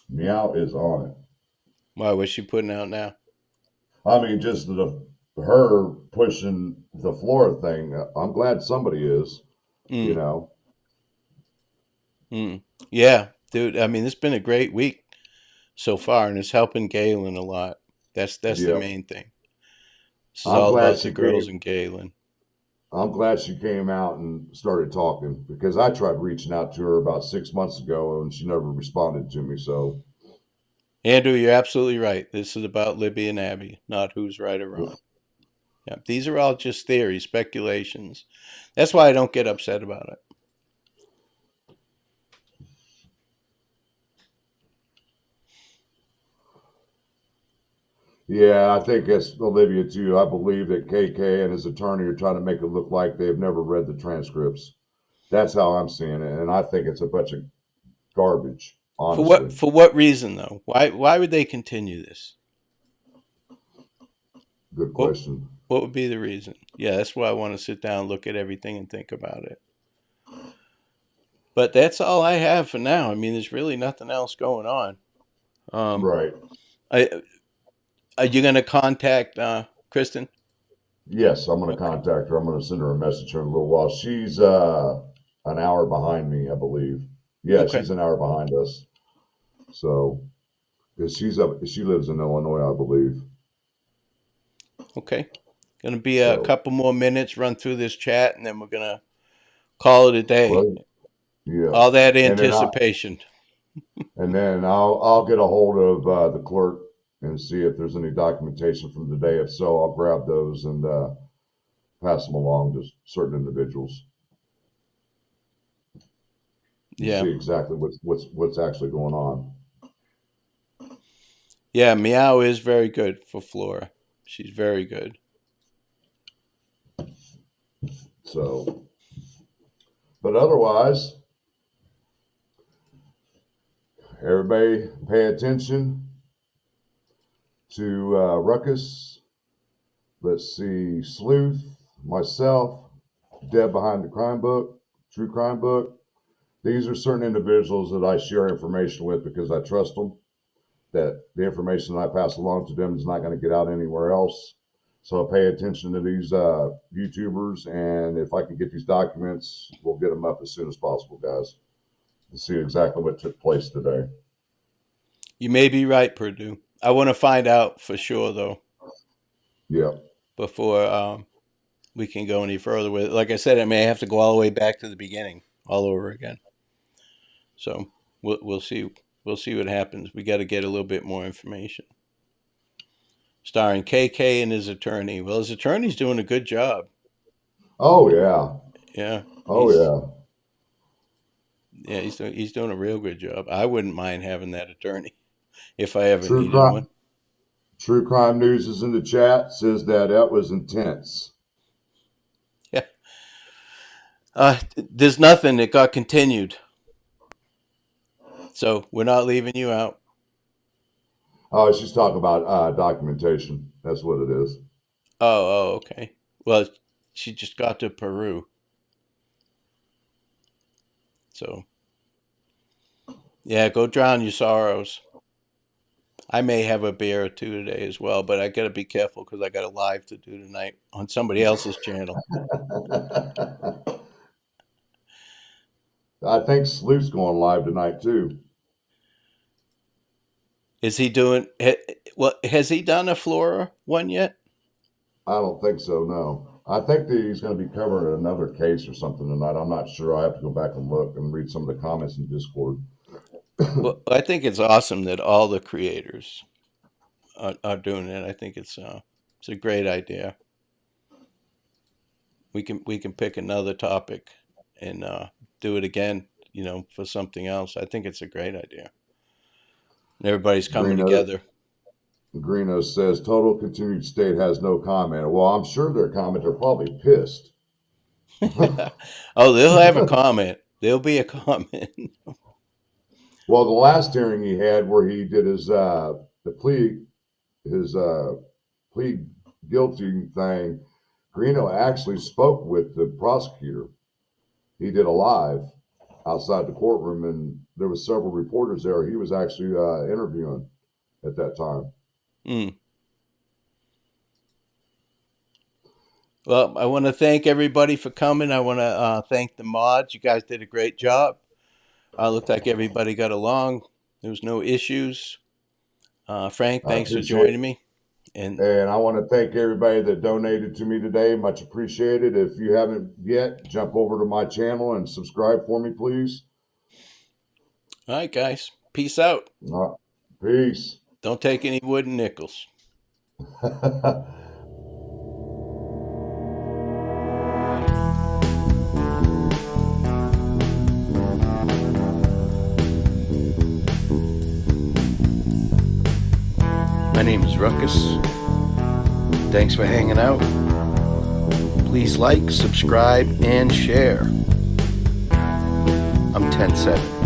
Meow is on it. Why, what's she putting out now? I mean, just her pushing the Flora thing. I'm glad somebody is, Yeah, dude. I mean, it's been a great week so far, and it's helping Galen a lot. That's the main thing. This is all about the girls and Galen. I'm glad she came out and started talking, because I tried reaching out to her about 6 months ago and she never responded to me. So, Andrew, you're absolutely right. This is about Libby and Abby, not who's right or wrong. Yeah, these are all just theories, speculations. That's why I don't get upset about it. Yeah, I think it's Olivia too. I believe that KK and his attorney are trying to make it look like they've never read the transcripts. That's how I'm seeing it, and I think it's a bunch of garbage. Honestly. For what reason though? Why would they continue this? Good question. What would be the reason? Yeah, that's why I want to sit down, look at everything, and think about it. But that's all I have for now. I mean, there's really nothing else going on. Right. Are you going to contact Kristen? Yes, I'm going to contact her. I'm going to send her a message here in a little while. She's an hour behind me, I believe. Yeah, okay. She's an hour behind us. So, because she lives in Illinois, I believe. Okay, Going to be a So, couple more minutes, run through this chat, and then we're going to call it a day. well, yeah. All that And anticipation. then I'll get a hold of the clerk and see if there's any documentation from today. If so, I'll grab those and pass them along to certain individuals. Yeah. See exactly what's actually going on. Yeah, Meow is very good for Flora. She's very good. So, but otherwise, everybody pay attention to Ruckus. Let's see, Sleuth, myself, Deb behind the crime book, True Crime Book. These are certain individuals that I share information with because I trust them, that the information that I pass along to them is not going to get out anywhere else. So pay attention to these YouTubers, and if I can get these documents, we'll get them up as soon as possible, guys, to see exactly what took place today. You may be right, Purdue. I want to find out for sure, though. Yeah. Before we can go any further with it. Like I said, I may have to go all the way back to the beginning, all over again. So we'll see. We'll see what happens. We got to get a little bit more information. Starring KK and his attorney. Well, his attorney's doing a good job. Oh yeah. Yeah. Oh yeah. Yeah, he's doing a real good job. I wouldn't mind having that attorney if I ever needed one. True Crime News is in the chat. Says that was intense. Yeah. There's nothing that got continued. So we're not leaving you out. Oh, she's talking about documentation. That's what it is. Oh, okay. Well, she just got to Peru. So, yeah, go drown your sorrows. I may have a beer or two today as well, but I got to be careful because I got a live to do tonight on somebody else's channel. I think Sleuth's going live tonight too. Is he doing? Has he done a Flora one yet? I don't think so. No, I think that he's going to be covering another case or something tonight. I'm not sure. I have to go back and look and read some of the comments in Discord. Well, I think it's awesome that all the creators are doing it. I think it's a great idea. We can pick another topic and do it again, for something else. I think it's a great idea. And everybody's coming together. Greeno says total continued state has no comment. Well, I'm sure their comment. They're probably pissed. Oh, they'll have a comment. There'll be a comment. Well, the last hearing he had where he did his plea guilty thing, Greeno actually spoke with the prosecutor. He did a live outside the courtroom, and there was several reporters there. He was actually interviewing at that time. Well, I want to thank everybody for coming. I want to thank the mods. You guys did a great job. Looked like everybody got along. There was no issues. Frank, thanks for joining me. And I want to thank everybody that donated to me today. Much appreciated. If you haven't yet, jump over to my channel and subscribe for me, please. All right, guys. Peace out. Peace. Don't take any wooden nickels. My name is Ruckus. Thanks for hanging out. Please like, subscribe, and share. I'm 10-7.